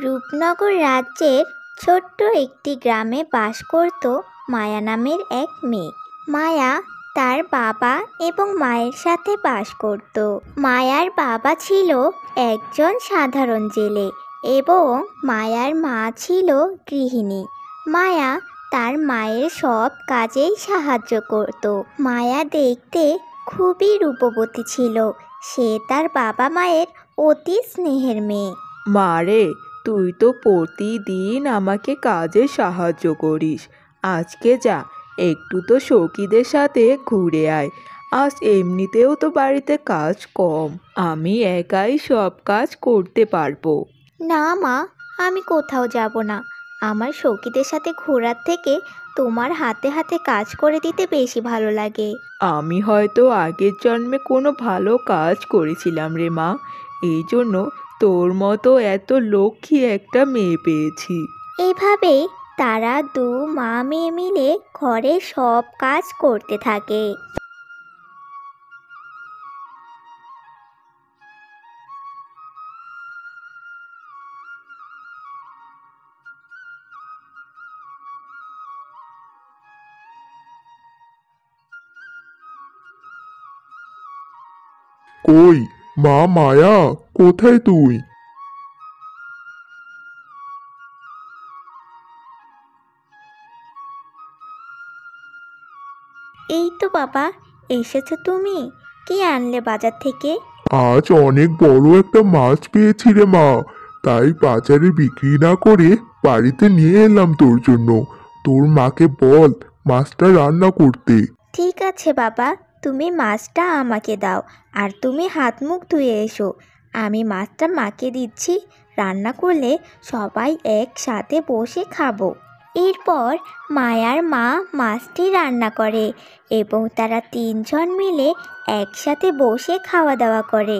রূপনগর রাজ্যের ছোট্ট একটি গ্রামে বাস করত মায়া নামের এক মেয়ে। মায়া তার বাবা এবং মায়ের সাথে বাস করত। মায়ার বাবা ছিল একজন সাধারণ জেলে এবং মায়ার মা ছিল গৃহিণী। মায়া তার মায়ের সব কাজেই সাহায্য করত। মায়া দেখতে খুবই রূপবতী ছিল। সে তার বাবা মায়ের অতি স্নেহের মেয়ে। মা রে, তুই তো প্রতিদিন আমাকে কাজে সাহায্য করিস। আজকে যা, একটু তো সখীদের সাথে ঘুরে আয়। আজ এমনিতেও তো বাড়িতে কাজ কম, আমি একাই সব কাজ করতে পারবো। না মা, আমি কোথাও যাব না। আমার সখীদের সাথে ঘোরার থেকে তোমার হাতে হাতে কাজ করে দিতে বেশি ভালো লাগে। আমি হয়তো আগের জন্মে কোনো ভালো কাজ করেছিলাম রে মা, এই জন্য তোর মতো এত লক্ষ্মী একটা মেয়ে পেয়েছি। এইভাবেই তারা দু মা মেয়ে মিলে ঘরের সব কাজ করতে থাকে। কই মা মায়া, কোথায় তুই? এই তো বাবা, এসেছো তুমি। কি আনলে বাজার থেকে? আজ অনেক বড় একটা মাছ পেয়েছি রে মা, তাই বাজারে বিক্রি না করে বাড়িতে নিয়ে এলাম তোর জন্য। তোর মাকে বল মাছটা রান্না করতে। ঠিক আছে বাবা, তুমি মাছটা আমাকে দাও, আর তুমি হাত মুখ ধুয়ে এসো। আমি মাছটা মাকে দিচ্ছি, রান্না করলে সবাই একসাথে বসে খাবো। এরপর মায়ার মা মাছটি রান্না করে এবং তারা তিনজন মিলে একসাথে বসে খাওয়া দাওয়া করে।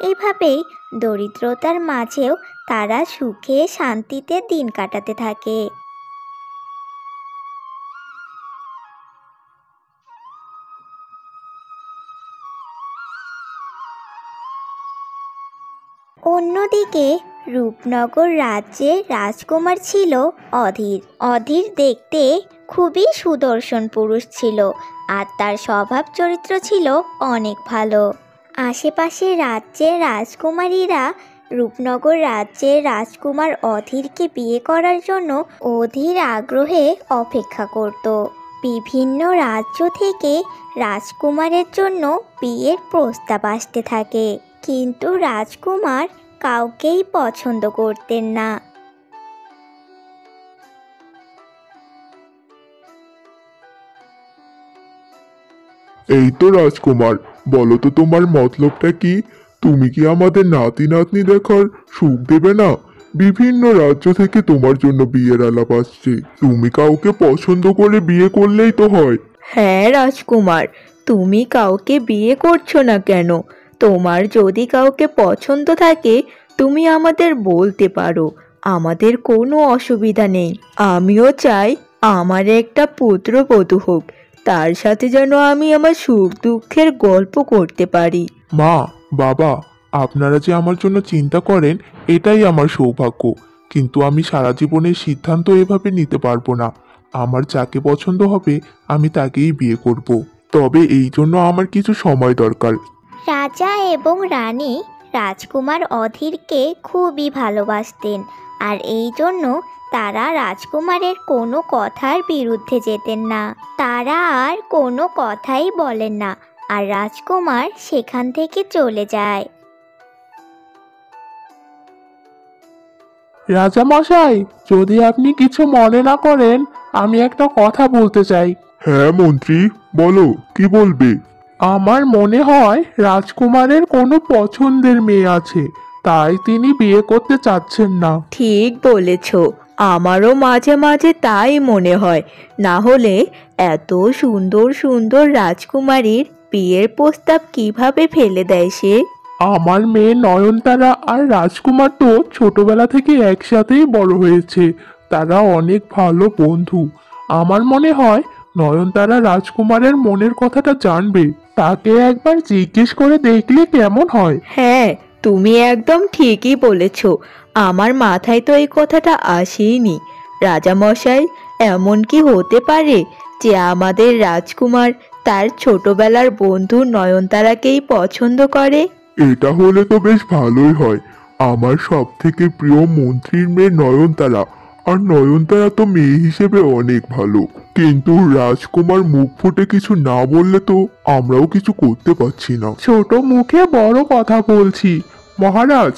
এভাবেই দরিদ্রতার মাঝেও তারা সুখে শান্তিতে দিন কাটাতে থাকে। অন্যদিকে রূপনগর রাজ্যের রাজকুমার ছিল অধীর। অধীর দেখতে খুবই সুদর্শন পুরুষ ছিল, আর তার স্বভাব চরিত্র ছিল অনেক ভালো। আশেপাশের রাজ্যের রাজকুমারীরা রূপনগর রাজ্যের রাজকুমার অধীরকে বিয়ে করার জন্য অধীর আগ্রহে অপেক্ষা করত। বিভিন্ন রাজ্য থেকে রাজকুমারের জন্য বিয়ের প্রস্তাব আসতে থাকে, কিন্তু রাজকুমার কাউকেই পছন্দ করতেন না। এই তো রাজকুমার, বলো তো তোমার মতলবটা কি? তুমি কি আমাদের নাতি নাতনি দেখার সুখ দেবে না? বিভিন্ন রাজ্য থেকে তোমার জন্য বিয়ের আলাপ আসছে, তুমি কাউকে পছন্দ করে বিয়ে করলেই তো হয়। হ্যাঁ রাজকুমার, তুমি কাউকে বিয়ে করছো না কেন? তোমার যদি কাউকে পছন্দ থাকে তুমি আমাদের বলতে পারো, আমাদের কোনো অসুবিধা নেই। আমিও চাই আমার একটা পুত্রবধূ হোক, তার সাথে যেন আমি আমার সুখ দুঃখের গল্প করতে পারি। মা, বাবা, আপনারা যে আমার জন্য চিন্তা করেন এটাই আমার সৌভাগ্য, কিন্তু আমি সারা জীবনের সিদ্ধান্ত এভাবে নিতে পারবো না। আমার যাকে পছন্দ হবে আমি তাকেই বিয়ে করব। তবে এই জন্য আমার কিছু সময় দরকার। রাজা এবং রানী রাজকুমার অধীরকে খুবই ভালোবাসতেন, আর এই জন্য তারা রাজকুমারের কোনো কথার বিরুদ্ধে যেতেন না। তারা আর কোনো কথাই বলেন না, আর রাজকুমার সেখান থেকে চলে যায়। রাজা মশাই, যদি আপনি কিছু মনে না করেন, আমি একটা কথা বলতে চাই। হ্যাঁ মন্ত্রী, বলো কি বলবে? আমার মনে হয় রাজকুমারের কোনো পছন্দের মেয়ে আছে, তাই তিনি বিয়ে করতে চাচ্ছেন না। ঠিক বলেছ, আমারও মাঝে মাঝে তাই মনে হয়। না হলে এত সুন্দর সুন্দর রাজকুমারীর বিয়ের প্রস্তাব কিভাবে ফেলে দেয় সে? আমার মেয়ে নয়নতারা আর রাজকুমার তো ছোটবেলা থেকে একসাথেই বড় হয়েছে, তারা অনেক ভালো বন্ধু। আমার মনে হয় নয়নতারা রাজকুমারের মনের কথাটা জানবে, তাকে একবার জিজ্ঞেস করে দেখলে কেমন হয়? হ্যাঁ, তুমি একদম ঠিকই বলেছ। আমার মাথায় তো এই কথাটা আসেইনি। রাজামশাই, এমন কি হতে পারে যে আমাদের রাজকুমার তার ছোটবেলার বন্ধু নয়নতারাকেই পছন্দ করে? এটা হলে তো বেশ ভালোই হয়। আমার সব থেকে প্রিয় মন্ত্রীর মেয়ে নয়নতারা, আর নয়নতারা তো মেয়ে হিসেবে অনেক ভালো। কিন্তু রাজকুমার মুখ ফুটে কিছু না বললে তো আমরাও কিছু করতে পারছি না। ছোট মুখে বড় কথা বলছি। মহারাজ,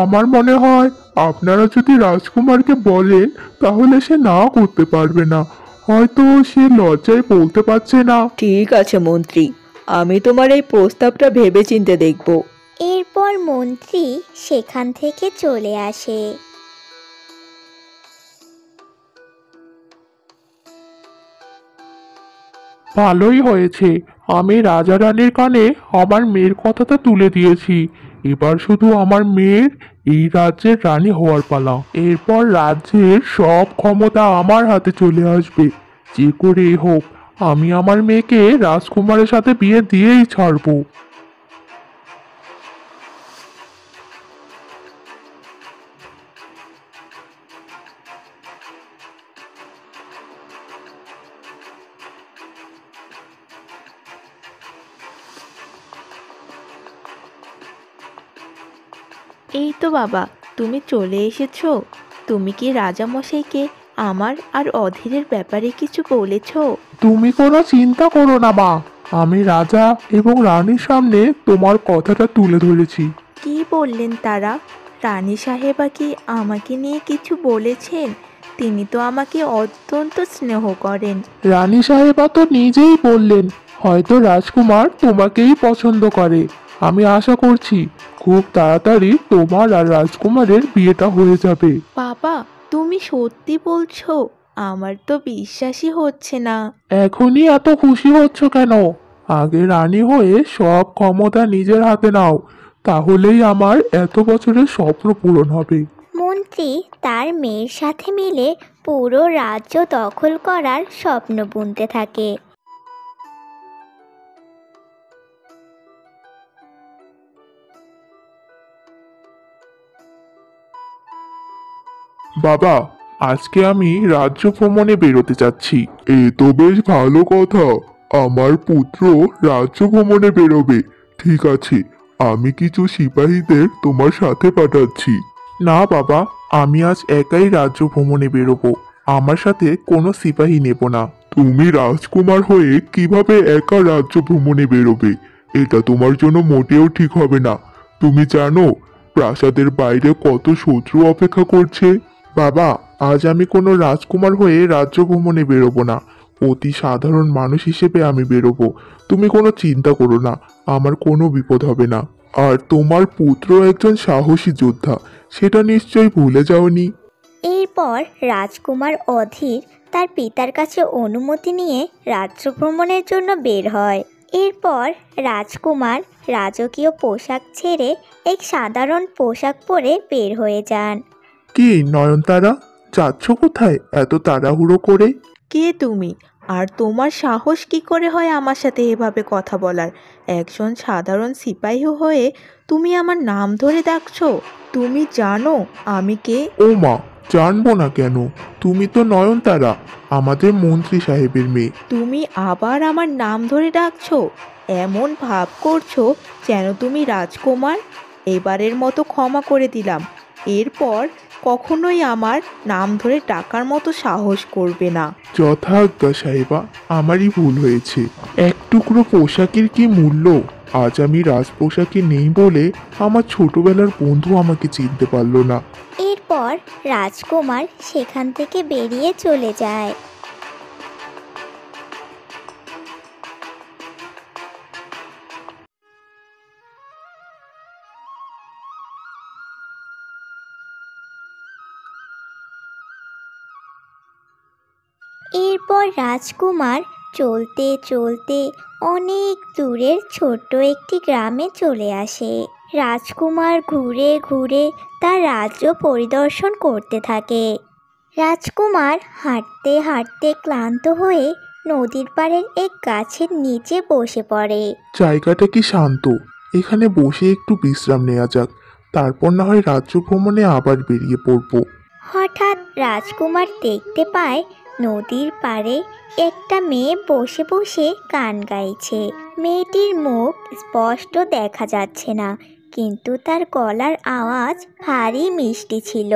আমার মনে হয় আপনারা যদি রাজকুমারকে বলেন তাহলে সে না করতে পারবে না। হয়তো সে লজ্জায় বলতে পারছে না। ঠিক আছে মন্ত্রী, আমি তোমার এই প্রস্তাবটা ভেবেচিন্তে দেখব। এরপর মন্ত্রী সেখান থেকে চলে আসে। ভালোই হয়েছে, আমি রাজা রানীর কানে আমার মেয়ের কথাটা তুলে দিয়েছি। এবার শুধু আমার মেয়ের এই রাজ্যের রানী হওয়ার পালা। এরপর রাজ্যের সব ক্ষমতা আমার হাতে চলে আসবে। যে করেই হোক, আমি আমার মেয়েকে রাজকুমারের সাথে বিয়ে দিয়েই ছাড়বো। এই তো বাবা, তুমি চলে এসেছো। তুমি কি রাজামশাইকে আমার আর অধীরের ব্যাপারে কিছু বলেছো? তুমি কোনো চিন্তা করো না মা, আমি রাজা এবং রানীর সামনে তোমার কথাটা তুলে ধরেছি। কি বললেন তারা? রানী সাহেবা কি আমাকে নিয়ে কিছু বলেছেন? তিনি তো আমাকে অত্যন্ত স্নেহ করেন। রানী সাহেবা তো নিজেই বললেন হয়তো রাজকুমার তোমাকেই পছন্দ করে। আমি আশা করছি খুব তাড়াতাড়ি তোমার আর রাজকুমারের বিয়েটা হয়ে যাবে। বাবা, তুমি সত্যি বলছো? আমার তো বিশ্বাসই হচ্ছে না। এখনই এত খুশি হচ্ছ কেন? আগে রানী হয়ে সব ক্ষমতা নিজের হাতে নাও, তাহলেই আমার এত বছরের স্বপ্ন পূরণ হবে। মন্ত্রী তার মেয়ের সাথে মিলে পুরো রাজ্য দখল করার স্বপ্ন বুনতে থাকে। বাবা, আজকে আমি রাজ্য ভ্রমণে বেরোতে চাচ্ছি। এ তো বেশ ভালো কথা। আমার পুত্র রাজ্য ভ্রমণে বেরোবে। ঠিক আছে, আমি কিছু সিপাহীদের তোমার সাথে পাঠাচ্ছি। না বাবা, আমি আজ একাই রাজ্য ভ্রমণে বেরোবো। আমার সাথে কোনো সিপাহী নেব না। তুমি রাজকুমার হয়ে কিভাবে একা রাজ্য ভ্রমণে বেরোবে? এটা তোমার জন্য মোটেও ঠিক হবে না। তুমি জানো প্রাসাদের বাইরে কত শত্রু অপেক্ষা করছে? বাবা, আজ আমি কোনো রাজকুমার হয়ে রাজ্য ভ্রমণে বেরোবো না। অতি সাধারণ মানুষ হিসেবে আমি বেরোবো। তুমি কোনো চিন্তা করো না, আমার কোনো বিপদ হবে না। আর তোমার পুত্র একজন সাহসী যোদ্ধা, সেটা নিশ্চয়ই ভুলে যাওনি। এরপর রাজকুমার অধীর তার পিতার কাছে অনুমতি নিয়ে রাজ্য ভ্রমণের জন্য বের হয়। এরপর রাজকুমার রাজকীয় পোশাক ছেড়ে এক সাধারণ পোশাক পরে বের হয়ে যান। কি নয়নতারা, যাচ্ছ কোথায় এত তাড়াহুড়ো করে? কে তুমি? আর তোমার সাহস কি করে হয় আমার সাথে এভাবে কথা বলার? একজন সাধারণ সিপাহী হয়ে তুমি আমার নাম ধরে ডাকছো? তুমি জানো আমি কে? ও মা, জানবো না কেন? তুমি তো নয়নতারা, আমাদের মন্ত্রী সাহেবের মেয়ে। তুমি আবার আমার নাম ধরে ডাকছো? এমন ভাব করছো যেন তুমি রাজকুমার। এবারের মতো ক্ষমা করে দিলাম। এরপর কখনোই আমার নাম ধরে ডাকার মতো সাহস করবে না। যথাজ্ঞা সাহেবা, আমারই ভুল হয়েছে। এক টুকরো পোশাকের কি মূল্য? আজ আমি রাজ পোশাকে নেই বলে আমার ছোটবেলার বন্ধু আমাকে চিনতে পারলো না। এরপর রাজকুমার সেখান থেকে বেরিয়ে চলে যায়। এরপর রাজকুমার চলতে চলতে অনেক দূরের ছোট্ট একটি গ্রামে চলে আসে। রাজকুমার ঘুরে ঘুরে তার রাজ্য পরিদর্শন করতে থাকে। রাজকুমার হাঁটতে হাঁটতে ক্লান্ত হয়ে নদীর পাড়ের এক গাছের নিচে বসে পড়ে। জায়গাটা কি শান্ত, এখানে বসে একটু বিশ্রাম নেওয়া যাক। তারপর না হয় রাজ্য ভ্রমণে আবার বেরিয়ে পড়বো। হঠাৎ রাজকুমার দেখতে পায় নদীর পাড়ে একটা মেয়ে বসে বসে গান গাইছে। মেয়েটির মুখ স্পষ্ট দেখা যাচ্ছে না, কিন্তু তার গলার আওয়াজ ভারী মিষ্টি ছিল।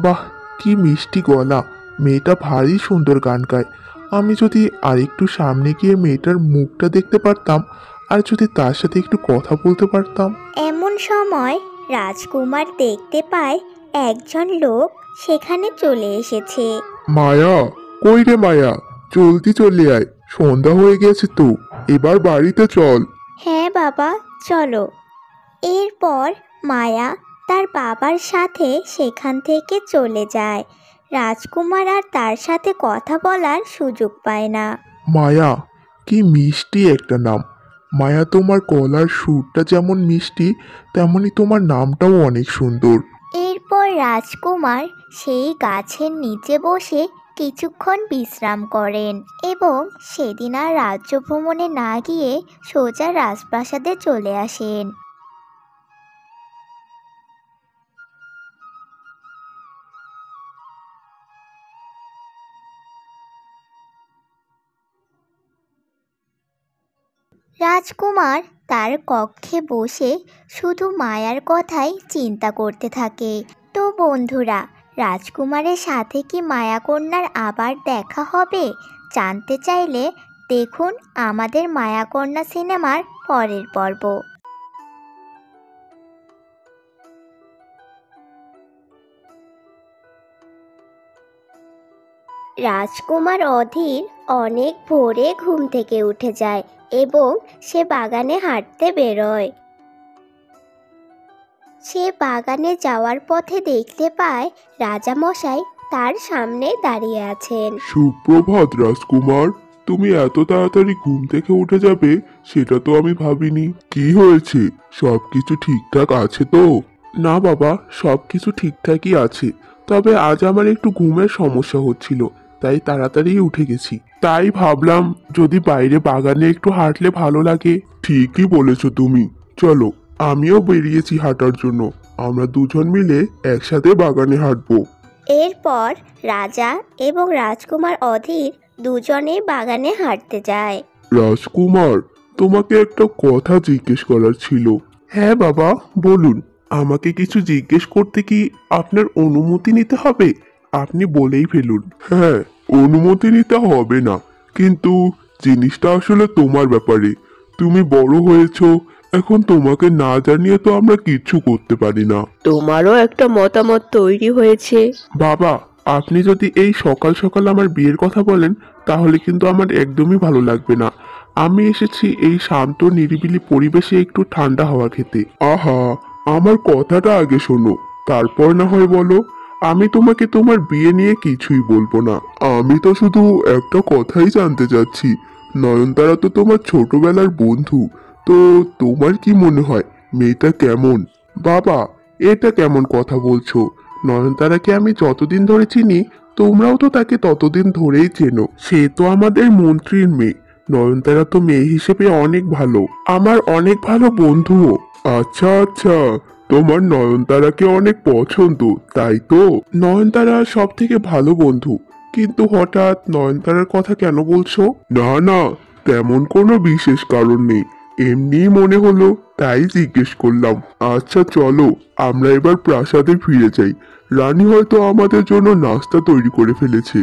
বাহ, কি মিষ্টি গলা! মেয়েটা ভারী সুন্দর গান গায়। আমি যদি আরেকটু সামনে গিয়ে মেয়েটার মুখটা দেখতে পারতাম, আর যদি তার সাথে একটু কথা বলতে পারতাম। এমন সময় রাজকুমার দেখতে পায় একজন লোক সেখানে চলে এসেছে। মায়া, কই রে মায়া, জলদি চলে আয়, সন্ধ্যা হয়ে গেছে তো, এবার বাড়িতে চল। হ্যাঁ বাবা, চলো। এরপর মায়া তার বাবার সাথে সেখান থেকে চলে যায়। রাজকুমার আর তার সাথে কথা বলার সুযোগ পায় না। মায়া, কি মিষ্টি একটা নাম! মায়া, তোমার গলার সুরটা যেমন মিষ্টি, তেমনি তোমার নামটাও অনেক সুন্দর। এরপর রাজকুমার সেই গাছের নিচে বসে কিছুক্ষণ বিশ্রাম করেন এবং সেদিন আর রাজ্য ভ্রমণে না গিয়ে সোজা রাজপ্রাসাদে চলে আসেন। রাজকুমার তার কক্ষে বসে শুধু মায়ার কথাই চিন্তা করতে থাকে। তো বন্ধুরা, রাজকুমারের সাথে কি মায়াকন্যার আবার দেখা হবে? জানতে চাইলে দেখুন আমাদের মায়াকন্যা সিনেমার পরের পর্ব। রাজকুমার অধীর অনেক ভোরে ঘুম থেকে উঠে যায় এবং সে বাগানে হাঁটতে বেরোয়। সে বাগানে যাওয়ার পথে দেখতে পায় রাজামশাই তার সামনে দাঁড়িয়ে আছেন। সুপ্রভাত রাজকুমার, তুমি এত তাড়াতাড়ি ঘুম থেকে উঠে যাবে সেটা তো আমি ভাবিনি। কি হয়েছে, সবকিছু ঠিকঠাক আছে তো? না বাবা, সবকিছু ঠিকঠাকই আছে, তবে আজ আমার একটু ঘুমের সমস্যা হচ্ছিল, তাই তাড়াতাড়ি উঠে গেছি। তাই ভাবলাম যদি বাইরে বাগানে একটু হাঁটলে ভালো লাগে। ঠিকই বলেছ তুমি, চলো আমিও বেরিয়েছি হাঁটার জন্য, আমরা দুজন মিলে একসাথে বাগানে হাঁটবো। এরপর রাজা এবং রাজকুমার অধীর দুজনে বাগানে হাঁটতে যায়। রাজকুমার, তোমাকে একটা কথা জিজ্ঞেস করার ছিল। হ্যাঁ বাবা, বলুন। আমাকে কিছু জিজ্ঞেস করতে কি আপনার অনুমতি নিতে হবে? আপনি বলেই ফেলুন। হ্যাঁ, অনুমতি নিতে হবে না, কিন্তু জিনিসটা আসলে তোমার ব্যাপারে। তুমি বড় হয়েছো, এখন তোমাকে না জানিয়ে তো আমরা কিচ্ছু করতে পারি না। তোমারও একটা মতামত তৈরি হয়েছে। বাবা, আপনি যদি এই সকাল সকাল আমার বিয়ের কথা বলেন, তাহলে কিন্তু আমার একদমই ভালো লাগবে না। আমি এসেছি এই শান্ত নিরিবিলি পরিবেশে একটু ঠান্ডা হাওয়া খেতে। আহা, আমার কথাটা আগে শোনো, তারপর না হয় বলো। আমি তোমাকে তোমার বিয়ে নিয়ে কিছুই বলবো না, আমি তো শুধু একটা কথাই জানতে চাচ্ছি। নয়নতারা তো তোমার ছোটবেলার বন্ধু, তো তোমার কি মনে হয় মেয়েটা কেমন? বাবা, এটা কেমন কথা বলছো? নয়নতারাকে আমি যতদিন ধরে চিনি, তোমরাও তো তাকে ততদিন ধরেই চেনো। সে তো আমাদের মন্ত্রীর মেয়ে। নয়নতারা তো মেয়ে হিসেবে অনেক ভালো, আমার অনেক ভালো বন্ধুও। আচ্ছা আচ্ছা, তোমার নয়নতারাকে অনেক পছন্দ, তাই তো? নয়নতারা সব থেকে ভালো বন্ধু, কিন্তু হঠাৎ নয়নতারার কথা কেন বলছো? না না, তেমন কোনো বিশেষ কারণ নেই, এমনি মনে হলো তাই জিজ্ঞেস করলাম। আচ্ছা চলো, আমরা এবার প্রাসাদে ফিরে যাই, রানী হয়তো আমাদের জন্য নাস্তা তৈরি করে ফেলেছে।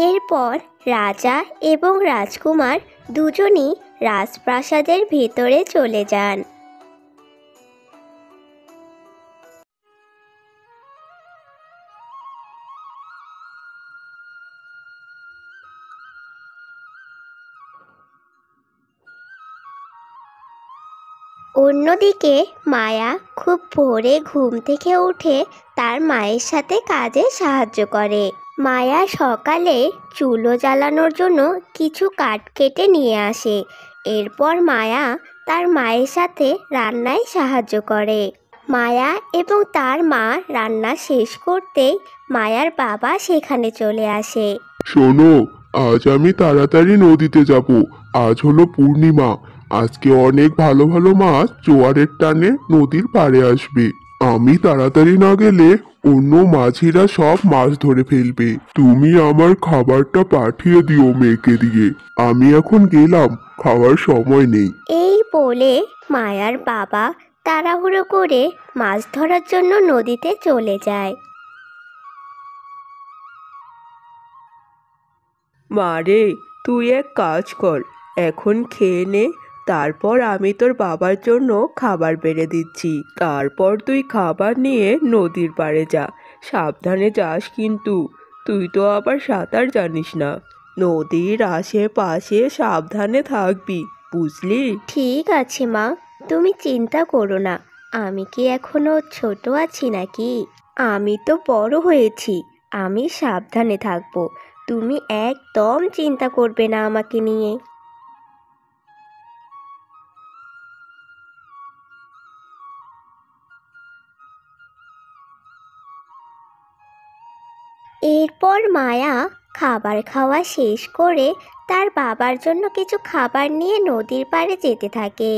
এরপর রাজা এবং রাজকুমার দুজনই রাজপ্রাসাদের ভেতরে চলে যান। অন্যদিকে মায়া খুব ভোরে ঘুম থেকে উঠে তার মায়ের সাথে কাজে সাহায্য করে। মায়া সকালে চুলো জ্বালানোর জন্য কিছু কাঠ কেটে নিয়ে আসে। এরপর মায়া তার মায়ের সাথে রান্নায় সাহায্য করে। মায়া এবং তার মা রান্না শেষ করতেই মায়ার বাবা সেখানে চলে আসে। শোনো, আজ আমি তাড়াতাড়ি নদীতে যাব, আজ হলো পূর্ণিমা, আজকে অনেক ভালো ভালো মাছ জোয়ারের টানে নদীর পাড়ে আসবে। আমি তাড়াতাড়ি না গেলে অন্য মাঝিরা সব মাছ ধরে ফেলবে। তুমি আমার খাবারটা পাঠিয়ে দিও মেয়েকে দিয়ে। আমি এখন গেলাম, খাওয়ার সময় নেই। এই বলে মায়ার বাবা তাড়াহুড়ো করে মাছ ধরার জন্য নদীতে চলে যায়। মারে, তুই এক কাজ কর, এখন খেয়ে নে, তারপর আমি তোর বাবার জন্য খাবার বেড়ে দিচ্ছি। তারপর তুই খাবার নিয়ে নদীর পাড়ে যা, সাবধানে যাস কিন্তু। তুই তো আবার সাঁতার জানিস না। নদীর আশেপাশে সাবধানে থাকবি, বুঝলি? ঠিক আছে মা, তুমি চিন্তা করো না। আমি কি এখনো ছোট আছি নাকি? আমি তো বড় হয়েছি, আমি সাবধানে থাকবো। তুমি একদম চিন্তা করবে না আমাকে নিয়ে। এরপর মায়া খাবার খাওয়া শেষ করে তার বাবার জন্য কিছু খাবার নিয়ে নদীর পাড়ে যেতে থাকে।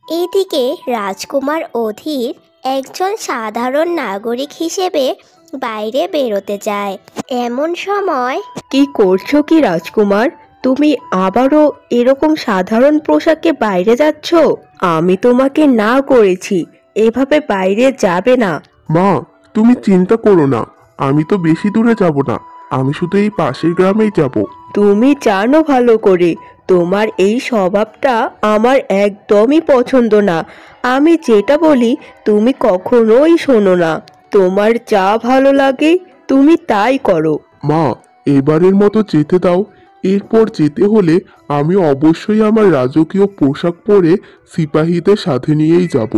এদিকে রাজকুমার অধীর একজন সাধারণ নাগরিক হিসেবে বাইরে বেরোতে যায়। এমন সময় কি করছো কি রাজকুমার? তুমি আবারও এরকম সাধারণ পোশাকে বাইরে যাচ্ছ? আমি তোমাকে না করেছি, এভাবে বাইরে যাবে না। মা, তুমি চিন্তা করো না, আমি তো বেশি দূরে যাব না, আমি শুধু এই পাশের গ্রামেই যাব। তুমি জানো ভালো করে তোমার এই স্বভাবটা আমার একদমই পছন্দ না। আমি যেটা বলি তুমি কখনোই শোনো না। তোমার যা ভালো লাগে তুমি তাই করো। মা, এবারের মতো যেতে দাও। এরপর যেতে হলে আমি অবশ্যই আমার রাজকীয় পোশাক পরে সিপাহীদের সাথে নিয়েই যাব।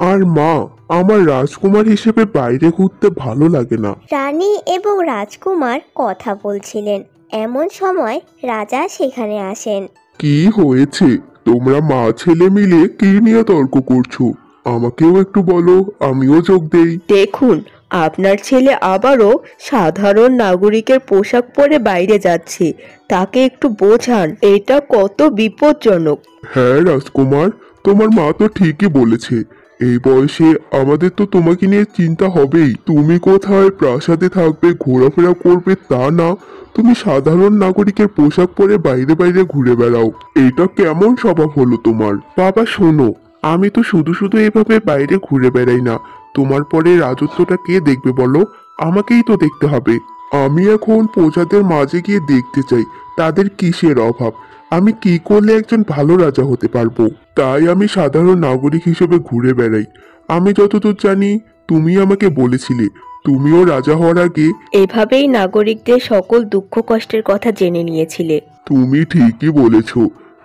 আর মা, আমার রাজকুমার হিসেবে বাইরে ঘুরতে ভালো লাগে না। রানী এবং রাজকুমার কথা বলছিলেন। এমন সময় রাজা সেখানে আসেন। কি হয়েছে? তোমরা মা ছেলে মিলে কি নিয়ে তর্ক করছো? আমাকেও একটু বলো, আমিও যোগ দেই। দেখুন, আপনার ছেলে আবারও সাধারণ নাগরিকের পোশাক পরে বাইরে যাচ্ছে। তাকে একটু বোঝান, এটা কত বিপজ্জনক। হ্যাঁ রাজকুমার, তোমার মা তো ঠিকই বলেছে। এই বয়সে আমাদের তো তোমাকে নিয়ে চিন্তা হবেই। তুমি কোথায় প্রাসাদে থাকবে, ঘোরাফেরা করবে তা না, তুমি সাধারণ নাগরিকের পোশাক পরে বাইরে বাইরে ঘুরে বেড়াও। এটা কেমন স্বভাব হলো তোমার? বাবা শোনো, আমি তো শুধু শুধু এভাবে বাইরে ঘুরে বেড়াই না। তোমার পরে রাজত্বটা কে দেখবে বলো? আমাকেই তো দেখতে হবে। আমি এখন প্রজাদের মাঝে গিয়ে দেখতে চাই তাদের কিসের অভাব, আমি কি করলে একজন ভালো রাজা হতে পারবো। তাই আমি সাধারণ নাগরিক হিসেবে ঘুরে বেড়াই। আমি যতদূর জানি তুমি আমাকে বলেছিলে তুমিও রাজা হওয়ার আগে এভাবেই নাগরিকদের সকল দুঃখ কষ্টের কথা জেনে নিয়েছিলে। তুমি ঠিকই বলেছ।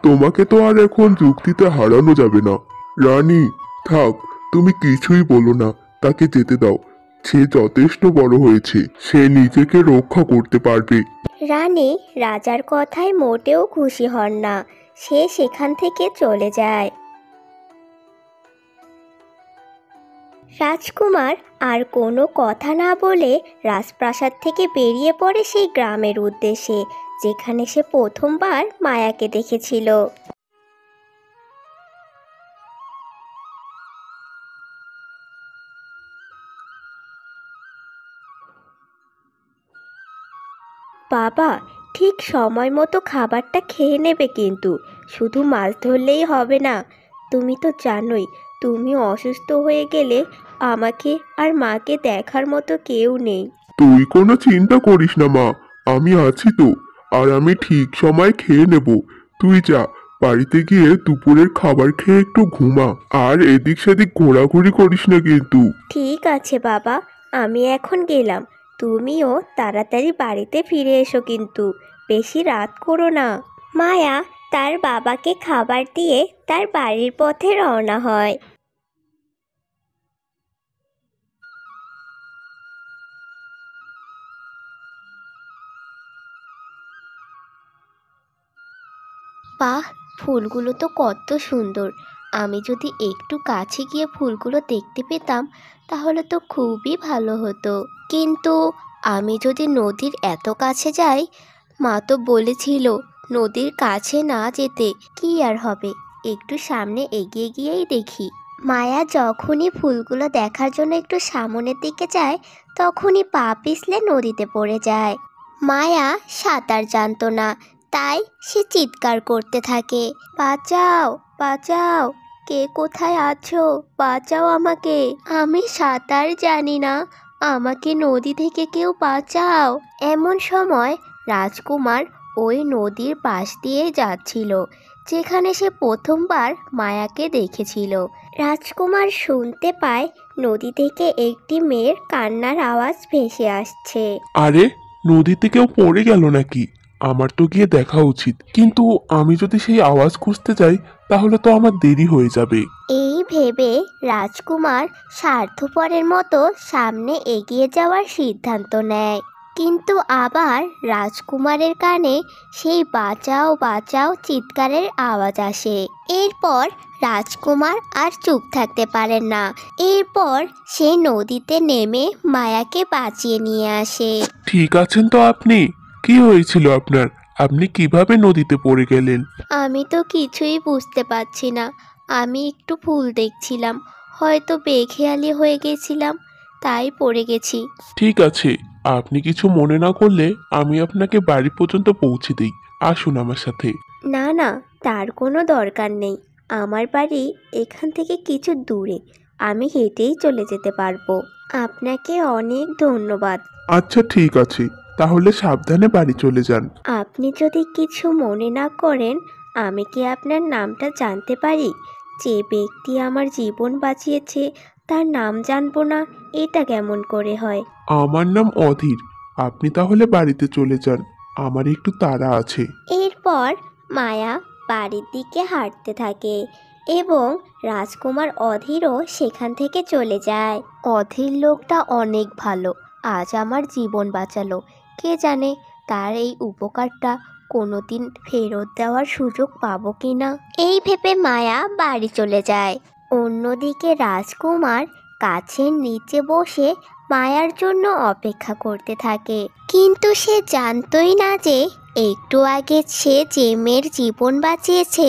তোমাকে তো আর এখন যুক্তিতে হারানো যাবে না। রানী, থাক, তুমি কিছুই বলো না, তাকে যেতে দাও। সে যথেষ্ট বড় হয়েছে, সে নিজেকে রক্ষা করতে পারবে। রানী রাজার কথায় মোটেও খুশি হন না। সে সেখান থেকে চলে যায়। রাজকুমার আর কোনো কথা না বলে রাজপ্রাসাদ থেকে বেরিয়ে পড়ে সেই গ্রামের উদ্দেশ্যে, যেখানে সে প্রথমবার মায়াকে দেখেছিল। বাবা, ঠিক সময় মতো খাবারটা খেয়ে নেবে, কিন্তু শুধু মাছ ধরলেই হবে না। তুমি তো জানোই, তুমি অসুস্থ হয়ে গেলে আমাকে আর মাকে দেখার মতো কেউ নেই। তুই কোনো চিন্তা করিস না মা, আমি আছি তো। আর আমি ঠিক সময় খেয়ে নেব। তুই যা, বাড়িতে গিয়ে দুপুরের খাবার খেয়ে একটু ঘুমা। আর এদিক সেদিক ঘোরাঘুরি করিস না কিন্তু। ঠিক আছে বাবা, আমি এখন গেলাম। তুমিও তাড়াতাড়ি বাড়িতে ফিরে এসো, কিন্তু বেশি রাত করো না। মায়া তার বাবাকে খাবার দিয়ে তার বাড়ির পথে রওনা হয়। বাহ, ফুলগুলো তো কত সুন্দর। আমি যদি একটু কাছে গিয়ে ফুলগুলো দেখতে পেতাম তাহলে তো খুবই ভালো হতো। কিন্তু আমি যদি নদীর এত কাছে যাই, মা তো বলেছিল নদীর কাছে না যেতে। কি আর হবে, একটু সামনে এগিয়ে গিয়েই দেখি। মায়া যখনই ফুলগুলো দেখার জন্য একটু সামনের দিকে যায়, তখনই পা পিছলে নদীতে পড়ে যায়। মায়া সাঁতার জানতো না, তাই সে চিৎকার করতে থাকে, বাঁচাও বাঁচাও, কে কোথায় আছো, বাঁচাও আমাকে, আমি সাঁতার জানি না, আমাকে নদী থেকে কেউ বাঁচাও। এমন সময় রাজকুমার ওই নদীর পাশ দিয়ে যাচ্ছিল, যেখানে সে প্রথমবার মায়াকে দেখেছিল। রাজকুমার শুনতে পায় নদী থেকে একটি মেয়ের কান্নার আওয়াজ ভেসে আসছে। আরে, নদীতে কেউ পড়ে গেল নাকি? আমার তো গিয়ে দেখা উচিত, কিন্তু আমি যদি সেই আওয়াজ খুঁজতে যাই তাহলে তো আমার দেরি হয়ে যাবে। এই ভেবে রাজকুমার স্বার্থপরের মতো সামনে এগিয়ে যাওয়ার সিদ্ধান্ত নেয়। কিন্তু আবার রাজকুমারের কানে সেই বাঁচাও বাঁচাও চিৎকারের আওয়াজ আসে। এরপর রাজকুমার আর চুপ থাকতে পারেন না। এরপর সে নদীতে নেমে মায়াকে বাঁচিয়ে নিয়ে আসে। ঠিক আছেন তো আপনি? কি হয়েছিল আপনার? আপনি কিভাবে নদীতে পড়ে গেলেন? আমি তো কিছুই বুঝতে পারছি না। আমি একটু ফুল দেখছিলাম, হয়তো বেখেয়ালি হয়ে গেছিলাম, তাই পড়ে গেছি। ঠিক আছে, আপনি কিছু মনে না করলে আমি আপনাকে বাড়ি পর্যন্ত পৌঁছে দিই। আসুন আমার সাথে। না না, তার কোনো দরকার নেই। আমার বাড়ি এখান থেকে কিছু দূরে, আমি হেঁটেই চলে যেতে পারবো। আপনাকে অনেক ধন্যবাদ। আচ্ছা ঠিক আছে, তাহলে সাবধানে বাড়ি চলে যান। আপনি যদি কিছু মনে না করেন, আমি কি আপনার নামটা জানতে পারি? যে ব্যক্তি আমার জীবন বাঁচিয়েছে তার নাম জানবো না, এটা কেমন করে হয়? আমার নাম অধীর। আপনি তাহলে বাড়িতে চলে যান, আমার একটু তাড়া আছে। এরপর মায়া বাড়ির দিকে হাঁটতে থাকে এবং রাজকুমার অধীরও সেখান থেকে চলে যায়। অধীর লোকটা অনেক ভালো, আজ আমার জীবন বাঁচালো। কে জানে তার এই উপকারটা কোনোদিন ফেরত দেওয়ার সুযোগ পাবো কিনা। এই ভেবে মায়া বাড়ি চলে যায়। অন্যদিকে রাজকুমার গাছের নিচে বসে মায়ার জন্য অপেক্ষা করতে থাকে, কিন্তু সে জানতই না যে একটু আগে সে যে মেয়ের জীবন বাঁচিয়েছে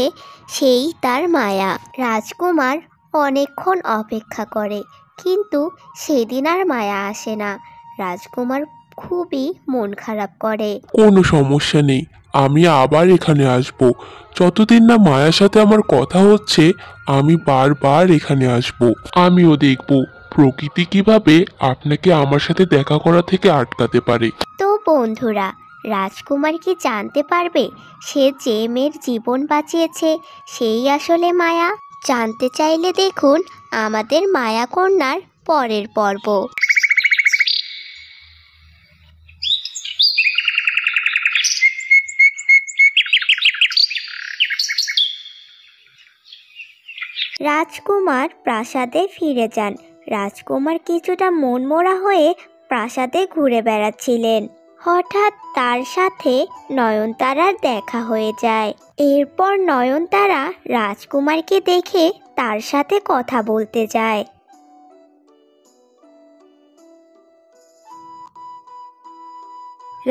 সেই তার মায়া। রাজকুমার অনেকক্ষণ অপেক্ষা করে, কিন্তু সেদিন আর মায়া আসে না। রাজকুমার খুবই মন খারাপ করে। কোনো সমস্যা নেই, আমি আবার এখানে আসব। যতদিন না মায়ার সাথে আমার কথা হচ্ছে আমি বারবার এখানে আসব। আমিও দেখব প্রকৃতি কিভাবে আপনাকে আমার সাথে দেখা করা থেকে আটকাতে পারে। তো বন্ধুরা, রাজকুমার কি জানতে পারবে সে যে মেয়ের জীবন বাঁচিয়েছে সেই আসলে মায়া? জানতে চাইলে দেখুন আমাদের মায়া কন্যার পরের পর্ব। রাজকুমার প্রাসাদে ফিরে যান। রাজকুমার কিছুটা মনমরা হয়ে প্রাসাদে ঘুরে বেড়াচ্ছিলেন। হঠাৎ তার সাথে নয়নতারার দেখা হয়ে যায়। এরপর নয়নতারা রাজকুমারকে দেখে তার সাথে কথা বলতে যায়।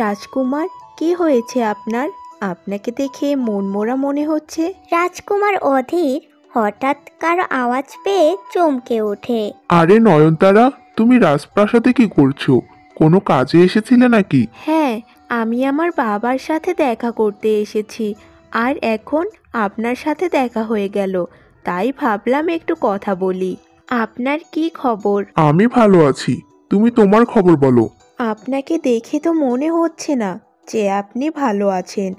রাজকুমার, কি হয়েছে আপনার? আপনাকে দেখে মনমরা মনে হচ্ছে। রাজকুমার অধীর হঠাৎ কারো আওয়াজ পেয়ে চমকে ওঠে। আরে নয়নতারা, তুমি রাজপ্রাসাদে কি করছো? কোনো কাজে এসেছিলে নাকি? হ্যাঁ, আমি আমার বাবার সাথে দেখা করতে এসেছি, আর এখন আপনার সাথে দেখা হয়ে গেল, তাই ভাবলাম একটু কথা বলি। আপনার কি খবর? আমি ভালো আছি, তুমি তোমার খবর বলো। আপনাকে দেখে তো মনে হচ্ছে না যে আপনি ভালো আছেন।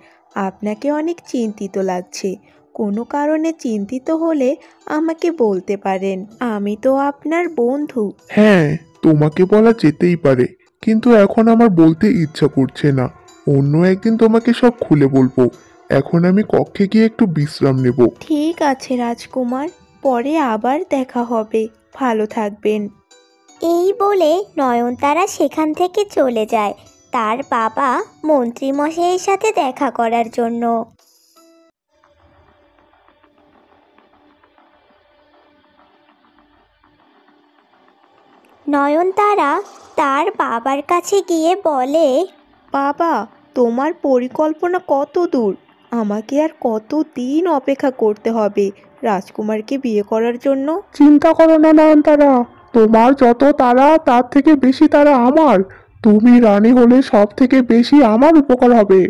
আপনাকে অনেক চিন্তিত লাগছে। কোনো কারণে চিন্তিত হলে আমাকে বলতে পারেন, আমি তো আপনার বন্ধু। হ্যাঁ, তোমাকে বলা যেতেই পারে, কিন্তু এখন আমার বলতে ইচ্ছা করছে না। অন্য একদিন তোমাকে সব খুলে বলবো। এখন আমি কক্ষে গিয়ে একটু বিশ্রাম নেব। ঠিক আছে রাজকুমার, পরে আবার দেখা হবে। ভালো থাকবেন। এই বলে নয়নতারা সেখান থেকে চলে যায় তার বাবা মন্ত্রীমশাইয়ের সাথে দেখা করার জন্য। নয়নতারা তার বাবার কাছে গিয়ে বলে, বাবা, তোমার পরিকল্পনা কত দূর? আমাকে আর কতদিন অপেক্ষা করতে হবে রাজকুমারকে বিয়ে করার জন্য? চিন্তা করো না নয়নতারা, তোমার যত তারা তার থেকে বেশি তারা আমার। তুমি রানী হলে সব থেকে বেশি আমার উপকার হবে।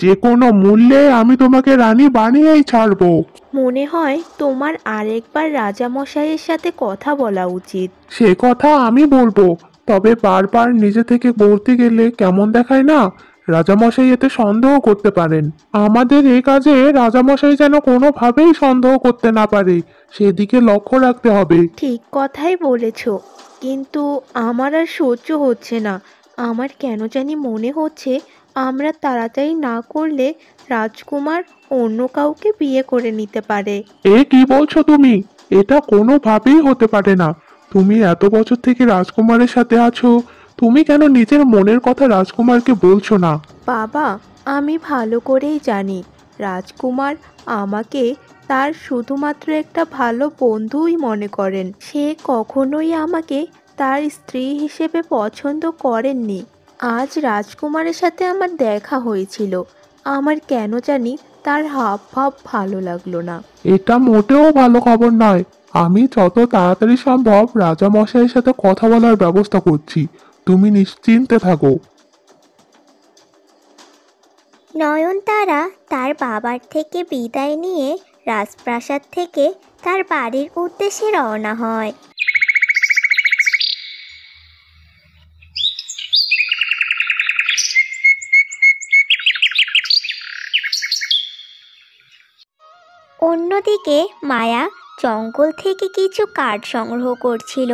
যে কোনো মূল্যে আমি তোমাকে রানী বানিয়েই ছাড়বো। মনে হয় তোমার আরেকবার রাজামশাইয়ের সাথে কথা বলা উচিত। সে কথা আমি বলবো, তবে বারবার নিজে থেকে বলতে গেলে কেমন দেখায় না? রাজামশাই এতে সন্দেহ করতে পারেন। আমাদের এই কাজে রাজামশাই যেন কোনোভাবেই সন্দেহ করতে না পারে, সেদিকে লক্ষ্য রাখতে হবে। ঠিক কথাই বলেছ, কিন্তু আমার আর সহ্য হচ্ছে না। আমার কেন জানি মনে হচ্ছে আমরা তাড়াতাড়ি না করলে রাজকুমার অন্য কাউকে বিয়ে করে নিতে পারে। এ কি বলছো তুমি? এটা কোনোভাবেই হতে পারে না। তুমি এত বছর থেকে রাজকুমারের সাথে আছো, তুমি কেন নিজের মনের কথা রাজকুমারকে বলছো না? বাবা, আমি ভালো করেই জানি রাজকুমার আমাকে তার শুধুমাত্র একটা ভালো বন্ধুই মনে করেন। সে কখনোই আমাকে তার স্ত্রী হিসেবে পছন্দ করেননি। আজ রাজকুমারের সাথে আমার দেখা হয়েছিল, আমার কেন জানি তার হাব ভাব ভালো লাগলো না। এটা মোটেও ভালো খবর নয়। আমি যত তাড়াতাড়ি সম্ভব রাজামশাইয়ের সাথে কথা বলার ব্যবস্থা করছি, তুমি নিশ্চিন্তে থাকো। নয়নতারা তার বাবার থেকে বিদায় নিয়ে রাজপ্রাসাদ থেকে তার বাড়ির উদ্দেশ্যে রওনা হয়। অন্যদিকে মায়া জঙ্গল থেকে কিছু কাঠ সংগ্রহ করছিল।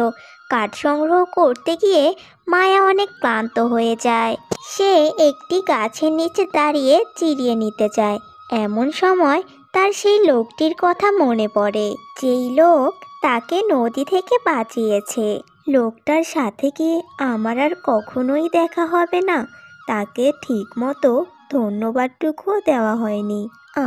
কাঠ সংগ্রহ করতে গিয়ে মায়া অনেক ক্লান্ত হয়ে যায়। সে একটি গাছের নিচে দাঁড়িয়ে জিরিয়ে নিতে চায়। এমন সময় তার সেই লোকটির কথা মনে পড়ে, যেই লোক তাকে নদী থেকে বাঁচিয়েছে। লোকটার সাথে কি আমার আর কখনোই দেখা হবে না? তাকে ঠিক মতো ধন্যবাদটুকুও দেওয়া হয়নি।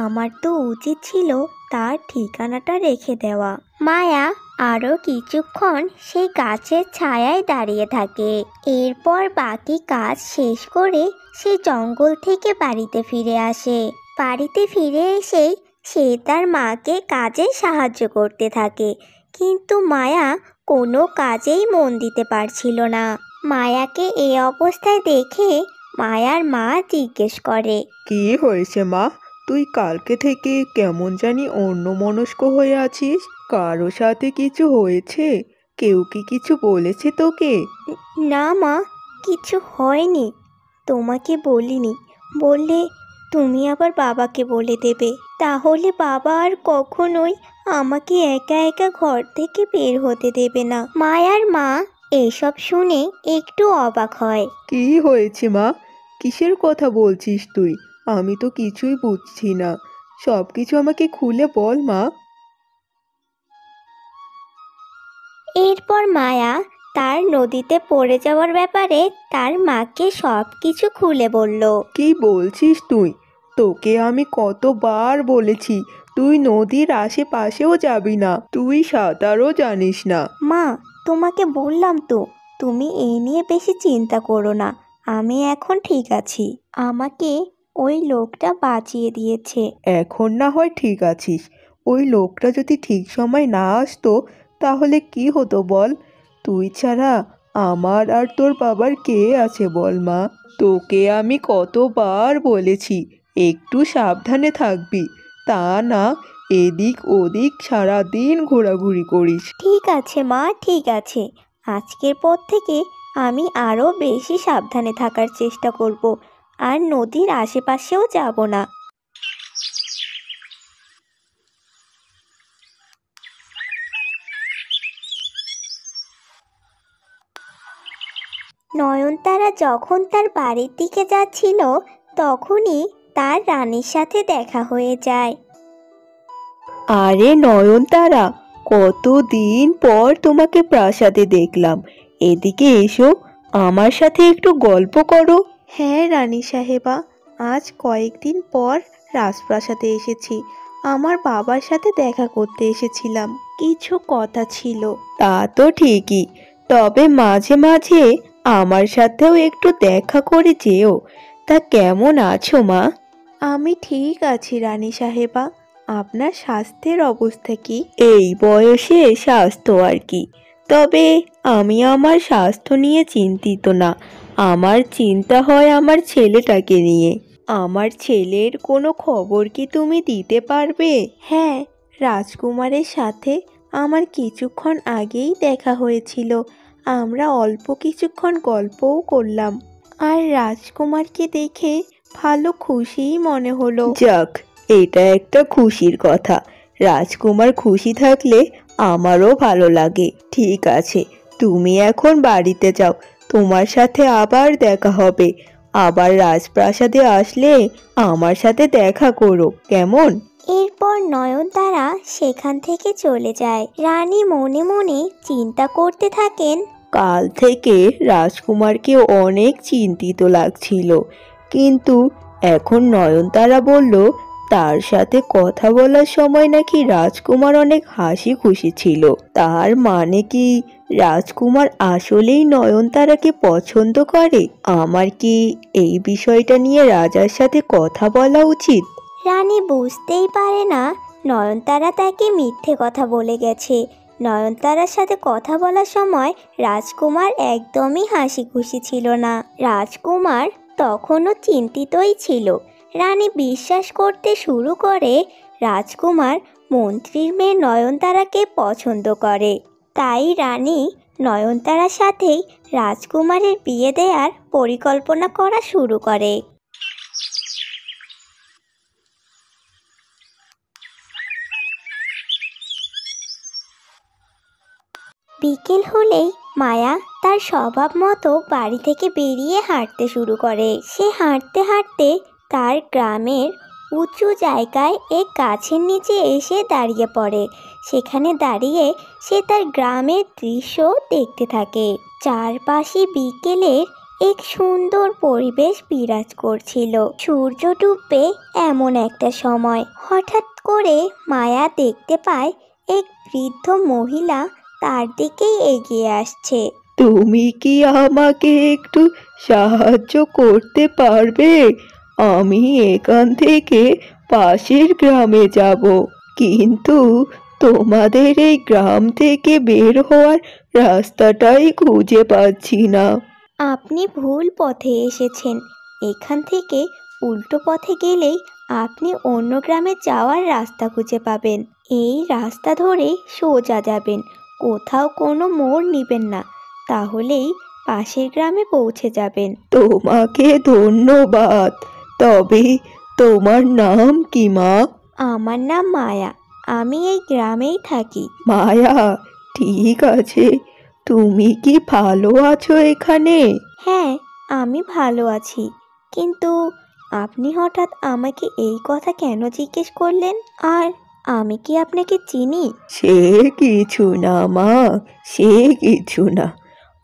আমার তো উচিত ছিল তার ঠিকানাটা রেখে দেওয়া। মায়া আরও কিছুক্ষণ সেই গাছের ছায়ায় দাঁড়িয়ে থাকে। এরপর বাকি কাজ শেষ করে সে জঙ্গল থেকে বাড়িতে ফিরে আসে। বাড়িতে ফিরে এসেই সে তার মাকে কাজে সাহায্য করতে থাকে, কিন্তু মায়া কোনো কাজেই মন দিতে পারছিল না। মায়াকে এই অবস্থায় দেখে মায়ার মা জিজ্ঞেস করে, কি হয়েছে মা? তুই কালকে থেকে কেমন জানি অন্যমনস্ক হয়ে আছিস। কারো সাথে কিছু হয়েছে? কেউ কি কিছু বলেছে তোকে? না মা, কিছু হয়নি। তোমাকে বলিনি, বললে তুমি আবার বাবাকে বলে দেবে। তাহলে বাবা আর কখনোই আমাকে একা একা ঘর থেকে বের হতে দেবে না। মায়ার মা এসব শুনে একটু অবাক হয়। কি হয়েছে মা? কিসের কথা বলছিস তুই? আমি তো কিছুই বুঝছি না। সব কিছু আমাকে খুলে বল মা। এরপর মায়া তার নদীতে পড়ে যাওয়ার ব্যাপারে তার মাকে সব কিছু খুলে বলল। কি বলছিস তুই? তোকে আমি কতবার বলেছি তুই নদীর আশেপাশেও যাবি না, তুই সাঁতারও জানিস না। মা, তোমাকে বললাম তো, তুমি এই নিয়ে বেশি চিন্তা করো না। আমি এখন ঠিক আছি। আমাকে ওই লোকটা বাঁচিয়ে দিয়েছে। এখন না হয় ঠিক আছিস, ওই লোকটা যদি ঠিক সময় না আসতো তাহলে কি হতো বল? তুই ছাড়া আমার আর তোর বাবার কে আছে বল মা? তোকে আমি কতবার বলেছি একটু সাবধানে থাকবি, তা না এদিক ওদিক সারাদিন ঘোরাঘুরি করিস। ঠিক আছে মা, ঠিক আছে। আজকের পর থেকে আমি আরও বেশি সাবধানে থাকার চেষ্টা করব, আর নদীর আশেপাশেও যাব না। নয়নতারা যখন তার বাড়ির দিকে যাচ্ছিল, তখনই তার রানীর সাথে দেখা হয়ে যায়। আরে নয়নতারা, কতদিন পর তোমাকে প্রাসাদে দেখলাম। এদিকে এসো, আমার সাথে একটু গল্প করো। হ্যাঁ রানী সাহেবা, আজ কয়েকদিন পর রাজপ্রাসাদে এসেছি। আমার বাবার সাথে দেখা করতে এসেছিলাম, কিছু কথা ছিল। তা তো ঠিকই, তবে মাঝে মাঝে আমার সাথেও একটু দেখা করে যেও। তা কেমন আছো মা? আমি ঠিক আছি রানী সাহেবা। আপনার স্বাস্থ্যের অবস্থা কি? এই বয়সে স্বাস্থ্য আর কি, তবে আমি আমার স্বাস্থ্য নিয়ে চিন্তিত না। আমার চিন্তা হয় আমার ছেলেটাকে নিয়ে। আমার ছেলের কোনো খবর কি তুমি দিতে পারবে? হ্যাঁ, রাজকুমারের সাথে আমার কিছুক্ষণ আগেই দেখা হয়েছিল। আমরা অল্প কিছুক্ষণ গল্পও করলাম, আর রাজকুমারকে দেখে ভালো খুশিই মনে হলো। যাক, এটা একটা খুশির কথা। রাজকুমার খুশি থাকলে আমারও ভালো লাগে। ঠিক আছে, তুমি এখন বাড়িতে যাও। তোমার সাথে আবার দেখা হবে। আবার রাজপ্রাসাদে আসলে আমার সাথে দেখা করো, কেমন? এরপর নয়নতারা সেখান থেকে চলে যায়। রানী মনে মনে চিন্তা করতে থাকেন, কাল থেকে রাজকুমারকে অনেক চিন্তিত লাগছিল, কিন্তু এখন নয়নতারা বলল তার সাথে কথা বলার সময় নাকি রাজকুমার অনেক হাসি খুশি ছিল। তার মানে কি রাজকুমার আসলেই নয়নতারাকে পছন্দ করে? আমার কি এই বিষয়টা নিয়ে রাজার সাথে কথা বলা উচিত? রানী বুঝতেই পারে না নয়নতারা তাকে মিথ্যে কথা বলে গেছে। নয়নতারার সাথে কথা বলার সময় রাজকুমার একদমই হাসি খুশি ছিল না। রাজকুমার তখনও চিন্তিতই ছিল। রানী বিশ্বাস করতে শুরু করে রাজকুমার মন্ত্রীর মেয়ে নয়নতারাকে পছন্দ করে। তাই রানী নয়নতারার সাথেই রাজকুমারের বিয়ে দেওয়ার পরিকল্পনা করা শুরু করে। বিকেল হলেই মায়া তার স্বভাব মতো বাড়ি থেকে বেরিয়ে হাঁটতে শুরু করে। সে হাঁটতে হাঁটতে তার গ্রামের উঁচু জায়গায় এক গাছের নিচে এসে দাঁড়িয়ে পড়ে। সেখানে দাঁড়িয়ে সে তার গ্রামের দৃশ্য দেখতে থাকে। চারপাশে বিকেলের এক সুন্দর পরিবেশ বিরাজ করছিল। সূর্য ডুববে এমন একটা সময় হঠাৎ করে মায়া দেখতে পায় এক বৃদ্ধ মহিলা তার দিকেই এগিয়ে আসছে। তুমি কি আমাকে একটু সাহায্য করতে পারবে? আমি এখান থেকে পাশের গ্রামে যাব, কিন্তু তোমাদের এই গ্রাম থেকে বের হওয়ার রাস্তাটাই খুঁজে পাচ্ছি না। আপনি ভুল পথে এসেছেন। এখান থেকে উল্টো পথে গেলেই আপনি অন্য গ্রামে যাওয়ার রাস্তা খুঁজে পাবেন। এই রাস্তা ধরে সোজা যাবেন, কোথাও কোনো মোড় নেবেন না, তাহলেই পাশের গ্রামে পৌঁছে যাবেন। তোমাকে ধন্যবাদ। তবে তোমার নাম কি মা? আমার নাম মায়া, আমি এই গ্রামেই থাকি। মায়া, ঠিক আছে। তুমি কি ভালো আছো এখানে? হ্যাঁ, আমি ভালো আছি, কিন্তু আপনি হঠাৎ আমাকে এই কথা কেন জিজ্ঞেস করলেন? আর আমি কি আপনাকে চিনি? সে কিছু না মা, সে কিছু না।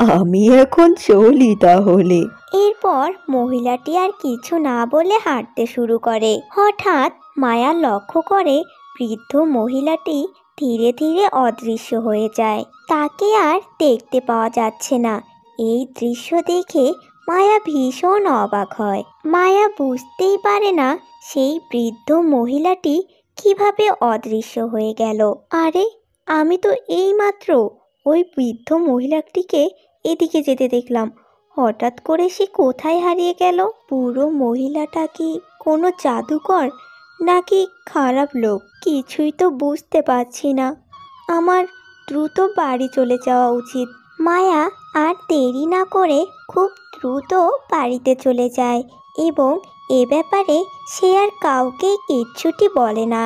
আমি এখন চলি তাহলে। এরপর মহিলাটি আর কিছু না বলে হাঁটতে শুরু করে। হঠাৎ মায়া লক্ষ্য করে বৃদ্ধ মহিলাটি ধীরে ধীরে অদৃশ্য হয়ে যায়। তাকে আর দেখতে পাওয়া যাচ্ছে না। এই দৃশ্য দেখে মায়া ভীষণ অবাক হয়। মায়া বুঝতেই পারে না সেই বৃদ্ধ মহিলাটি কিভাবে অদৃশ্য হয়ে গেল। আরে, আমি তো এইমাত্র ওই বৃদ্ধ মহিলাটিকে এদিকে যেতে দেখলাম। হঠাৎ করে সে কোথায় হারিয়ে গেল? পুরো মহিলাটা কি কোনো জাদুকর নাকি খারাপ লোক? কিছুই তো বুঝতে পারছি না। আমার দ্রুত বাড়ি চলে যাওয়া উচিত। মায়া আর দেরি না করে খুব দ্রুত বাড়িতে চলে যায় এবং এ ব্যাপারে সে আর কাউকে কিচ্ছুটি বলে না।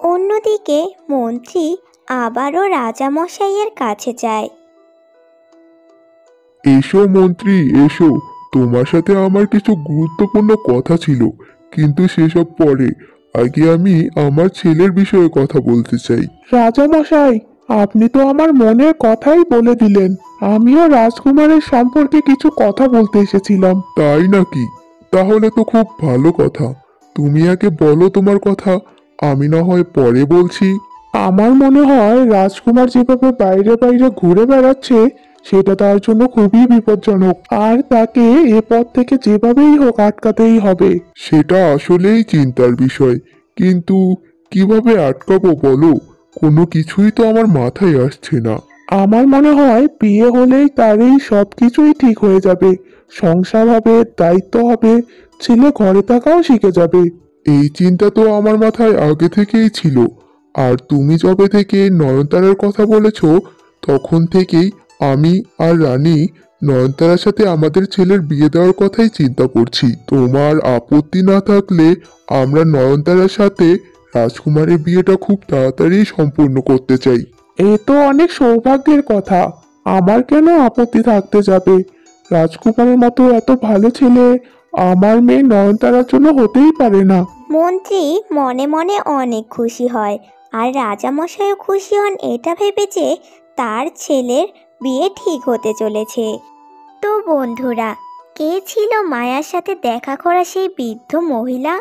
অন্যদিকে মন্ত্রী আবারও রাজামশাইয়ের কাছে যায়। এসো মন্ত্রী, এসো। তোমার সাথে আমার কিছু গুরুত্বপূর্ণ কথা ছিল, কিন্তু সেসব পরে। আগে আমি আমার ছেলের বিষয়ে কথা বলতে চাই। রাজামশাই, আপনি তো আমার মনের কথাই বলে দিলেন। আমিও রাজকুমারের সম্পর্কে কিছু কথা বলতে এসেছিলাম। তাই নাকি? তাহলে তো খুব ভালো কথা। তুমি আগে বলো তোমার কথা, আমি না হয় পরে বলছি। আমার মনে হয় রাজকুমার যেভাবে বাইরে বাইরে ঘুরে বেড়াচ্ছে সেটা তার জন্য খুবই বিপজ্জনক, আর তাকে এ পথ থেকে যেভাবেই হোক আটকাতেই হবে। সেটা আসলেই চিন্তার বিষয়, কিন্তু কিভাবে আটকাবো বলো? কোনো কিছুই তো আমার মাথায় আসছে না। আমার মনে হয় বিয়ে হলেই তারই সবকিছুই ঠিক হয়ে যাবে। সংসার হবে, দায়িত্ব হবে, ছেলে ঘরে থাকাও শিখে যাবে। এই চিন্তা তো আমার মাথায় আগে থেকেই ছিল, আর তুমি যবে থেকে নয়নতারার কথা বলেছ তখন থেকেই আমি আর রানী নয়নতারার সাথে আমাদের ছেলের বিয়ে দেওয়ার কথাই চিন্তা করছি। তোমার আপত্তি না থাকলে আমরা নয়নতারার সাথে রাজকুমারের বিয়েটা খুব তাড়াতাড়ি সম্পূর্ণ করতে চাই। এ তো অনেক সৌভাগ্যের কথা। আমার কেন আপত্তি থাকতে যাবে? রাজকুমারের মতো এত ভালো ছেলে আমার মেয়ে নয়নতারার জন্য হতেই পারে না। মন্ত্রী মনে মনে অনেক খুশি হয়, আর রাজামশাইও খুশি হন এটা ভেবে যে তার ছেলের বিয়ে ঠিক হতে চলেছে। তো বন্ধুরা, কে ছিল মায়ার সাথে দেখা করা সেই বৃদ্ধ মহিলা?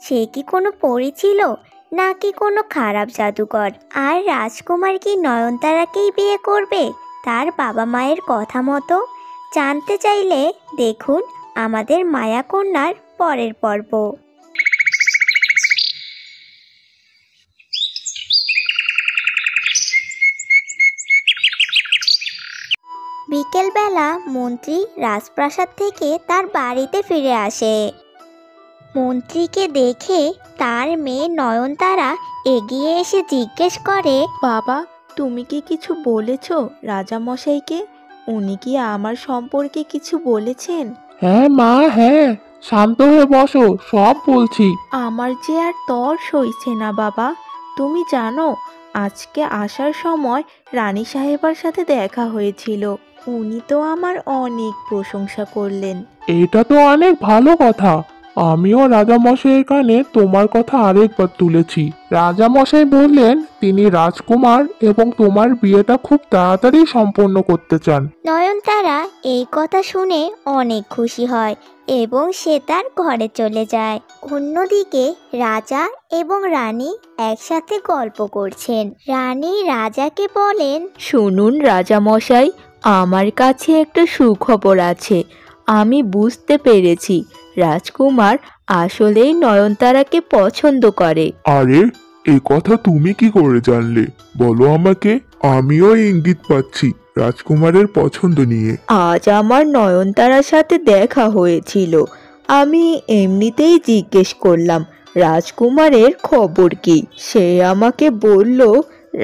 সে কি কোনো পরী ছিল, নাকি কোনো খারাপ জাদুকর? আর রাজকুমার কি নয়নতারাকেই বিয়ে করবে তার বাবা মায়ের কথা মতো? জানতে চাইলে দেখুন আমাদের মায়াকন্যার পরের পর্ব। বিকেলবেলা মন্ত্রী রাজপ্রাসাদ থেকে তার বাড়িতে ফিরে আসে। মন্ত্রীকে দেখে তার মেয়ে নয়নতারা এগিয়ে এসে জিজ্ঞেস করে, বাবা, তুমি কি কিছু বলেছ রাজামশাইকে? উনি কি আমার সম্পর্কে কিছু বলেছেন? হ্যাঁ মা, হ্যাঁ, শান্ত হয়ে বসো, সব বলছি। আমার যে আর তর সইছে না বাবা। তুমি জানো, আজকে আসার সময় রানী সাহেবার সাথে দেখা হয়েছিল। উনি তো আমার অনেক প্রশংসা করলেন। এটা তো অনেক ভালো কথা। আমিও রাজামশাইয়ের কানে তোমার কথা আরেকবার তুলেছি। রাজামশাই বললেন তিনি রাজকুমার এবং তোমার বিয়েটা খুব তাড়াতাড়ি সম্পন্ন করতে চান। নয়নতারা এই কথা শুনে অনেক খুশি হয় এবং সে তার ঘরে চলে যায়। অন্যদিকে রাজা এবং রানী একসাথে গল্প করছেন। রানী রাজাকে বলেন, শুনুন রাজামশাই, আমার কাছে একটা সুখবর আছে। আমি বুঝতে পেরেছি রাজকুমার আসলেই নয়নতারাকে পছন্দ করে। আরে, এ কথা তুমি কি করে জানলে? বলো আমাকে। আমিও ইঙ্গিত পাচ্ছি রাজকুমারের পছন্দ নিয়ে। আজ আমার নয়নতারার সাথে দেখা হয়েছিল। আমি এমনিতেই জিজ্ঞেস করলাম রাজকুমারের খবর কি। সে আমাকে বলল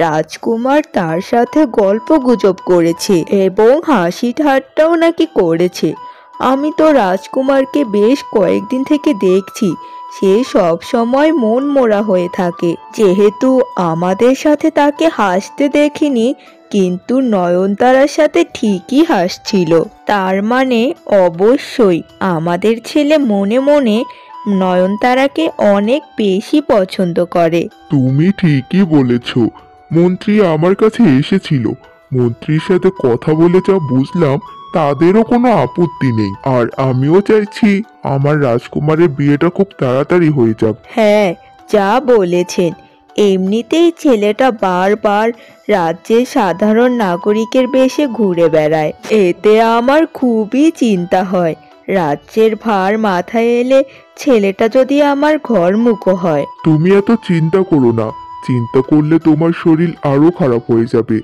রাজকুমার তার সাথে গল্পগুজব করেছে এবং হাসি ঠাট্টাও নাকি করেছে। আমি তো রাজকুমারকে বেশ কয়েকদিন থেকে দেখছি। সে সব সময় মন মরা হয়ে থাকে। যেহেতু আমাদের সাথে তাকে হাসতে দেখিনি, কিন্তু নয়নতারার সাথে ঠিকই হাসছিল। তার মানে অবশ্যই আমাদের ছেলে মনে মনে নয়নতারাকে অনেক বেশি পছন্দ করে। তুমি ঠিকই বলেছ। মন্ত্রী আমার কাছে এসেছিল। মন্ত্রীর সাথে কথা বলে যা বুঝলাম, তাদেরও কোনো আপত্তি নেই। আর আমিও চাইছি আমার রাজকুমারের বিয়েটা খুব তাড়াতাড়ি হয়ে যাক। হ্যাঁ, যা বলেছেন। এমনিতেই ছেলেটা বারবার রাজ্যের সাধারণ নাগরিকের বেশে ঘুরে বেড়ায়। এতে আমার খুবই চিন্তা হয়। রাজ্যের ভার মাথায় এলে ছেলেটা যদি আমার ঘরমুখো হয়। তুমি এত চিন্তা করো না। চিন্তা করলে তোমার শরীর আরো খারাপ হয়ে যাবে।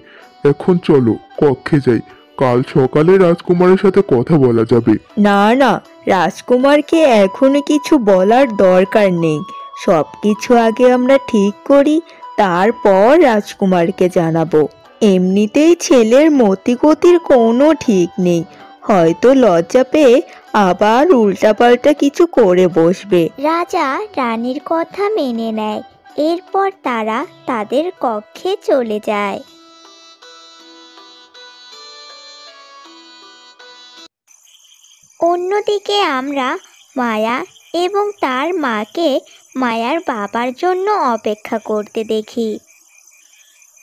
এখন চলো কক্ষে যাই। কাল সকালে রাজকুমারের সাথে কথা বলা যাবে। না না, রাজকুমারকে এখনো কিছু বলার দরকার নেই। সবকিছু আগে আমরা ঠিক করি, তারপর রাজকুমারকে জানাবো। এমনিতেই ছেলের মতিগতির কোনো ঠিক নেই। হয়তো লজ্জা পেয়ে আবার উল্টাপাল্টা কিছু করে বসবে। রাজা রানীর কথা মেনে নেয়। এরপর তারা তাদের কক্ষে চলে যায়। অন্যদিকে আমরা মায়া এবং তার মাকে মায়ার বাবার জন্য অপেক্ষা করতে দেখি।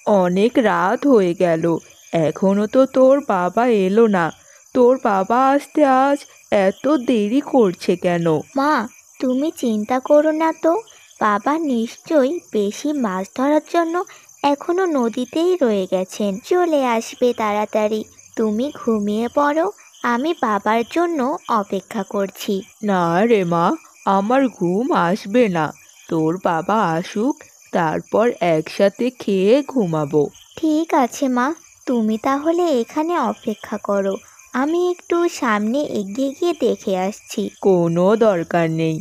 অনেক রাত হয়ে গেল, এখনো তো তোর বাবা এলো না। তোর বাবা আসতে আজ এত দেরি করছে কেন? মা, তুমি চিন্তা করো না তো। বাবা নিশ্চয়ই বেশি মাছ ধরার জন্য এখনো নদীতেই রয়ে গেছেন। চলে আসবে তাড়াতাড়ি। তুমি ঘুমিয়ে পড়ো, আমি বাবার জন্য অপেক্ষা করছি। না রে মা, আমার ঘুম আসবে না। তোর বাবা আসুক, তারপর একসাথে খেয়ে ঘুমাবো। ঠিক আছে মা, তুমি তাহলে এখানে অপেক্ষা করো, আমি একটু সামনে এগিয়ে গিয়ে দেখে আসছি। কোনো দরকার নেই।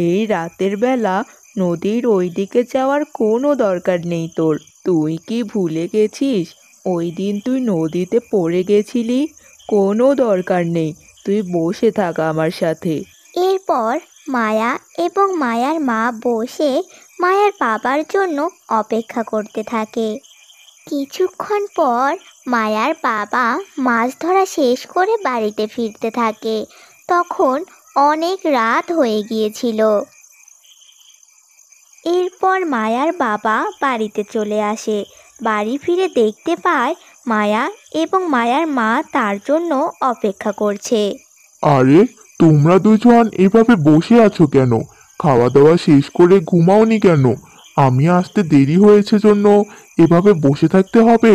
এই রাতের বেলা নদীর ওই দিকে যাওয়ার কোনো দরকার নেই তোর। তুই কি ভুলে গেছিস ওই দিন তুই নদীতে পড়ে গেছিলি? কোনো দরকার নেই, তুই বসে থাক আমার সাথে। এরপর মায়া এবং মায়ার মা বসে মায়ার বাবার জন্য অপেক্ষা করতে থাকে। কিছুক্ষণ পর মায়ার বাবা মাছ ধরা শেষ করে বাড়িতে ফিরতে থাকে। তখন অনেক রাত হয়ে গিয়েছিল। এরপর মায়ার বাবা বাড়িতে চলে আসে। বাড়ি ফিরে দেখতে পায় মায়া এবং মায়ার মা তার জন্য অপেক্ষা করছে। আরে, তোমরা দুজন এভাবে বসে আছো কেন? খাওয়া দাওয়া শেষ করে ঘুমাওনি কেন? আমি আসতে দেরি হয়েছে জন্য এভাবে বসে থাকতে হবে?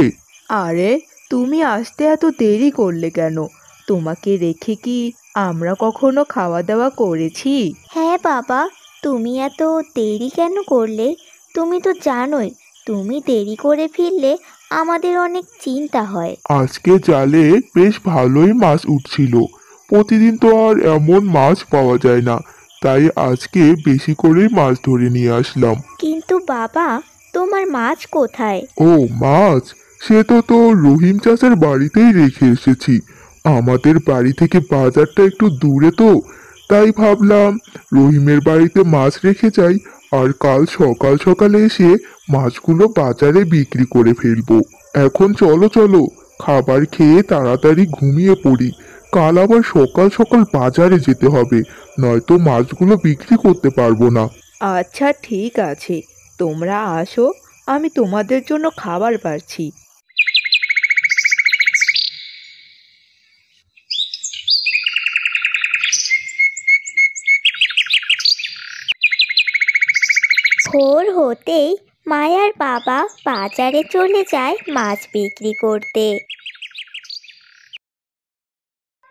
আরে, তুমি আসতে এত দেরি করলে কেন? তোমাকে রেখে কি আমরা কখনো খাওয়া দাওয়া করেছি? হ্যাঁ বাবা, তুমি এত দেরি কেন করলে? তুমি তো জানোই তুমি দেরি করে ফিরলে আমাদের অনেক চিন্তা হয়। আজকে জালে বেশ ভালোই মাছ উঠছিল। প্রতিদিন তো আর এমন মাছ পাওয়া যায় না, তাই আজকে বেশি করেই মাছ ধরে নিয়ে আসলাম। কিন্তু বাবা, তোমার মাছ কোথায়? ও, মাছ! সে তো রহিম চাচার বাড়িতেই রেখে এসেছি। আমাদের বাড়ি থেকে বাজারটা একটু দূরে তো, তাই ভাবলাম রহিমের বাড়িতে মাছ রেখে যাই, আর কাল সকাল সকালে এসে মাছগুলো বাজারে বিক্রি করে ফেলবো। এখন চলো চলো, খাবার খেয়ে তাড়াতাড়ি ঘুমিয়ে পড়ি। কাল আবার সকাল সকাল বাজারে যেতে হবে, নয়তো মাছগুলো বিক্রি করতে পারবো না। আচ্ছা ঠিক আছে, তোমরা আসো, আমি তোমাদের জন্য খাবার পারছি। ভোর হতেই মায়ার বাবা বাজারে চলে যায় মাছ বিক্রি করতে।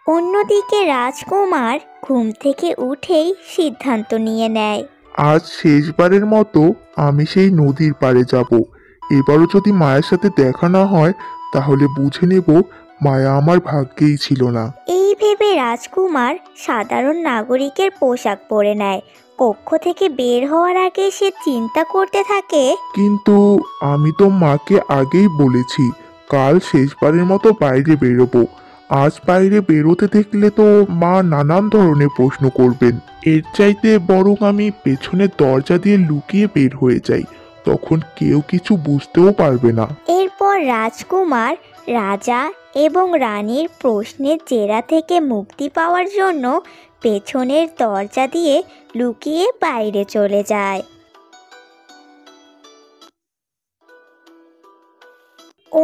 অন্যদিকে রাজকুমার ঘুম থেকে উঠেই সিদ্ধান্ত নিয়ে নেয়। আজ শেষবারের মতো আমি সেই নদীর পাড়ে যাব। এবারও যদি মায়ের সাথে দেখা না হয়, তাহলে বুঝে নেব মায়া আমার ভাগ্যেই ছিল না। এই ভেবে রাজকুমার সাধারণ নাগরিকের পোশাক পরে নেয়। কক্ষ থেকে বের হওয়ার আগে সে চিন্তা করতে থাকে, কিন্তু আমি তো মাকে আগেই বলেছি কাল শেষবারের মতো বাইরে বেরোবো। আজ বাইরে বেরোতে দেখলে তো মা নানান ধরনের প্রশ্ন করবেন। এর চাইতে বরং আমি পেছনের দরজা দিয়ে লুকিয়ে বের হয়ে যাই, তখন কেউ কিছু বুঝতেও পারবে না। এরপর রাজকুমার রাজা এবং রানীর প্রশ্নের জেরা থেকে মুক্তি পাওয়ার জন্য পেছনের দরজা দিয়ে লুকিয়ে বাইরে চলে যায়।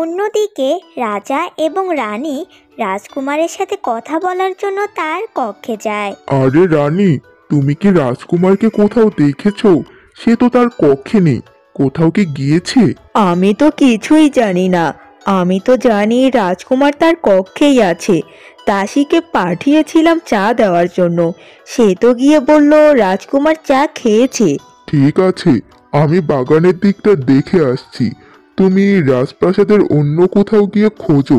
অন্যদিকে রাজা এবং রানী রাজকুমারের সাথে কথা বলার জন্য তার কক্ষে যায়। আরে রানী, তুমি কি রাজকুমারকে কোথাও দেখেছো? সে তো তার কক্ষে নেই, কোথাও কি গিয়েছে? আমি তো কিছুই জানি না। আমি তো জানি রাজকুমার তার কক্ষেই আছে। দাসীকে পাঠিয়েছিলাম চা দেওয়ার জন্য, সে তো গিয়ে বলল রাজকুমার চা খেয়েছে। ঠিক আছে, আমি বাগানের দিকটা দেখে আসছি। তুমি রাজপ্রাসাদের অন্য কোথাও গিয়ে খোঁজো।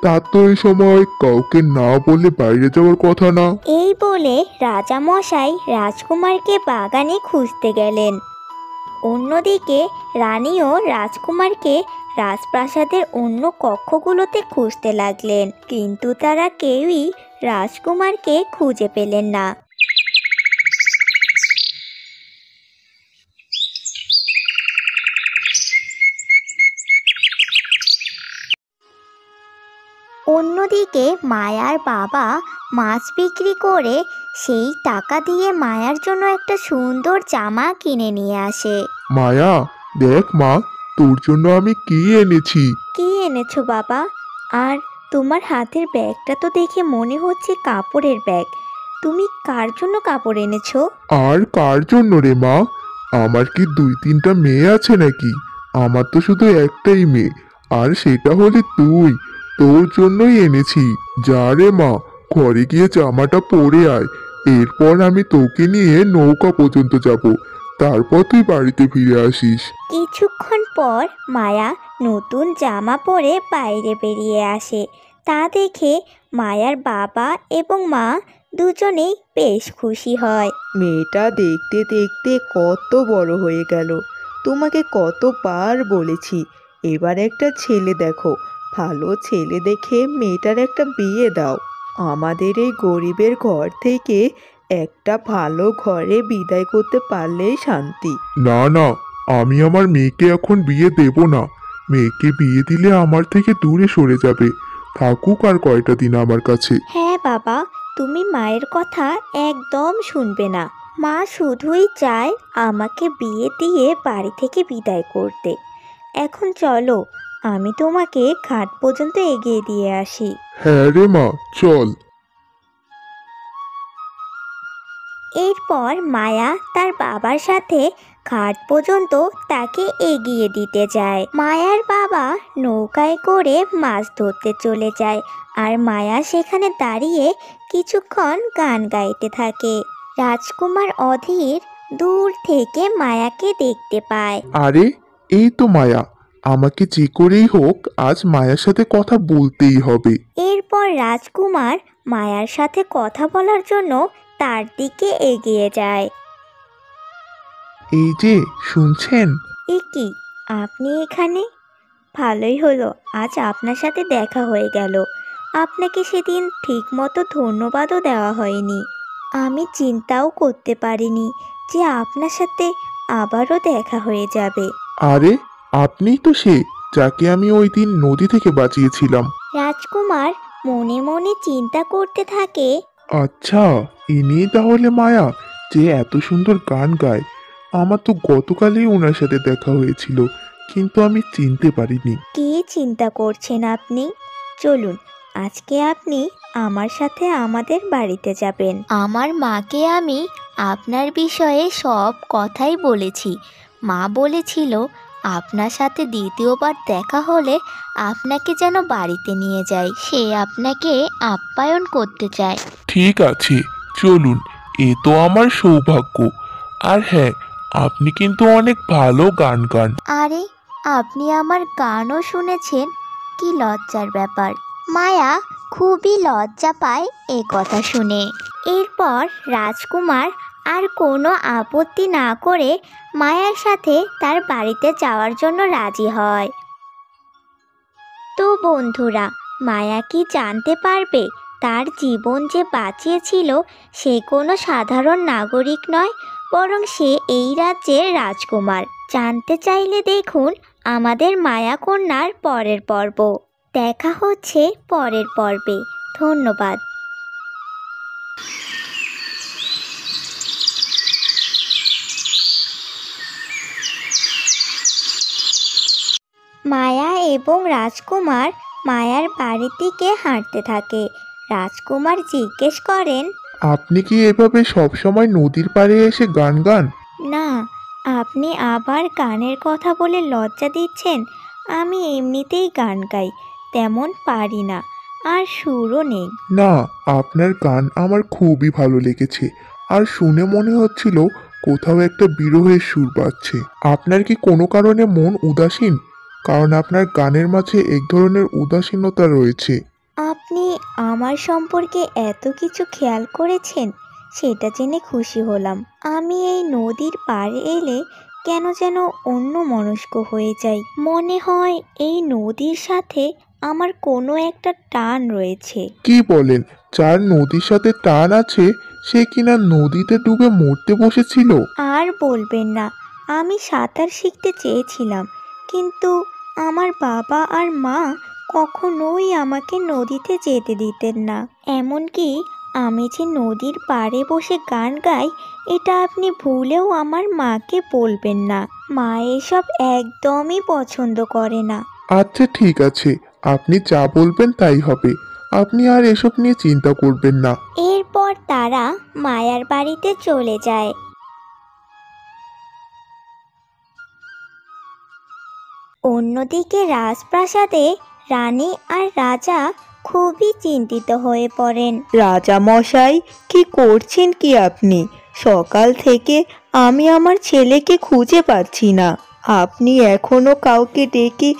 তার তো এই সময় কাউকে না বলে বাইরে যাওয়ার কথা না। এই বলে রাজামশাই রাজকুমারকে বাগানে খুঁজতে গেলেন। অন্যদিকে রানীও রাজকুমারকে রাজপ্রাসাদের অন্য কক্ষগুলোতে খুঁজতে লাগলেন, কিন্তু তারা কেউই রাজকুমারকে খুঁজে পেলেন না। অন্যদিকে মায়ার বাবা মাছ বিক্রি করে সেই টাকা দিয়ে মায়ার জন্য একটা সুন্দর জামা কিনে নিয়ে আসে। মায়া, দেখ মা, তোর জন্য আমি কি এনেছি। কি এনেছো বাবা? আর তোমার হাতের ব্যাগটা তো দেখে মনে হচ্ছে কাপড়ের ব্যাগ। তুমি কার জন্য কাপড় এনেছো? আর কার জন্য রে মা? আমার কি 2-3টা মেয়ে আছে নাকি? আমার তো শুধু একটাই মেয়ে, আর সেটা হলে তুই। তোর জন্যই এনেছি। যা রে মা, ঘরে গিয়ে জামাটা পরে আয়। এরপর আমি তোকে নিয়ে নৌকা পর্যন্ত যাব, তারপর তুই বাড়িতে ফিরে আসিস। কিছুক্ষণ পর মায়া নতুন জামা পরে বাইরে বেরিয়ে আসে। তা দেখে মায়ার বাবা এবং মা দুজনেই বেশ খুশি হয়। মেয়েটা দেখতে দেখতে কত বড় হয়ে গেল। তোমাকে কতবার বলেছি এবার একটা ছেলে দেখো, ভালো ছেলে দেখে মেয়েটার একটা বিয়ে দাও। আমাদের এই গরিবের ঘর থেকে একটা ভালো ঘরে বিদায় করতে পারলেই শান্তি। না না, আমি আমার মেয়েকে এখন বিয়ে দেব না। মেয়েকে বিয়ে দিলে আমার থেকে দূরে সরে যাবে। থাকুক আর কয়টা দিন আমার কাছে। হ্যাঁ বাবা, তুমি মায়ের কথা একদম শুনবে না। মা শুধুই চায় আমাকে বিয়ে দিয়ে বাড়ি থেকে বিদায় করতে। এখন চলো, আমি তোমাকে ঘাট পর্যন্ত এগিয়ে দিয়ে আসি। হ্যাঁ রে মা, চল। এরপর মায়া তার বাবার সাথে ঘাট পর্যন্ত তাকে এগিয়ে দিতে যায়। মায়ার বাবা নৌকায় করে মাছ ধরতে চলে যায়, আর মায়া সেখানে দাঁড়িয়ে কিছুক্ষণ গান গাইতে থাকে। রাজকুমার অধীর দূর থেকে মায়াকে দেখতে পায়। আরে, এই তো মায়া। আমাকে যে করেই হোক আজ মায়ার সাথে কথা বলতেই হবে। এরপর রাজকুমার মায়ার সাথে কথা বলার জন্য তার দিকে এগিয়ে যায়। এই যে, শুনছেন? এ কি, আপনি এখানে? ভালোই হলো আজ আপনার সাথে দেখা হয়ে গেল। আপনাকে সেদিন ঠিকমতো ধন্যবাদও দেওয়া হয়নি। আমি চিন্তাও করতে পারিনি যে আপনার সাথে আবারও দেখা হয়ে যাবে। আরে, আপনিই তো সে যাকে আমি ওই দিন নদী থেকে বাঁচিয়েছিলাম। রাজকুমার মনে মনে চিন্তা করতে থাকে। আচ্ছা, ইনি তাহলে মায়া, যে এত সুন্দর গান গায়। আমার তো গতকালই ওনার সাথে দেখা হয়েছিল, কিন্তু আমি চিনতে পারিনি। কি চিন্তা করছেন আপনি? চলুন, আজকে আপনি আমার সাথে আমাদের বাড়িতে যাবেন। আমার মাকে আমি আপনার বিষয়ে সব কথাই বলেছি। মা বলেছিল আপনার সাথে দ্বিতীয়বার দেখা হলে আপনাকে যেন বাড়িতে নিয়ে যাই। সে আপনাকে আপ্যায়ন করতে চায়। ঠিক আছে, চলুন। এ তো আমার সৌভাগ্য। আর হ্যাঁ, আপনি কিন্তু অনেক ভালো গান গান। আরে, আপনি আমার গানও শুনেছেন? কি লজ্জার ব্যাপার। মায়া খুবই লজ্জা পায় এ কথা শুনে। এরপর রাজকুমার আর কোনো আপত্তি না করে মায়ার সাথে তার বাড়িতে যাওয়ার জন্য রাজি হয়। তো বন্ধুরা, মায়া কি জানতে পারবে তার জীবন যে বাঁচিয়েছিল সে কোনো সাধারণ নাগরিক নয়, বরং সে এই রাজ্যের রাজকুমার? জানতে চাইলে দেখুন আমাদের মায়াকন্যার পরের পর্ব। দেখা হচ্ছে পরের পর্বে। ধন্যবাদ। মায়া এবং রাজকুমার মায়ার বাড়ির দিকে হাঁটতে থাকে। রাজকুমার জিজ্ঞেস করেন, আপনি কি এভাবে সবসময় নদীর পাড়ে এসে গান গান? না, আপনি আবার গানের কথা বলে লজ্জা দিচ্ছেন। আমি এমনিতেই গান গাই, তেমন পারি না, আর সুরও নেই। না, আপনার গান আমার খুবই ভালো লেগেছে। আর শুনে মনে হচ্ছিল কোথাও একটা বিরহের সুর পাচ্ছে। আপনার কি কোনো কারণে মন উদাসীন? কারণ আপনার গানের মাঝে এক ধরনের উদাসীনতা রয়েছে। আপনি আমার সম্পর্কে এত কিছু খেয়াল করেছেন, সেটা জেনে খুশি হলাম। আমি এই নদীর পাড়ে এলে কেন যেন অন্যমনস্ক হয়ে যাই। মনে হয় এই নদীর সাথে আমার কোনো একটা টান রয়েছে। কি বলেন? যার নদীর সাথে টান আছে সে কিনা নদীতে ডুবে মরতে বসেছিল? আর বলবেন না, আমি সাঁতার শিখতে চেয়েছিলাম, কিন্তু আমার বাবা আর মা কখনোই আমাকে নদীতে যেতে দিতেন না। এমনকি আমি যে নদীর পাড়ে বসে গান গাই, এটা আপনি ভুলেও আমার মাকে বলবেন না। মা এসব একদমই পছন্দ করে না। আচ্ছা, ঠিক আছে, আপনি যা বলবেন তাই হবে। আপনি আর এসব নিয়ে চিন্তা করবেন না। এরপর তারা মায়ার বাড়িতে চলে যায়। অন্যদিকে রাজপ্রাসাদে রানী আর রাজা খুবই চিন্তিত হয়ে পড়েন। রাজা মশাই, কি করছেন কি আপনি? সকাল থেকে আমি আমার ছেলেকে খুঁজে পাচ্ছি না। আপনি এখনো কাউকে ডেকে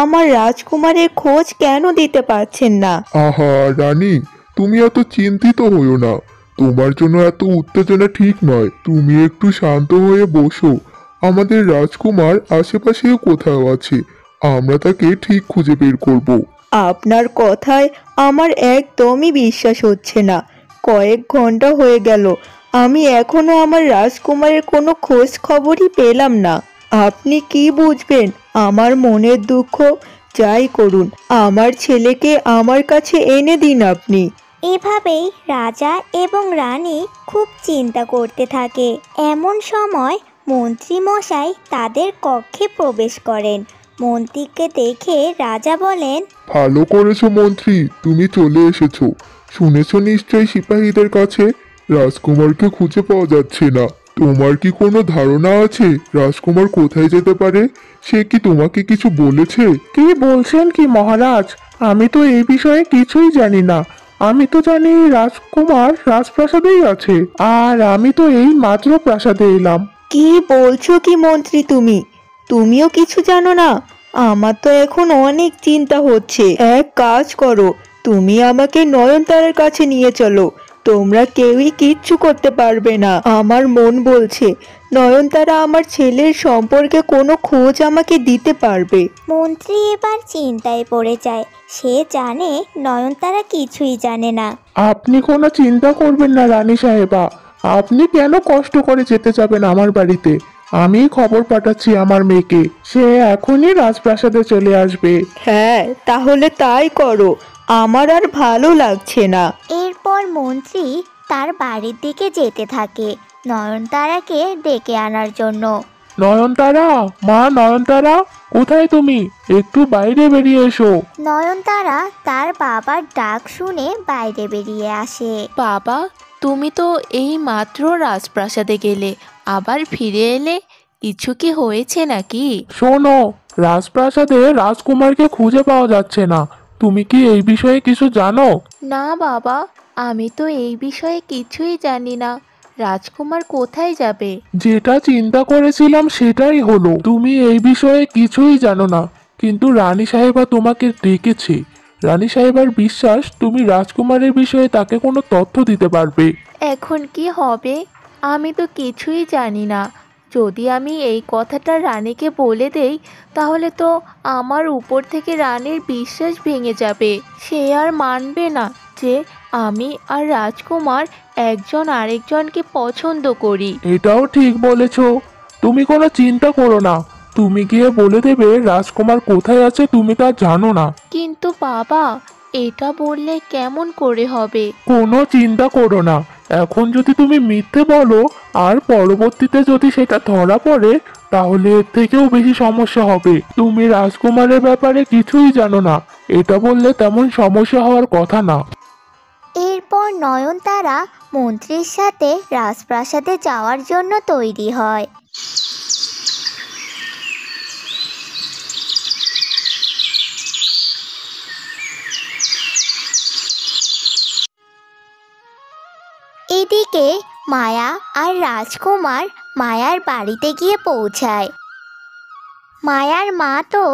আমার রাজকুমারের খোঁজ কেন দিতে পারছেন না? আহা রানী, তুমি এত চিন্তিত হইও না। তোমার জন্য এত উত্তেজনা ঠিক নয়। তুমি একটু শান্ত হয়ে বসো। আমাদের রাজকুমার আশেপাশেও কোথাও আছে, আমরা তাকে ঠিক খুঁজে বের করব। আপনার কথায় আমার একদমই বিশ্বাস হচ্ছে না। কয়েক ঘন্টা হয়ে গেল, আমি এখনো আমার রাজকুমারের কোনো খোঁজ খবরই পেলাম না। আপনি কি বুঝবেন আমার মনের দুঃখ? যাই করুন, আমার ছেলেকে আমার কাছে এনে দিন আপনি। এভাবেই রাজা এবং রানী খুব চিন্তা করতে থাকে। এমন সময় মন্ত্রী মশাই তাদের কক্ষে প্রবেশ করেন। মন্ত্রীকে দেখে রাজা বলেন, ভালো করেছো মন্ত্রী, তুমি চলে এসেছো। শুনেছো নিশ্চয়ই সিপাহীদের কাছে রাজকুমারকে খুঁজে পাওয়া যাচ্ছে না। তোমার কি কোনো ধারণা আছে রাজকুমার কোথায় যেতে পারে? সে কি তোমাকে কিছু বলেছে? কি বলছেন কি মহারাজ? আমি তো এই বিষয়ে কিছুই জানি না। আমি তো জানি রাজকুমার রাজপ্রাসাদেই আছে, আর আমি তো এই মাত্র প্রাসাদে এলাম। কি বলছো কি মন্ত্রী তুমি? তুমিও কিছু জানো না? আমার তো এখন অনেক চিন্তা হচ্ছে। এক কাজ করো, তুমি আমাকে নয়নতারার কাছে নিয়ে চলো। তোমরা কেউই কিচ্ছু করতে পারবে না। আমার মন বলছে নয়নতারা আমার ছেলের সম্পর্কে কোনো খোঁজ আমাকে দিতে পারবে। মন্ত্রী এবার চিন্তায় পড়ে যায়। সে জানে নয়নতারা কিছুই জানে না। আপনি কোনো চিন্তা করবেন না রানী সাহেবা। আপনি কেন কষ্ট করে যেতে যাবেন আমার বাড়িতে? আমি খবর পাঠাচ্ছি আমার মেয়েকে, সে এখনই রাজপ্রাসাদে চলে আসবে। হ্যাঁ, তাহলে তাই করো। আমার আর ভালো লাগছে না। এরপর মন্ত্রী তার বাড়ির দিকে যেতে থাকে নয়নতারাকে ডেকে আনার জন্য। নয়নতারা, মা নয়নতারা, কোথায় তুমি? একটু বাইরে বেরিয়ে এসো। নয়নতারা তার বাবার ডাক শুনে বাইরে বেরিয়ে আসে। বাবা, তুমি তো এই মাত্র রাজপ্রাসাদে গেলে, আবার ফিরে এলে। কিছু কি হয়েছে নাকি? শোনো, রাজপ্রাসাদে রাজকুমারকে খুঁজে পাওয়া যাচ্ছে না। তুমি কি এই বিষয়ে কিছু জানো? না বাবা, আমি তো এই বিষয়ে কিছুই জানি না। রাজকুমার কোথায় যাবে? যেটা চিন্তা করেছিলাম সেটাই হলো। তুমি এই বিষয়ে কিছুই জানো না, কিন্তু রানী সাহেবা তোমাকে ডেকেছে। রানী সাহেবার বিশ্বাস তুমি রাজকুমারের বিষয়ে তাকে কোনো তথ্য দিতে পারবে। এখন কি হবে? আমি তো কিছুই জানি না। যদি আমি এই কথাটা রানীকে বলে দেই, তাহলে তো আমার উপর থেকে রানীর বিশ্বাস ভেঙে যাবে। সে আর মানবে না যে আমি আর রাজকুমার একজন আরেকজনকে পছন্দ করি। এটাও ঠিক বলেছ। তুমি কোনো চিন্তা করো না। তুমি গিয়ে বলে দেবে রাজকুমার কোথায় আছে তুমি তা জানো না। কিন্তু বাবা, এটা বললে কেমন করে হবে? কোনো চিন্তা করো না। এখন যদি তুমি মিথ্যে বলো আর পরবর্তীতে যদি সেটা ধরা পড়ে, তাহলে এর থেকেও বেশি সমস্যা হবে। তুমি রাজকুমারের ব্যাপারে কিছুই জানো না, এটা বললে তেমন সমস্যা হওয়ার কথা না। এরপর নয়নতারা মন্ত্রীর সাথে রাজপ্রাসাদে যাওয়ার জন্য তৈরি হয়। এদিকে মায়া আর রাজকুমার মায়ার বাড়িতে গিয়ে পৌঁছায়। মায়ার মা তো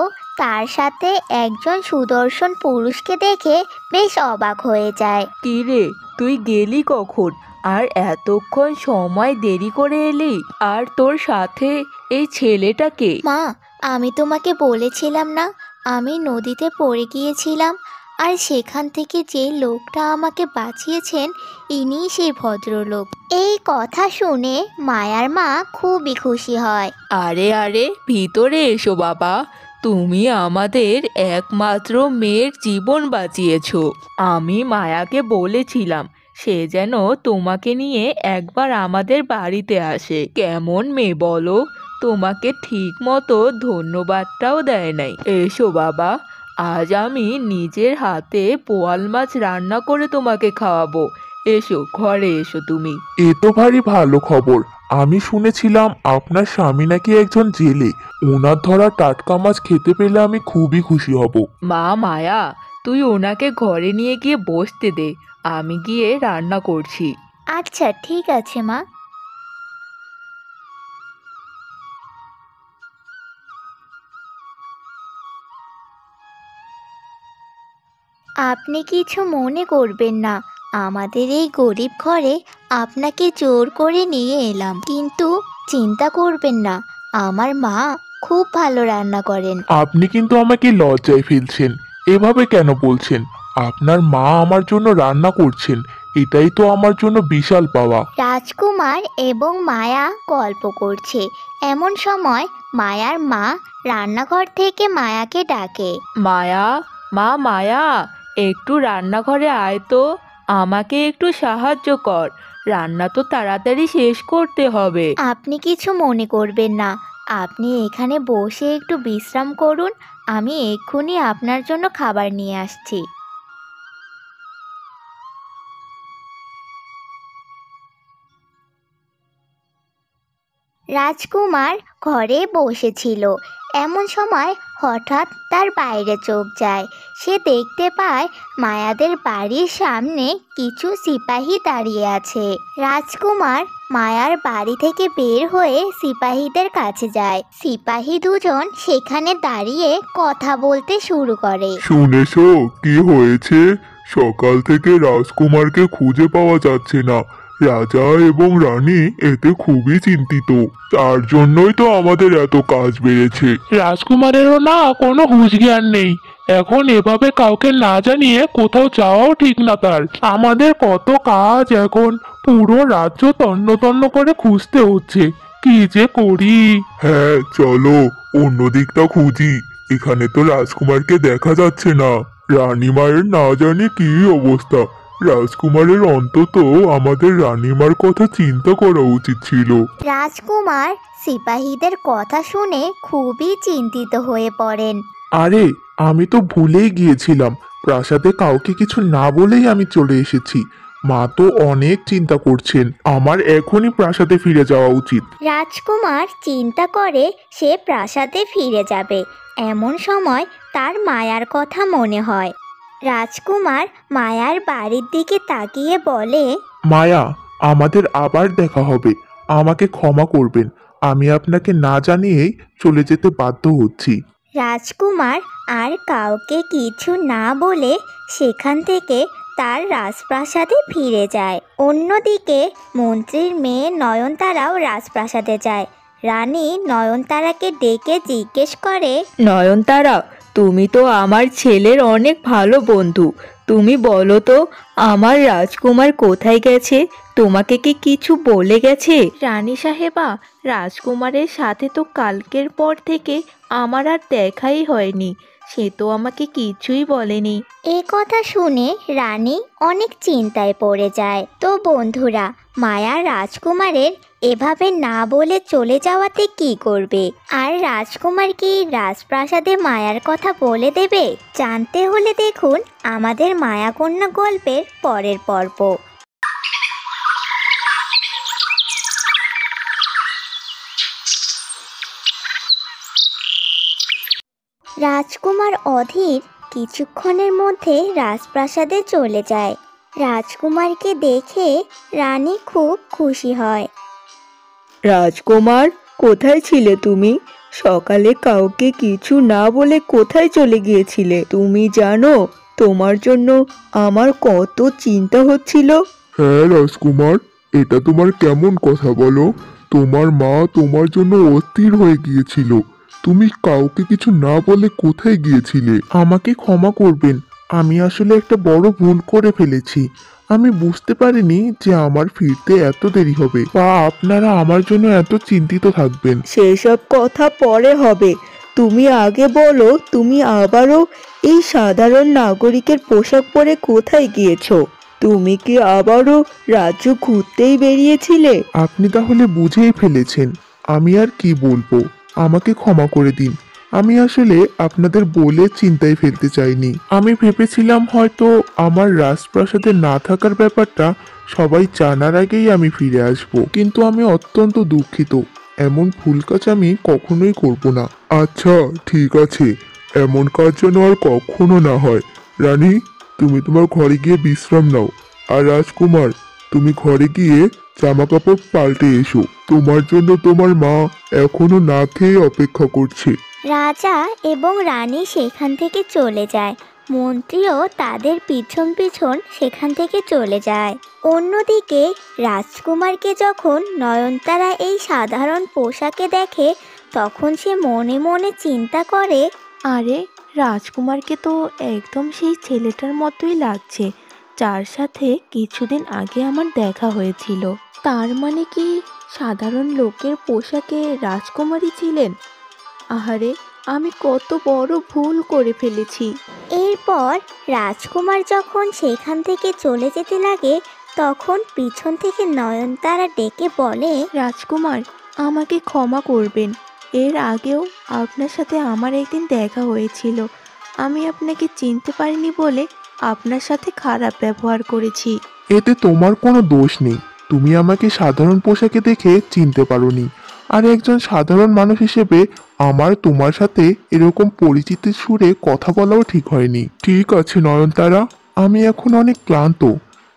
তার সাথে একজন সুদর্শন পুরুষকে দেখে বেশ অবাক হয়ে যায়। কি রে, তুই গেলি কখন? আর এতক্ষণ সময় দেরি করে এলি? আর তোর সাথে এই ছেলেটাকে? মা, আমি তোমাকে বলেছিলাম না আমি নদীতে পড়ে গিয়েছিলাম, আর সেখান থেকে যে লোকটা আমাকে বাঁচিয়েছেন ইনিই সেই ভদ্রলোক। এই কথা শুনে মায়ার মা খুবই খুশি হয়। আরে আরে, ভিতরে এসো বাবা। তুমি আমাদের একমাত্র মেয়ের জীবন বাঁচিয়েছো। আমি মায়াকে বলেছিলাম সে যেন তোমাকে নিয়ে একবার আমাদের বাড়িতে আসে। কেমন মেয়ে বলো? তোমাকে ঠিক মতো ধন্যবাদটাও দেয় নাই। এসো বাবা, আজ আমি নিজের হাতে পোয়াল মাছ রান্না করে তোমাকে খাওয়াবো। এসো ঘরে এসো তুমি। এ তো ভারী ভালো খবর। আমি শুনেছিলাম আপনার স্বামী নাকি একজন জেলে। ওনার ধরা টাটকা মাছ খেতে পেলে আমি খুবই খুশি হব। মা মায়া, তুই ওনাকে ঘরে নিয়ে গিয়ে বসতে দে, আমি গিয়ে রান্না করছি। আচ্ছা ঠিক আছে মা। আপনি কিছু মনে করবেন না, আমাদের এই গরিব ঘরে আপনাকে জোর করে নিয়ে এলাম, কিন্তু চিন্তা করবেন না, আমার মা খুব ভালো রান্না করেন। আপনি কিন্তু আমাকে লজ্জায় ফেলছেন। এভাবে কেন বলছেন? আপনার মা আমার জন্য রান্না করছেন, এটাই তো আমার জন্য বিশাল পাওয়া। রাজকুমার এবং মায়া গল্প করছে, এমন সময় মায়ার মা রান্নাঘর থেকে মায়াকে ডাকে। মায়া, মা মায়া, একটু রান্নাঘরে আয় তো, আমাকে একটু সাহায্য কর, রান্না তো তাড়াতাড়ি শেষ করতে হবে। আপনি কিছু মনে করবেন না, আপনি এখানে বসে একটু বিশ্রাম করুন, আমি এক্ষুনি আপনার জন্য খাবার নিয়ে আসছি। রাজকুমার ঘরে বসেছিল, এমন সময় হঠাৎ তার বাইরে চোখ যায়। সে দেখতে পায় মায়াদের বাড়ির সামনে কিছু সিপাহী দাঁড়িয়ে আছে। রাজকুমার মায়ার বাড়ি থেকে বের হয়ে সিপাহীদের কাছে যায়। সিপাহী দুজন সেখানে দাঁড়িয়ে কথা বলতে শুরু করে। শুনেছো কি হয়েছে? সকাল থেকে রাজকুমারকে খুঁজে পাওয়া যাচ্ছে না। রাজা এবং রানী এতে খুবই চিন্তিত। তার জন্যই তো আমাদের এত কাজ বেড়েছে। রাজকুমারেরও না কোনো হুঁশ জ্ঞান নেই। এখন এভাবে কাউকে না জানিয়ে কোথাও যাওয়াও ঠিক না তার। আমাদের কত কাজ এখন, পুরো রাজ্য তন্ন তন্ন করে খুঁজতে হচ্ছে। কি যে করি। হ্যাঁ চলো অন্য দিকটা খুঁজি, এখানে তো রাজকুমারকে দেখা যাচ্ছে না। রানীমায়ের না জানি কি অবস্থা। রাজকুমারের অন্তত আমাদের রানীমার কথা চিন্তা করা উচিত ছিল। রাজকুমার সিপাহীদের কথা শুনে খুবই চিন্তিত হয়ে পড়েন। আরে আমি তো ভুলেই গিয়েছিলাম, প্রাসাদে কাউকে কিছু না বলেই আমি চলে এসেছি। মা তো অনেক চিন্তা করছেন, আমার এখনই প্রাসাদে ফিরে যাওয়া উচিত। রাজকুমার চিন্তা করে সে প্রাসাদে ফিরে যাবে, এমন সময় তার মায়ার কথা মনে হয়। রাজকুমার মায়ার বাড়ির দিকে তাকিয়ে বলে, মায়া, আমাদের আবার দেখা হবে। আমাকে ক্ষমা করবেন, আমি আপনাকে না জানিয়েই চলে যেতে বাধ্য হচ্ছি। রাজকুমার আর কাউকে কিছু না বলে সেখান থেকে তার রাজপ্রাসাদে ফিরে যায়। অন্যদিকে মন্ত্রীর মেয়ে নয়নতারাও রাজপ্রাসাদে যায়। রানী নয়নতারাকে ডেকে জিজ্ঞেস করে, নয়নতারা, তুমি তো আমার ছেলের অনেক ভালো বন্ধু, তুমি বলো তো আমার রাজকুমার কোথায় গেছে? তোমাকে কি কিছু বলে গেছে? রানী সাহেবা, রাজকুমারের সাথে তো কালকের পর থেকে আমার আর দেখাই হয়নি, সে তো আমাকে কিছুই বলেনি। এ কথা শুনে রানী অনেক চিন্তায় পড়ে যায়। তো বন্ধুরা, মায়া রাজকুমারের এভাবে না বলে চলে যাওয়াতে কি করবে? আর রাজকুমার কি রাজপ্রাসাদে মায়ার কথা বলে দেবে? জানতে হলে দেখুন আমাদের মায়াকন্যা গল্পের পরের পর্ব। রাজকুমার অধীর কিছুক্ষণের মধ্যে রাজপ্রাসাদে চলে যায়। রাজকুমারকে দেখে রানী খুব খুশি হয়। রাজকুমার, কোথায় ছিলে তুমি? সকালে কাউকে কিছু না বলে কোথায় চলে গিয়েছিলে? তুমি জানো তোমার জন্য আমার কত চিন্তা হচ্ছিল। হ্যাঁ রাজকুমার, এটা তোমার কেমন কথা বলো? তোমার মা তোমার জন্য অস্থির হয়ে গিয়েছিল। তুমি কাউকে কিছু না বলে কোথায় গিয়েছিলে? আমাকে ক্ষমা করবেন, আমি আসলে একটা বড় ভুল করে ফেলেছি। আমি বুঝতে পারিনি যে আমার ফিরতে এত দেরি হবে, বা আপনারা আমার জন্য এত চিন্তিত থাকবেন। সেসব কথা পরে হবে, তুমি আগে বলো তুমি আবারও এই সাধারণ নাগরিকের পোশাক পরে কোথায় গিয়েছো? তুমি কি আবারও রাজ্য ঘুরতেই বেরিয়েছিলে? আপনি তাহলে বুঝেই ফেলেছেন। আমি আর কি বলবো, আমাকে ক্ষমা করে দিন। আমি আসলে আপনাদের বলে চিন্তায় ফেলতে চাইনি। আমি ভেবেছিলাম হয়তো আমার রাজপ্রাসাদে না থাকার ব্যাপারটা সবাই জানার আগেই আমি ফিরে আসব, কিন্তু আমি অত্যন্ত দুঃখিত। এমন ভুল কাজ আমি কখনোই করব না। আচ্ছা ঠিক আছে, এমন কাজ যেন আর কখনো না হয়। রানী, তুমি তোমার ঘরে গিয়ে বিশ্রাম নাও। আর রাজকুমার, তুমি ঘরে গিয়ে জামা কাপড় পাল্টে এসো। তোমার জন্য তোমার মা এখনো না খেয়ে অপেক্ষা করছে। রাজা এবং রানী সেখান থেকে চলে যায়। মন্ত্রীও তাদের পিছন পিছন সেখান থেকে চলে যায়। অন্যদিকে রাজকুমারকে যখন নয়নতারা এই সাধারণ পোশাকে দেখে, তখন সে মনে মনে চিন্তা করে, আরে, রাজকুমারকে তো একদম সেই ছেলেটার মতোই লাগছে যার সাথে কিছুদিন আগে আমার দেখা হয়েছিল। তার মানে কি সাধারণ লোকের পোশাকে রাজকুমারী ছিলেন? আহারে, আমি কত বড় ভুল করে ফেলেছি। এরপর রাজকুমার যখন সেখান থেকে চলে যেতে লাগে, তখন পিছন থেকে নয়নতারা ডেকে বলে, রাজকুমার, আমাকে ক্ষমা করবেন। এর আগেও আপনার সাথে আমার একদিন দেখা হয়েছিল। আমি আপনাকে চিনতে পারিনি বলে আপনার সাথে খারাপ ব্যবহার করেছি। এতে তোমার কোনো দোষ নেই। তুমি আমাকে সাধারণ পোশাকে দেখে চিনতে পারোনি, আর একজন সাধারণ মানুষ হিসেবে আমার তোমার সাথে এরকম পরিচিতির সুরে কথা বলাও ঠিক হয়নি। ঠিক আছে নয়নতারা, আমি এখন অনেক ক্লান্ত।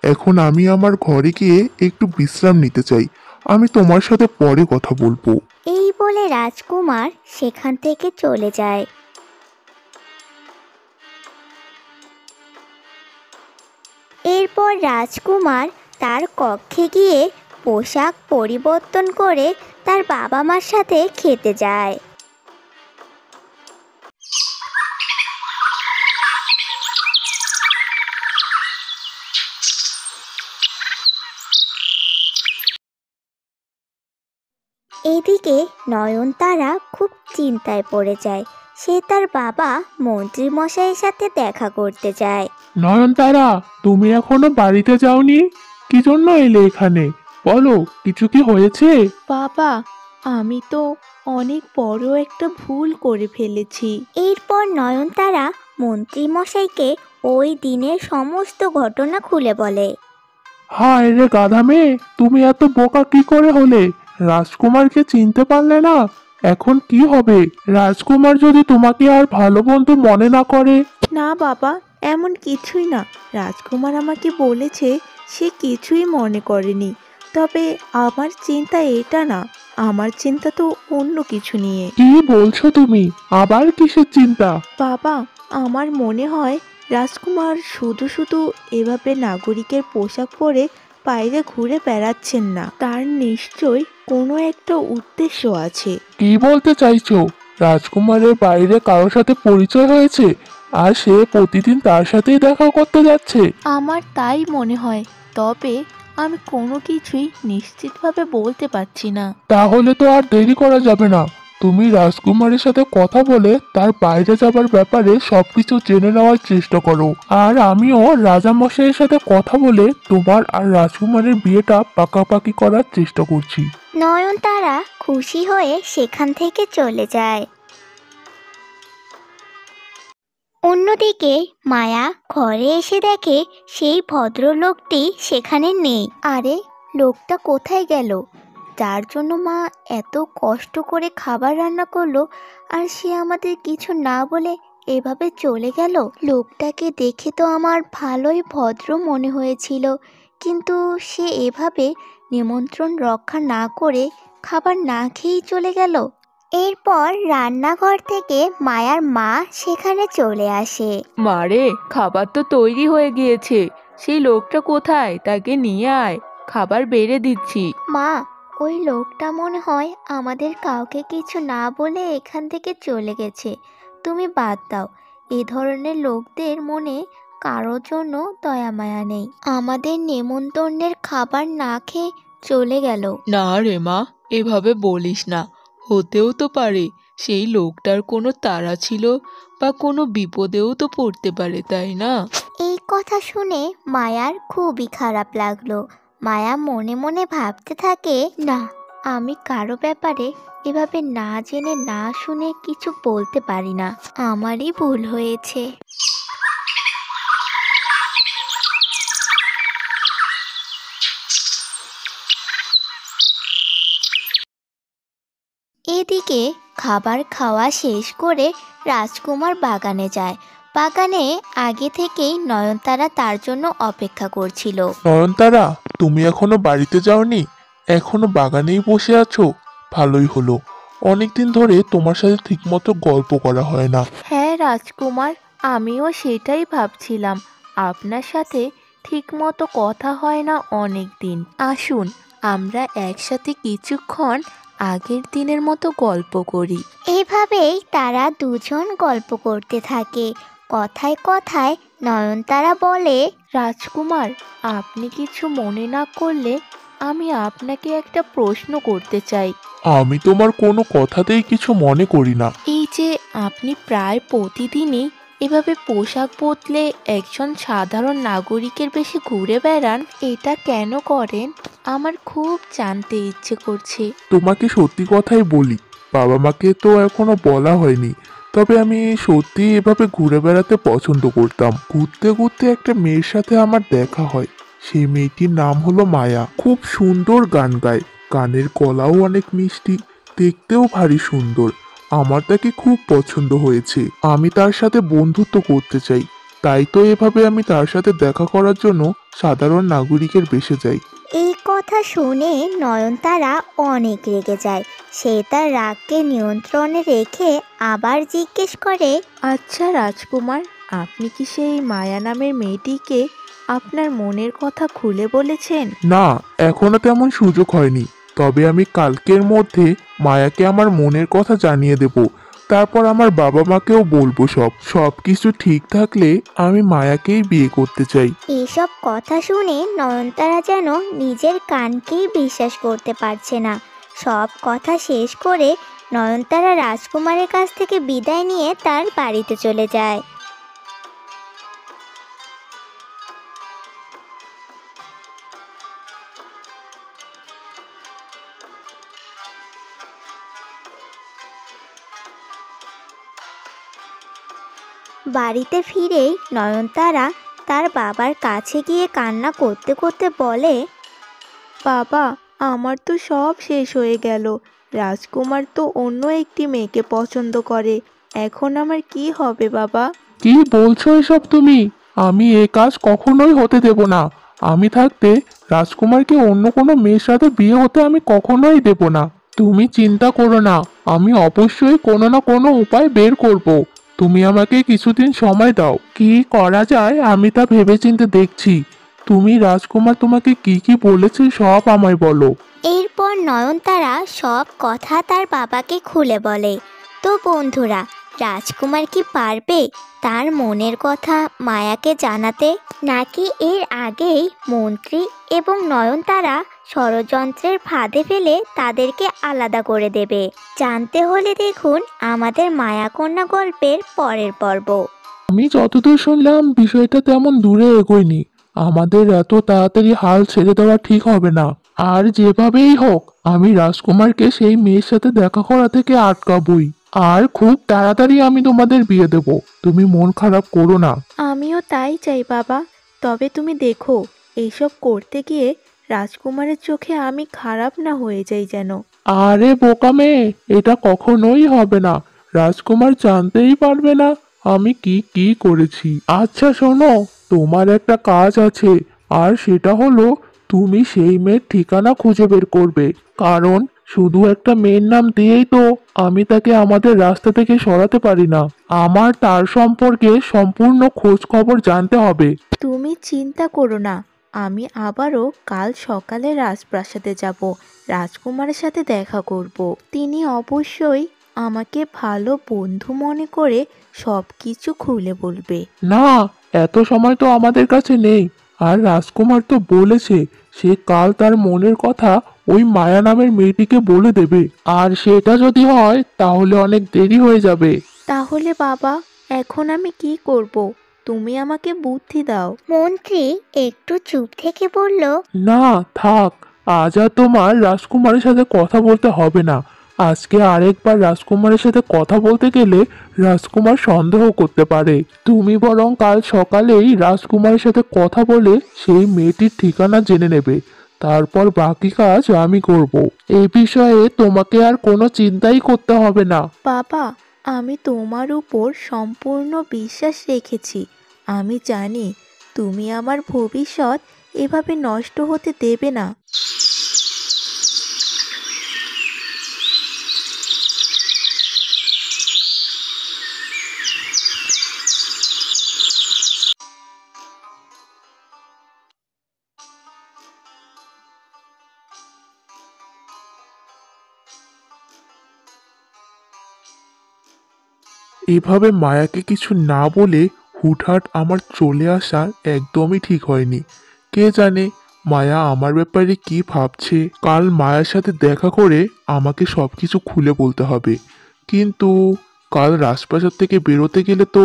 এখন আমি আমার ঘরে গিয়ে একটু বিশ্রাম নিতে চাই। আমি তোমার সাথে পরে কথা বলবো। এই বলে রাজকুমার সেখান থেকে চলে যায়। এরপর রাজকুমার তার কক্ষে গিয়ে পোশাক পরিবর্তন করে তার বাবা মার সাথে খেতে যায়। এদিকে নয়নতারা খুব চিন্তায় পড়ে যায়। সে তার বাবা মন্ত্রী মশাইয়ের সাথে দেখা করতে যায়। নয়নতারা, তুমি এখনো বাড়িতে যাওনি? কি জন্য এলে এখানে? বলো, কিছু কি হয়েছে? বাবা, আমি তো অনেক বড় একটা ভুল করে ফেলেছি। এরপর নয়নতারা মন্ত্রী মশাইকে ওই দিনের সমস্ত ঘটনা খুলে বলে। হায় রে গাধা মেয়ে, তুমি এত বোকা কি করে হলে? রাজকুমারকে চিনতে পারলে না? এখন কি হবে? রাজকুমার যদি তোমাকে আর ভালো বন্ধু মনে না করে? না বাবা, এমন কিছুই না। রাজকুমার আমাকে বলেছে সে কিছুই মনে করেনি। তবে আমার চিন্তা এটা না, আমার চিন্তা তো অন্য কিছু নিয়ে। কি বলছো তুমি? আবার কিসের চিন্তা? বাবা, আমার মনে হয় রাজকুমার শুধু শুধু এভাবে নাগরিকের পোশাক পরে বাইরে ঘুরে বেড়াচ্ছেন না। তার নিশ্চয়ই কোনো একটা উদ্দেশ্য আছে। কি বলতে চাইছো? রাজকুমারের বাইরে কারোর সাথে পরিচয় হয়েছে আর সে প্রতিদিন তার সাথেই দেখা করতে যাচ্ছে? আমার তাই মনে হয়, তবে আমি কোনো কিছুই নিশ্চিতভাবে বলতে পারছি না। তাহলে তো আর দেরি করা যাবে না। তুমি রাজকুমারের সাথে কথা বলে তার বাইরে যাবার ব্যাপারে সবকিছু জেনে নেওয়ার চেষ্টা করো। আর আমিও রাজামশাইয়ের সাথে কথা বলে তোমার আর রাজকুমারের বিয়েটা পাকাপাকি করার চেষ্টা করছি। নয়নতারা খুশি হয়ে সেখান থেকে চলে যায়। অন্যদিকে মায়া ঘরে এসে দেখে সেই ভদ্রলোকটি সেখানে নেই। আরে, লোকটা কোথায় গেল যার জন্য মা এত কষ্ট করে খাবার রান্না করলো, আর সে আমাদের কিছু না বলে এভাবে চলে গেল? লোকটাকে দেখে তো আমার ভালোই ভদ্র মনে হয়েছিল, কিন্তু সে এভাবে নিমন্ত্রণ রক্ষা না করে খাবার না খেয়েই চলে গেল। এরপর রান্নাঘর থেকে মায়ার মা সেখানে চলে আসে। মারে, খাবার তো তৈরি হয়ে গিয়েছে। সেই লোকটা কোথায়? তাকে নিয়ে আয়, খাবার বেড়ে দিচ্ছি। মা, ওই লোকটা মনে হয় আমাদের কাউকে কিছু না বলে এখান থেকে চলে গেছে। তুমি বাদ দাও, এ ধরনের লোকদের মনে কারোর জন্য দয়া মায়া নেই। আমাদের নেমন্তন্নের খাবার না খেয়ে চলে গেল। না রে মা, এভাবে বলিস না। হতেও তো পারে সেই লোকটার কোনো তাড়া ছিল, বা কোনো বিপদেও তো পড়তে পারে, তাই না? এই কথা শুনে মায়ার খুবই খারাপ লাগলো। মায়া মনে মনে ভাবতে থাকে, না, আমি কারো ব্যাপারে এভাবে না জেনে না শুনে কিছু বলতে পারি না। আমারই ভুল হয়েছে। এদিকে খাবার খাওয়া শেষ করে রাজকুমার বাগানে যায়। বাগানে আগে থেকেই নয়নতারা তার জন্য অপেক্ষা করছিল। নয়নতারা, তুমি এখনো বাড়িতে যাওনি? এখনো বাগানেই বসে আছো? ভালোই হলো, অনেকদিন ধরে তোমার সাথে ঠিকমতো গল্প করা হয় না। হ্যাঁ রাজকুমার, আমিও সেটাই ভাবছিলাম। আপনার সাথে ঠিকমতো কথা হয় না অনেক দিন। আসুন আমরা একসাথে কিছুক্ষণ আগের দিনের মতো গল্প করি। এভাবেই তারা দুজন গল্প করতে থাকে। কথায় কথায় নয়নতারা বলে, রাজকুমার, আপনি কিছু মনে না করলে আমি আপনাকে একটা প্রশ্ন করতে চাই। আমি তোমার কোনো কথাতেই কিছু মনে করি না। এই যে আপনি প্রায় প্রতিদিনই এভাবে পোশাক বদলে একজন সাধারণ নাগরিকের বেশি ঘুরে বেড়ান, এটা কেন করেন? আমার খুব জানতে ইচ্ছে করছে। তোমাকে সত্যি কথাই বলি, বাবা মাকে তো এখনো বলা হয়নি, তবে আমি সত্যি এভাবে ঘুরে বেড়াতে পছন্দ করতাম। ঘুরতে ঘুরতে একটা মেয়ের সাথে আমার দেখা হয়। সেই মেয়েটির নাম হলো মায়া। খুব সুন্দর গান গায়, গানের গলাও অনেক মিষ্টি, দেখতেও ভারী সুন্দর। আমার তাকে খুব পছন্দ হয়েছে, আমি তার সাথে বন্ধুত্ব করতে চাই। তাই তো এভাবে আমি তার সাথে দেখা করার জন্য সাধারণ নাগরিকের বেশে যাই। এই কথা শুনে নয়নতারা অনেক রেগে যায়। সে তার রাগকে নিয়ন্ত্রণে রেখে আবার জিজ্ঞেস করে, আচ্ছা রাজকুমার, আপনি কি সেই মায়া নামের মেয়েটিকে আপনার মনের কথা খুলে বলেছেন? না, এখনো তেমন সুযোগ হয়নি, তবে আমি কালকের মধ্যে মায়াকে আমার মনের কথা জানিয়ে দেব। তারপর আমার বাবা মাকেও বলবো। সব কিছু ঠিক থাকলে আমি মায়াকেই বিয়ে করতে চাই। এসব কথা শুনে নয়নতারা যেন নিজের কানকেই বিশ্বাস করতে পারছে না। সব কথা শেষ করে নয়নতারা রাজকুমারের কাছ থেকে বিদায় নিয়ে তার বাড়িতে চলে যায়। বাড়িতে ফিরেই নয়নতারা তার বাবার কাছে গিয়ে কান্না করতে করতে বলে, বাবা, আমার তো সব শেষ হয়ে গেল। রাজকুমার তো অন্য একটি মেয়েকে পছন্দ করে। এখন আমার কি হবে বাবা? কি বলছো এসব তুমি? আমি এ কাজ কখনোই হতে দেব না। আমি থাকতে রাজকুমারকে অন্য কোনো মেয়ের সাথে বিয়ে হতে আমি কখনোই দেব না। তুমি চিন্তা করো না, আমি অবশ্যই কোনো না কোনো উপায় বের করব। তুমি আমাকে কিছুদিন সময় দাও, কি করা যায় আমি তা ভেবেচিন্তে দেখছি। তুমি রাজকুমার তোমাকে কি কি বলেছে সব আমায় বলো। এরপর নয়নতারা সব কথা তার বাবাকে খুলে বলে। তো বন্ধুরা, রাজকুমার কি পারবে তার মনের কথা মায়াকে জানাতে, নাকি এর আগেই মন্ত্রী এবং নয়নতারা ষড়যন্ত্রের ফাঁদে ফেলে তাদেরকে আলাদা করে দেবে? জানতে হলে দেখুন আমাদের মায়াকন্যা গল্পের পরের পর্ব। আমি যতদূর শুনলাম বিষয়টা তেমন দূরে এগোয়নি। আমাদের এত তাড়াতাড়ি হাল ছেড়ে দেওয়া ঠিক হবে না। আর যেভাবেই হোক আমি রাজকুমারকে সেই মেয়ের সাথে দেখা করা থেকে আটকাবই। আর খুব তাড়াতাড়ি আমি তোমাদের বিয়ে দেব, তুমি মন খারাপ করো না। আমিও তাই চাই বাবা। তবে তুমি দেখো, এইসব করতে গিয়ে রাজকুমারের চোখে আমি খারাপ না হয়ে যাই যেন। আরে বোকা মেয়ে, এটা কখনোই হবে না। রাজকুমার জানতেই পারবে না আমি কি কি করেছি। আচ্ছা শোনো, তোমার একটা কাজ আছে, আর সেটা হলো তুমি সেই মেয়ের ঠিকানা খুঁজে বের করবে। কারণ শুধু একটা মেয়ের নাম দিয়েই তো আমি তাকে আমাদের রাস্তা থেকে সরাতে পারি না। আমার তার সম্পর্কে সম্পূর্ণ খোঁজ খবর জানতে হবে। তুমি চিন্তা করো না, আমি আবারও কাল সকালে রাজপ্রাসাদে যাব। রাজকুমারের সাথে দেখা করব। তিনি অবশ্যই আমাকে ভালো বন্ধু মনে করে সব কিছু খুলে বলবে। না, এত সময় তো আমাদের কাছে নেই। আর রাজকুমার তো বলেছে সে কাল তার মনের কথা ওই মায়া নামের মেয়েটিকে বলে দেবে। আর সেটা যদি হয় তাহলে অনেক দেরি হয়ে যাবে। তাহলে বাবা, এখন আমি কি করব? তুমি আমাকে বুদ্ধি দাও। মন্ত্রী একটু চুপ থেকে বলল, না থাক, আজ আর তোমার রাজকুমারের সাথে কথা বলতে হবে না। আজকে আরেকবার রাজকুমারের সাথে কথা বলতে গেলে রাজকুমার সন্দেহ করতে পারে। তুমি বরং কাল সকালেই রাজকুমারের সাথে কথা বলে সেই মেয়েটির ঠিকানা জেনে নেবে। তারপর বাকি কাজ আমি করব। এই বিষয়ে তোমাকে আর কোনো চিন্তাই করতে হবে না। বাবা, আমি তোমার উপর সম্পূর্ণ বিশ্বাস রেখেছি। আমি জানি তুমি আমার ভবিষ্যৎ এভাবে নষ্ট হতে দেবে না। এভাবে মায়াকে কিছু না বলে হুটহাট আমার চলে আসা একদমই ঠিক হয়নি। কে জানে মায়া আমার ব্যাপারে কি ভাবছে। কাল মায়ের সাথে দেখা করে আমাকে সবকিছু খুলে বলতে হবে। কিন্তু কাল রাজপ্রাসাদ থেকে বেরোতে গেলে তো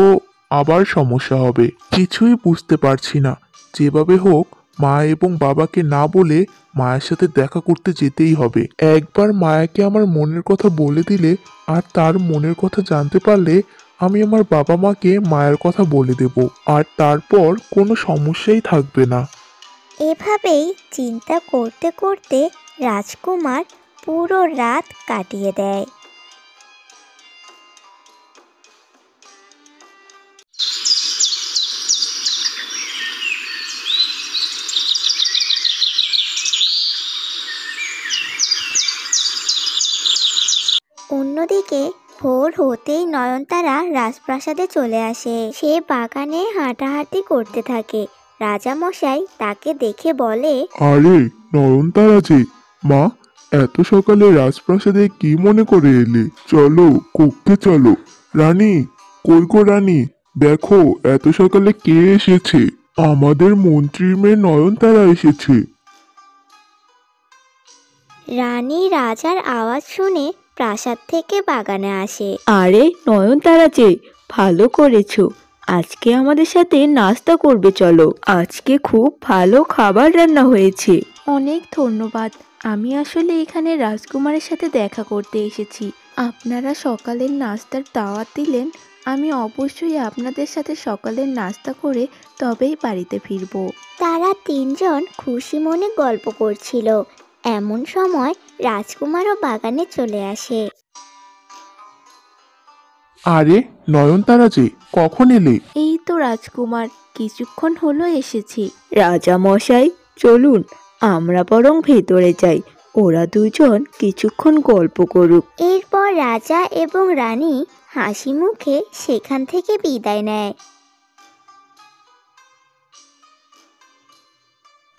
আবার সমস্যা হবে। কিছুই বুঝতে পারছি না। যেভাবে হোক মা এবং বাবাকে না বলে মায়ের সাথে দেখা করতে যেতেই হবে। একবার মায়াকে আমার মনের কথা বলে দিলে আর তার মনের কথা জানতে পারলে আমি আমার বাবা মাকে মায়ের কথা বলে দেব, আর তারপর কোনো সমস্যাই থাকবে না। এভাবেই চিন্তা করতে করতে রাজকুমার পুরো রাত কাটিয়ে দেয়। অন্যদিকে ভোর হতেই নয়নতারা রাজপ্রাসাদে চলে আসে। সে বাগানে হাঁটাহাঁটি করতে থাকে। রাজামশাই তাকে দেখে বলে, আরে নয়নতারা যে, মা এত সকালে রাজপ্রাসাদে কি মনে করে এলে? চলো কক্ষে চলো। রানী, কই গো রানী, দেখো এত সকালে কে এসেছে। আমাদের মন্ত্রীর মেয়ে নয়নতারা এসেছে। রানী রাজার আওয়াজ শুনে প্রাসাদ থেকে বাগানে আসে। আরে নয়নতারা যে, ভালো করেছো। আজকে আমাদের সাথে নাস্তা করবে চলো। আজকে খুব ভালো খাবার রান্না হয়েছে। অনেক ধন্যবাদ। আমি আসলে এখানে রাজকুমারের সাথে দেখা করতে এসেছি। আপনারা সকালের নাস্তার দাওয়াত দিলেন। আমি অবশ্যই আপনাদের সাথে সকালের নাস্তা করে তবেই বাড়িতে ফিরবো। তারা তিনজন খুশি মনে গল্প করছিল। এমন সময় রাজকুমারও বাগানে চলে আসে। আরে নয়নতারা যে, কখন এলে? এই তো রাজকুমার, কিছুক্ষণ হলো এসেছি। রাজা মশাই, চলুন আমরা বরং ভেতরে যাই। ওরা দুজন কিছুক্ষণ গল্প করুক। এরপর রাজা এবং রানী হাসি মুখে সেখান থেকে বিদায় নেয়।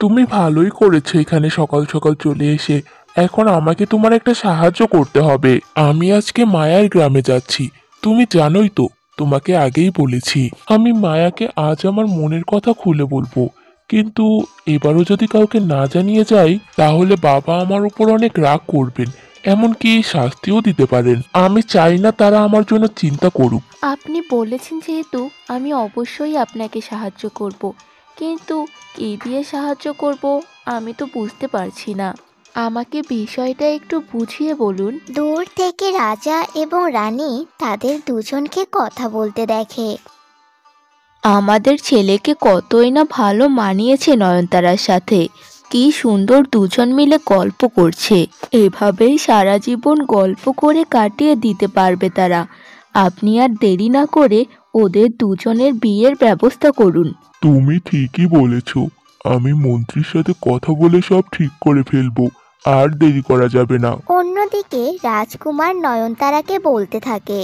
তুমি ভালোই করেছো এখানে সকাল সকাল চলে এসে। এখন আমাকে তোমার একটা সাহায্য করতে হবে। আমি আজকে মায়ার গ্রামে যাচ্ছি। তুমি জানোই তো, তোমাকে আগেই বলেছি আমি মায়াকে আজ আমার মনের কথা খুলে বলবো। কিন্তু এবারও যদি কাউকে না জানিয়ে যাই তাহলে বাবা আমার উপর অনেক রাগ করবেন, এমনকি শাস্তিও দিতে পারেন। আমি চাই না তারা আমার জন্য চিন্তা করুক। আপনি বলেছেন যেহেতু আমি অবশ্যই আপনাকে সাহায্য করব। কিন্তু কী দিয়ে সাহায্য করব আমি তো বুঝতে পারছি না। আমাকে বিষয়টা একটু বুঝিয়ে বলুন। দূর থেকে রাজা এবং রানী তাদের দুজনকে কথা বলতে দেখে। আমাদের ছেলেকে কতই না ভালো মানিয়েছে নয়নতারার সাথে। কি সুন্দর দুজন মিলে গল্প করছে। এভাবেই সারা জীবন গল্প করে কাটিয়ে দিতে পারবে তারা। আপনি আর দেরি না করে ওদের দুজনের বিয়ের ব্যবস্থা করুন। তুমি ঠিকই বলেছ। আমি মন্ত্রীর সাথে কথা বলে সব ঠিক করে ফেলবো। আর দেরি করা যাবে না। অন্যদিকে রাজকুমার নয়নতারাকে বলতে থাকে,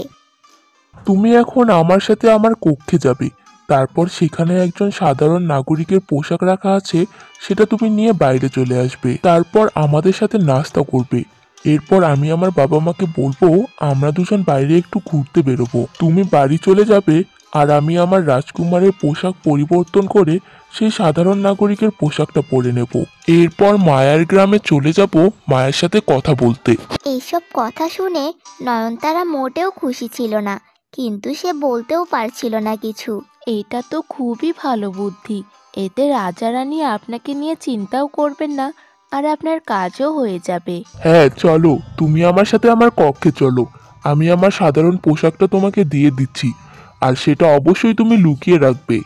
তুমি এখন আমার সাথে আমার কক্ষে যাবে। তারপর সেখানে একজন সাধারণ নাগরিকের পোশাক রাখা আছে, সেটা তুমি নিয়ে বাইরে চলে আসবে। তারপর আমাদের সাথে নাস্তা করবে। এরপর আমি আমার বাবা মাকে বলবো আমরা দুজন বাইরে একটু ঘুরতে বেরোবো। তুমি বাড়ি চলে যাবে আর আমি আমার রাজকুমারের পোশাক পরিবর্তন করে সেই সাধারণ নাগরিকের পোশাকটা পরে নেব। এরপর মায়ার গ্রামে চলে যাব মায়ের সাথে কথা বলতে। এইসব কথা শুনে নয়নতারা মোটেও খুশি ছিল না, কিন্তু সে বলতেও পারছিল না কিছু। এটা তো খুবই ভালো বুদ্ধি। এতে রাজা রানী আপনাকে নিয়ে চিন্তাও করবেন না, আর আপনার কাজও হয়ে যাবে। হ্যাঁ চলো, তুমি আমার সাথে আমার কক্ষে চলো। আমি আমার সাধারণ পোশাকটা তোমাকে দিয়ে দিচ্ছি, আর সেটা অবশ্যই তুমি লুকিয়ে রাখবে।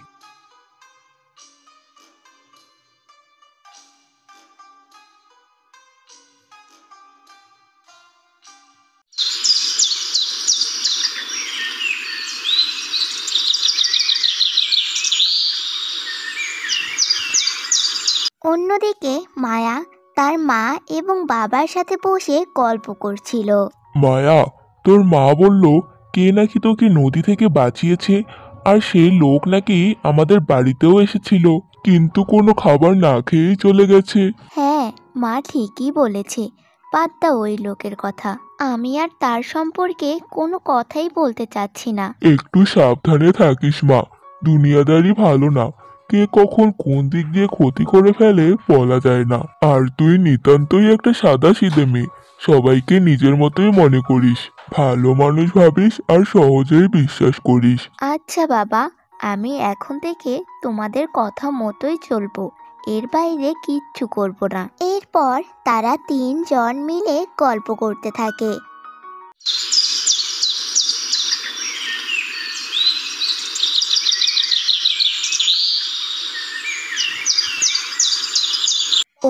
অন্যদিকে মায়া তার মা এবং বাবার সাথে বসে গল্প করছিল। মায়া, তোর মা বলল কে নাকি তোকে নদী থেকে বাঁচিয়েছে, আর সেই লোক নাকি আমাদের বাড়িতেও এসেছিল, কিন্তু কোনো খাবার না খেয়েই চলে গেছে। হ্যাঁ, মা ঠিকই বলেছে। বাদ দাও ওই লোকের কথা। আমি আর তার সম্পর্কে কোনো কথাই বলতে চাচ্ছি না। একটু সাবধানে থাকিস মা, দুনিয়াদারি ভালো না, কে কখন কোন দিক দিয়ে ক্ষতি করে ফেলে বলা যায় না। আর তুই নিতান্তই একটা সাদাসিধে মেয়ে, সবাইকে নিজের মতোই মনে করিস, ভালো মানুষ ভাবিস আর সহজেই বিশ্বাস করিস। আচ্ছা বাবা, আমি এখন থেকে তোমাদের কথা মতোই চলবো, এর বাইরে কিচ্ছু করব না। এরপর তারা 3 জন মিলে গল্প করতে থাকে।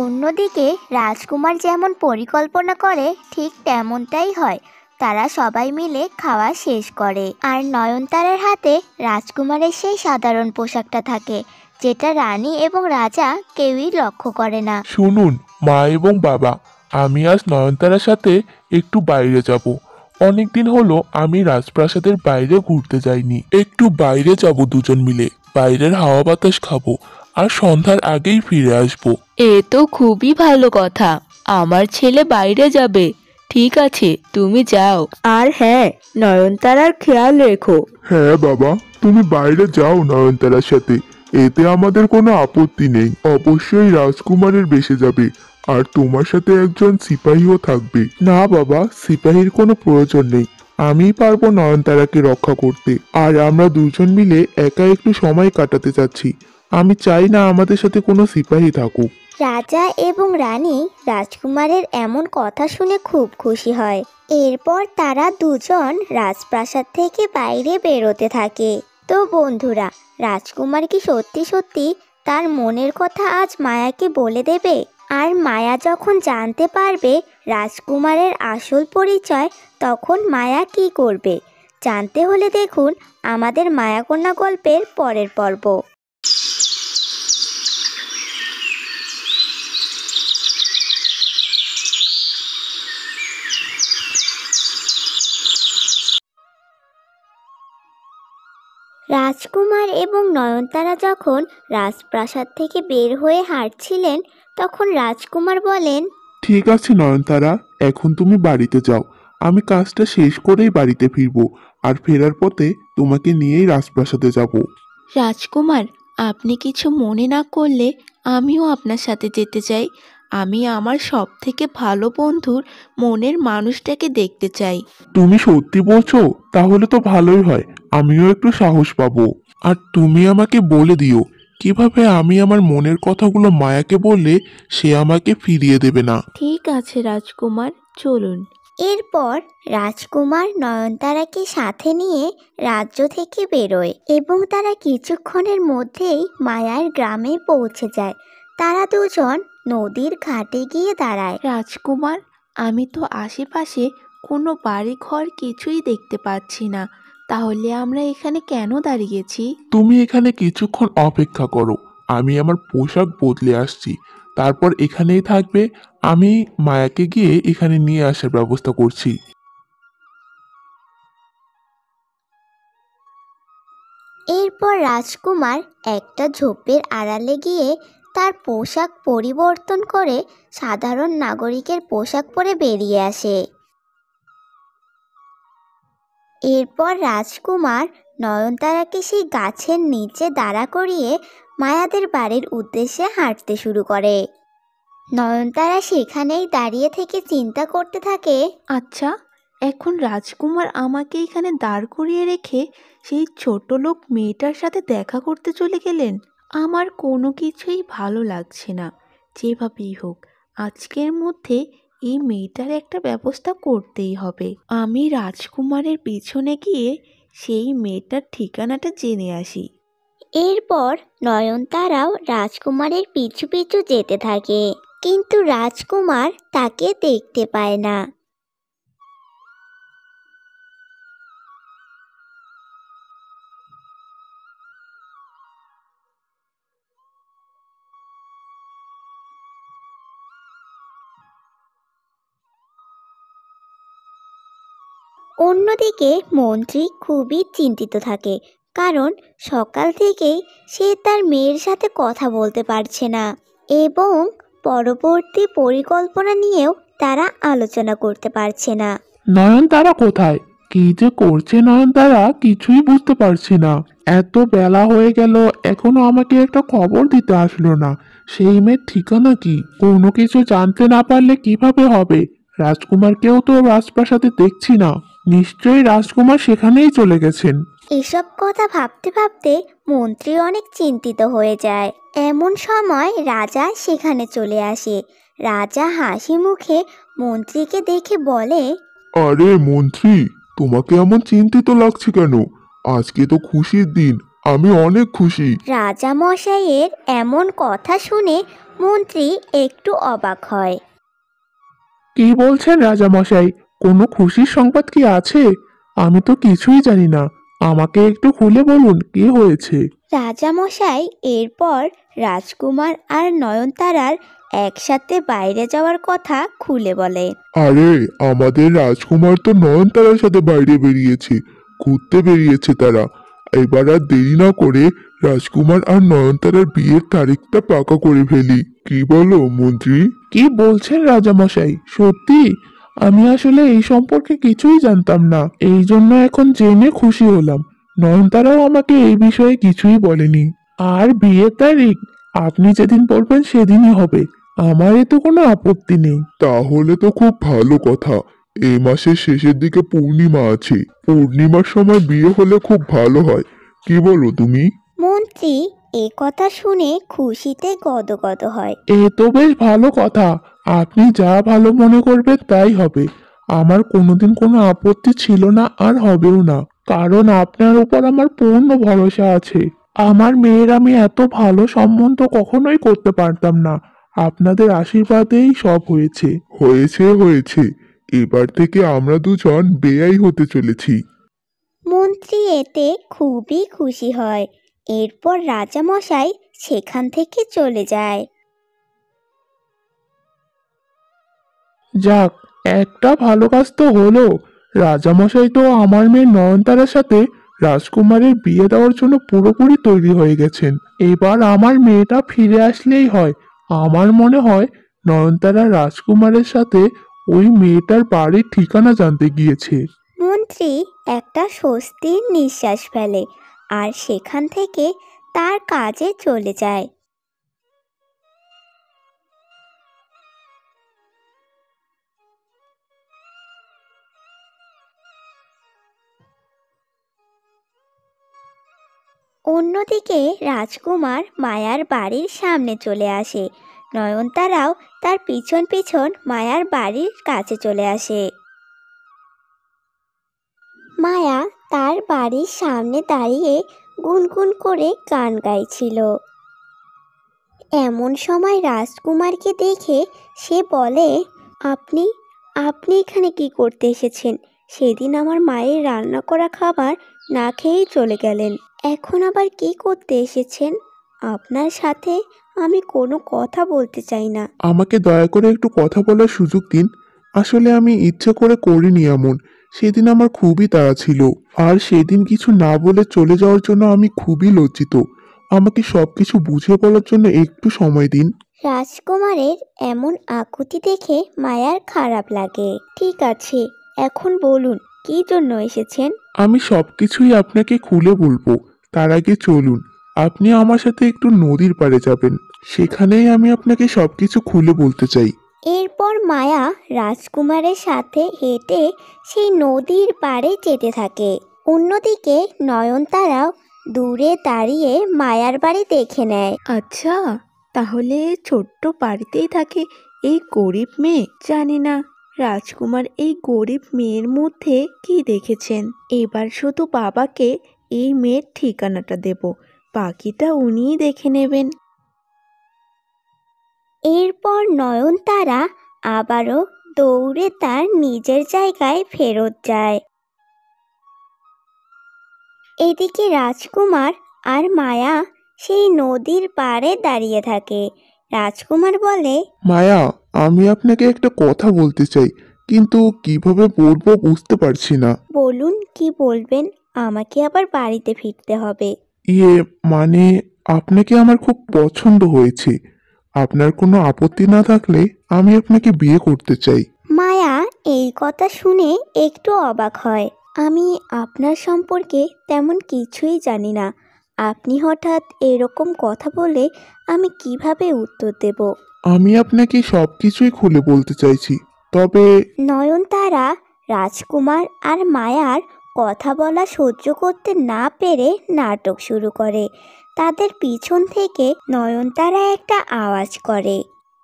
অন্যদিকে রাজকুমার যেমন পরিকল্পনা করে ঠিক তেমনটাই হয়। তারা সবাই মিলে খাওয়া শেষ করে, আর নয়নতারার হাতে রাজকুমারের সেই সাধারণ পোশাকটা থাকে, যেটা রানী এবং রাজা কেউই লক্ষ্য করে না। শুনুন মা এবং বাবা, আমি আজ নয়নতারার সাথে একটু বাইরে যাব। অনেকদিন হলো আমি রাজপ্রাসাদের বাইরে ঘুরতে যাইনি, একটু বাইরে যাব দুজন মিলে, বাইরের হাওয়া বাতাস খাবো, আর সন্ধ্যার আগেই ফিরে আসবো। এ তো খুবই ভালো কথা। আমার ছেলে বাইরে যাবে। ঠিক আছে, তুমি যাও। আর হ্যাঁ, নয়নতারার খেয়াল রেখো। হ্যাঁ বাবা, তুমি বাইরে যাও নয়নতারার সাথে, এতে আমাদের কোনো আপত্তি নেই। অবশ্যই রাজকুমারের বেশে যাবে, আর তোমার সাথে একজন সিপাহীও থাকবে। না বাবা, সিপাহীর কোনো প্রয়োজন নেই, আমিই পারবো নয়নতারাকে রক্ষা করতে। আর আমরা দুজন মিলে একা একটু সময় কাটাতে চাচ্ছি, আমি চাই না আমাদের সাথে কোনো সিপাহী থাকুক। রাজা এবং রানী রাজকুমারের এমন কথা শুনে খুব খুশি হয়। এরপর তারা দুজন রাজপ্রাসাদ থেকে বাইরে বেরোতে থাকে। তো বন্ধুরা, রাজকুমার কি সত্যি সত্যি তার মনের কথা আজ মায়াকে বলে দেবে? আর মায়া যখন জানতে পারবে রাজকুমারের আসল পরিচয়, তখন মায়া কি করবে? জানতে হলে দেখুন আমাদের মায়াকন্যা গল্পের পরের পর্ব। রাজকুমার এবং নয়নতারা যখন রাজপ্রাসাদ থেকে বের হয়ে হাঁটছিলেন, তখন রাজকুমার বলেন, ঠিক আছে নয়নতারা, এখন তুমি বাড়িতে যাও, আমি কাজটা শেষ করেই বাড়িতে ফিরবো, আর ফেরার পথে তোমাকে নিয়েই রাজপ্রাসাদে যাব। রাজকুমার, আপনি কিছু মনে না করলে আমিও আপনার সাথে যেতে চাই। আমি আমার সব থেকে ভালো বন্ধুর মনের মানুষটাকে দেখতে চাই। তুমি সত্যি বলছো? তাহলে তো ভালোই হয়, আমিও একটু সাহস পাবো। আর তুমি আমাকে বলে দিও কিভাবে আমি আমার মনের কথাগুলো মায়াকে বললে সে আমাকে ফিরিয়ে দেবে না। ঠিক আছে রাজকুমার, চলুন। এরপর রাজকুমার নয়নতারাকে সাথে নিয়ে রাজ্য থেকে বেরোয় এবং তারা কিছুক্ষণের মধ্যেই মায়ার গ্রামে পৌঁছে যায়। তারা দুজন নদীর ঘাটে গিয়ে দাঁড়ায়। রাজকুমার, আমি তো আশেপাশে কোনো বাড়ি ঘর কিছুই দেখতে পাচ্ছি না। তাহলে আমরা এখানে কেন দাঁড়িয়েছি? তুমি এখানে কিছুক্ষণ অপেক্ষা করো, আমি আমার পোশাক বদলে আসছি, তারপর এখানেই থাকবে। আমি মায়াকে গিয়ে এখানে নিয়ে আসার ব্যবস্থা করছি। এরপর রাজকুমার একটা ঝোপের আড়ালে গিয়ে তার পোশাক পরিবর্তন করে সাধারণ নাগরিকের পোশাক পরে বেরিয়ে আসে। এরপর রাজকুমার নয়নতারাকে সেই গাছের নিচে দাঁড়া করিয়ে মায়াদের বাড়ির উদ্দেশ্যে হাঁটতে শুরু করে। নয়নতারা সেখানেই দাঁড়িয়ে থেকে চিন্তা করতে থাকে, আচ্ছা, এখন রাজকুমার আমাকে এখানে দাঁড় করিয়ে রেখে সেই ছোট লোক মেয়েটার সাথে দেখা করতে চলে গেলেন। আমার কোনো কিছুই ভালো লাগছে না। যেভাবেই হোক, আজকের মধ্যে এই মেয়েটার একটা ব্যবস্থা করতেই হবে। আমি রাজকুমারের পিছনে গিয়ে সেই মেয়েটার ঠিকানাটা জেনে আসি। এরপর নয়নতারাও রাজকুমারের পিছু পিছু যেতে থাকে, কিন্তু রাজকুমার তাকে দেখতে পায় না। অন্যদিকে মন্ত্রী খুবই চিন্তিত থাকে, কারণ সকাল থেকেই সে তার মেয়ের সাথে কথা বলতে পারছে না এবং পরবর্তী পরিকল্পনা নিয়েও তারা আলোচনা করতে পারছে না। নয়নতারা কোথায়? কি যে করছে নয়নতারা কিছুই বুঝতে পারছি না। এত বেলা হয়ে গেল, এখনো আমাকে একটা খবর দিতে আসলো না। সেই মেয়ের ঠিকানা কি? কোনো কিছু জানতে না পারলে কিভাবে হবে? রাজকুমারকেও তো রাজপ্রাসাদে দেখছি না। নিশ্চয়ই রাজকুমার সেখানেই চলে গেছেন। এসব কথা ভাবতে ভাবতে মন্ত্রী অনেক চিন্তিত হয়ে যায়। এমন সময় রাজা সেখানে চলে আসে। রাজা হাসি মুখে মন্ত্রীকে দেখে বলে, আরে মন্ত্রী, তোমাকে এমন চিন্তিত লাগছে কেন? আজকে তো খুশির দিন, আমি অনেক খুশি। রাজা মশাইয়ের এমন কথা শুনে মন্ত্রী একটু অবাক হয়। কি বলছেন রাজামশাই? কোনো খুশির সংবাদ কি আছে? আমি তো কিছুই জানি না। আমাকে একটু খুলে বলুন কি হয়েছে। রাজামশাই এরপর রাজকুমার আর নয়নতারার একসাথে বাইরে যাওয়ার কথা খুলে বলে। আরে আমাদের রাজকুমার তো নয়নতারার সাথে বাইরে বেরিয়েছে, ঘুরতে বেরিয়েছে তারা। এবার আর দেরি না করে রাজকুমার আর নয়নতারার বিয়ের তারিখটা পাকা করে ফেলি। কি বলো মন্ত্রী? কি বলছেন রাজামশাই? সত্যি? আমি আসলে এই সম্পর্কে কিছুই জানতাম না, এই জন্য এখন জেনে খুশি হলাম। নয়নতারাও আমাকে এই বিষয়ে কিছুই বলেনি। আর বিয়ের তারিখ আপনি যেদিন বলবেন সেদিনই হবে। আমার এতে কোনো আপত্তি নেই। তাহলে তো খুব ভালো কথা। এই মাসের শেষের দিকে পূর্ণিমা আছে, পূর্ণিমার সময় বিয়ে হলে খুব ভালো হয়। কি বলো তুমি? মন্ত্রী এ কথা শুনে খুশিতে গদগদ হয়। এ তো বেশ ভালো কথা। আপনি যা ভালো মনে করবেন তাই হবে। আমার কোনোদিন কোনো আপত্তি ছিল না আর হবেও না, কারণ আপনার উপর আমার পূর্ণ ভরসা আছে। আমার মেয়ের আমি এত ভালো সম্বন্ধ কখনোই করতে পারতাম না। আপনাদের আশীর্বাদেই সব হয়েছে। হয়েছে হয়েছে, এবার থেকে আমরা দুজন বেয়াই হতে চলেছি। মন্ত্রী এতে খুবই খুশি হয়। এরপর রাজামশাই সেখান থেকে চলে যায়। যাক, একটা ভালো কাজ তো হলো। রাজামশাই তো আমার মেয়ে নয়নতারার সাথে রাজকুমারের বিয়ে দেওয়ার জন্য পুরোপুরি তৈরি হয়ে গেছেন। এবার আমার মেয়েটা ফিরে আসলেই হয়। আমার মনে হয় নয়নতারা রাজকুমারের সাথে ওই মেয়েটার বাড়ির ঠিকানা জানতে গিয়েছে। মন্ত্রী একটা স্বস্তির নিঃশ্বাস ফেলে আর সেখান থেকে তার কাজে চলে যায়। অন্যদিকে রাজকুমার মায়ার বাড়ির সামনে চলে আসে। নয়নতারাও তার পিছন পিছন মায়ার বাড়ির কাছে চলে আসে। মায়া তার বাড়ির সামনে দাঁড়িয়ে গুনগুন করে গান গাইছিল। এমন সময় রাজকুমারকে দেখে সে বলে, আপনি আপনি এখানে কি করতে এসেছেন? সেদিন আমার মায়ের রান্না করা খাবার না খেয়েই চলে গেলেন, এখন আবার কি করতে এসেছেন? আপনার সাথে আমি কোনো কথা বলতে চাই না। আমাকে দয়া করে একটু কথা বলার সুযোগ দিন। আসলে আমি ইচ্ছে করে করিনি এমন। সেদিন আমার খুবই তাড়া ছিল। আর সেদিন কিছু না বলে চলে যাওয়ার জন্য আমি খুবই লজ্জিত। আমাকে সবকিছু বুঝিয়ে বলার জন্য একটু সময় দিন। রাজকুমারের এমন আকুতি দেখে মায়ার খারাপ লাগে। ঠিক আছে, এখন বলুন কী জন্য এসেছেন? আমি সবকিছুই আপনাকে খুলে বলবো। তার আগে চলুন, আপনি আমার সাথে একটু নদীর পাড়ে যাবেন। সেখানেই আমি আপনাকে সবকিছু খুলে বলতে চাই। এরপর মায়া রাজকুমারের সাথে হেঁটে সেই নদীর পাড়ে যেতে থাকে। অন্যদিকে নয়নতারাও দূরে দাঁড়িয়ে মায়ার বাড়ি দেখে নেয়। আচ্ছা, তাহলে ছোট্ট বাড়িতেই থাকে এই গরিব মেয়ে, জানি না রাজকুমার এই গরিব মেয়ের মধ্যে কি দেখেছেন। এবার শুধু বাবাকে এই মেয়ের ঠিকানাটা দেব, বাকিটা উনিই দেখে নেবেন। এরপর নয়নতারা আবারও দৌড়ে তার নিজের জায়গায় ফেরত যায়। এদিকে রাজকুমার আর মায়া সেই নদীর পাড়ে দাঁড়িয়ে থাকে। রাজকুমার বলে, মায়া, আমি আপনাকে একটা কথা বলতে চাই, কিন্তু কিভাবে বলবো বুঝতে পারছি না। বলুন কি বলবেন, আমাকে আবার বাড়িতে ফিরতে হবে। মানে আপনাকে আমার খুব পছন্দ হয়েছে। আপনার কোনো আপত্তি না থাকলে আমি আপনাকে বিয়ে করতে চাই। মায়া এই কথা শুনে একটু অবাক হয়। আমি আপনার সম্পর্কে তেমন কিছুই জানি না, আপনি হঠাৎ এরকম কথা বলে আমি কিভাবে উত্তর দেব? আমি আপনাকে সবকিছুই খুলে বলতে চাইছি, তবে নয়নতারা রাজকুমার আর মায়ার কথা বলা সহ্য করতে না পেরে নাটক শুরু করে। তাদের পিছন থেকে নয়নতারা একটা আওয়াজ করে।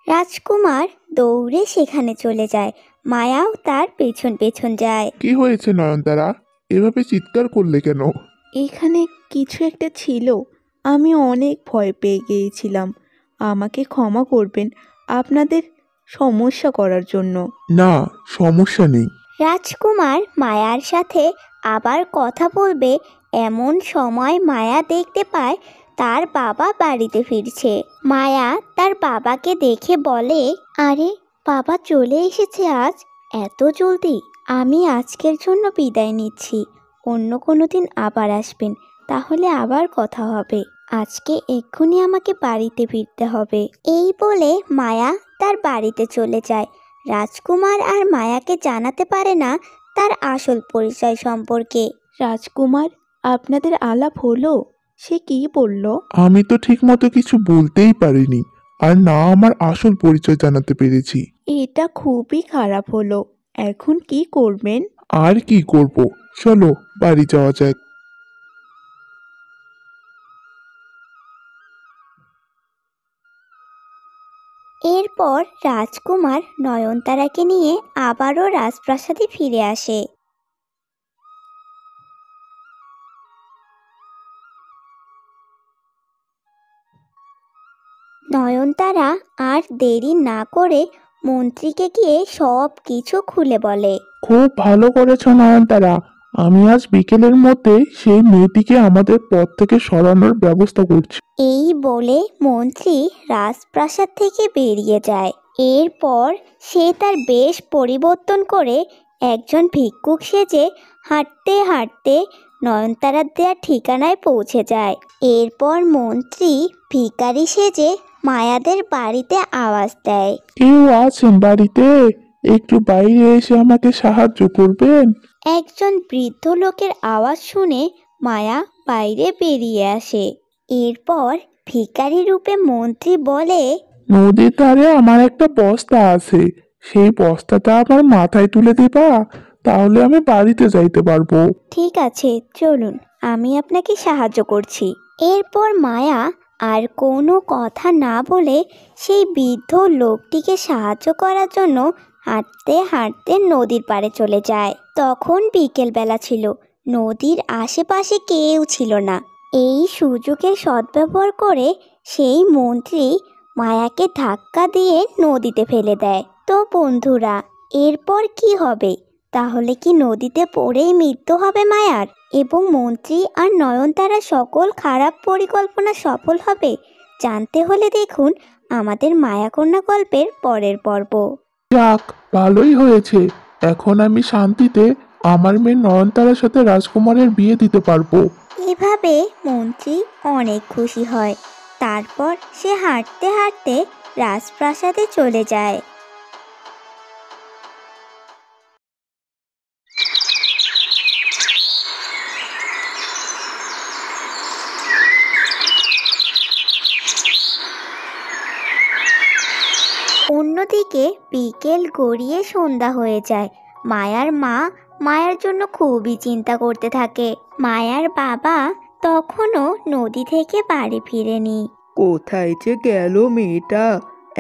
রাজকুমার দৌড়ে সেখানে চলে যায়, মায়াও তার পেছন পেছন যায়। কি হয়েছে নয়নতারা, এভাবে চিৎকার করলে কেন? এখানে কিছু একটা ছিল, আমি অনেক ভয় পেয়ে গিয়েছিলাম। আমাকে ক্ষমা করবেন আপনাদের সমস্যা করার জন্য। না, সমস্যা নেই। রাজকুমার মায়ার সাথে আবার কথা বলবে এমন সময় মায়া দেখতে পায় তার বাবা বাড়িতে ফিরছে। মায়া তার বাবাকে দেখে বলে, আরে বাবা চলে এসেছে আজ এত জলদি? আমি আজকের জন্য বিদায় নিচ্ছি, অন্য কোনো দিন আবার আসবেন, তাহলে আবার কথা হবে। আজকে এক্ষুনি আমাকে বাড়িতে ফিরতে হবে। এই বলে মায়া তার বাড়িতে চলে যায়। রাজকুমার আর মায়াকে জানাতে পারে না তার আসল পরিচয় সম্পর্কে। রাজকুমার, আপনাদের আলাপ হলো? সে কি বলল? আমি তো ঠিক মতো কিছু বলতেই পারিনি, আর না আমার আসল পরিচয় জানাতে পেরেছি। এটা খুবই খারাপ হলো। এখন কি করবেন? আর কি করব, চলো বাড়ি যাওয়া যাক। এরপর রাজকুমার নয়নতারাকে নিয়ে আবারও রাজপ্রাসাদে ফিরে আসে। নয়নতারা আর দেরি না করে মন্ত্রীকে গিয়ে সব কিছু খুলে বলে। খুব ভালো করেছো নয়নতারা, আমি আজ বিকেলের মধ্যে সেই মেয়েটিকে আমাদের পথ থেকে সরানোর ব্যবস্থা করছি। এই বলে মন্ত্রী রাজপ্রাসাদ থেকে বেরিয়ে যায়। এরপর সে তার বেশ পরিবর্তন করে একজন ভিক্ষুক সেজে হাঁটতে হাঁটতে নয়নতারার দেওয়া ঠিকানায় পৌঁছে যায়। এরপর মন্ত্রী ভিখারি সেজে মায়াদের বাড়িতে আওয়াজ দেয়। কেউ আছেন বাড়িতে? একটু বাইরে এসে আমাকে সাহায্য করবেন? একজন বৃদ্ধ লোকের আওয়াজ শুনে মায়া বাইরে বেরিয়ে আসে। এরপর ভিখারি রূপে মন্ত্রী বলে, নদীর ধারে আমার একটা বস্তা আছে, সেই বস্তাটা আমার মাথায় তুলে দিবা, তাহলে আমি বাড়িতে যাইতে পারবো। ঠিক আছে চলুন, আমি আপনাকে সাহায্য করছি। এরপর মায়া আর কোনো কথা না বলে সেই বৃদ্ধ লোকটিকে সাহায্য করার জন্য হাঁটতে হাঁটতে নদীর পাড়ে চলে যায়। তখন বিকেলবেলা ছিল, নদীর আশেপাশে কেউ ছিল না। এই সুযোগের সদ্ব্যবহার করে সেই মন্ত্রী মায়াকে ধাক্কা দিয়ে নদীতে ফেলে দেয়। তো বন্ধুরা, এরপর কি হবে? তাহলে কি নদীতে পড়েই মৃত্যু হবে মায়ার, এবং মন্ত্রী আর নয়নতারা সকল খারাপ পরিকল্পনা সফল হবে? জানতে হলে দেখুন আমাদের মায়াকন্যা গল্পের পরের পর্ব। যাক, ভালোই হয়েছে, এখন আমি শান্তিতে আমার মেয়ে নয়নতারার সাথে রাজকুমারের বিয়ে দিতে পারবো। এভাবে মন্ত্রী অনেক খুশি হয়। তারপর সে হাঁটতে হাঁটতে রাজপ্রাসাদে চলে যায়। অন্যদিকে বিকেল গড়িয়ে সন্ধ্যা হয়ে যায়। মায়ার মা মায়ার জন্য খুবই চিন্তা করতে থাকে। মায়ার বাবা তখনও নদী থেকে বাড়ি ফিরেনি। কোথায় যে গেল মেয়েটা?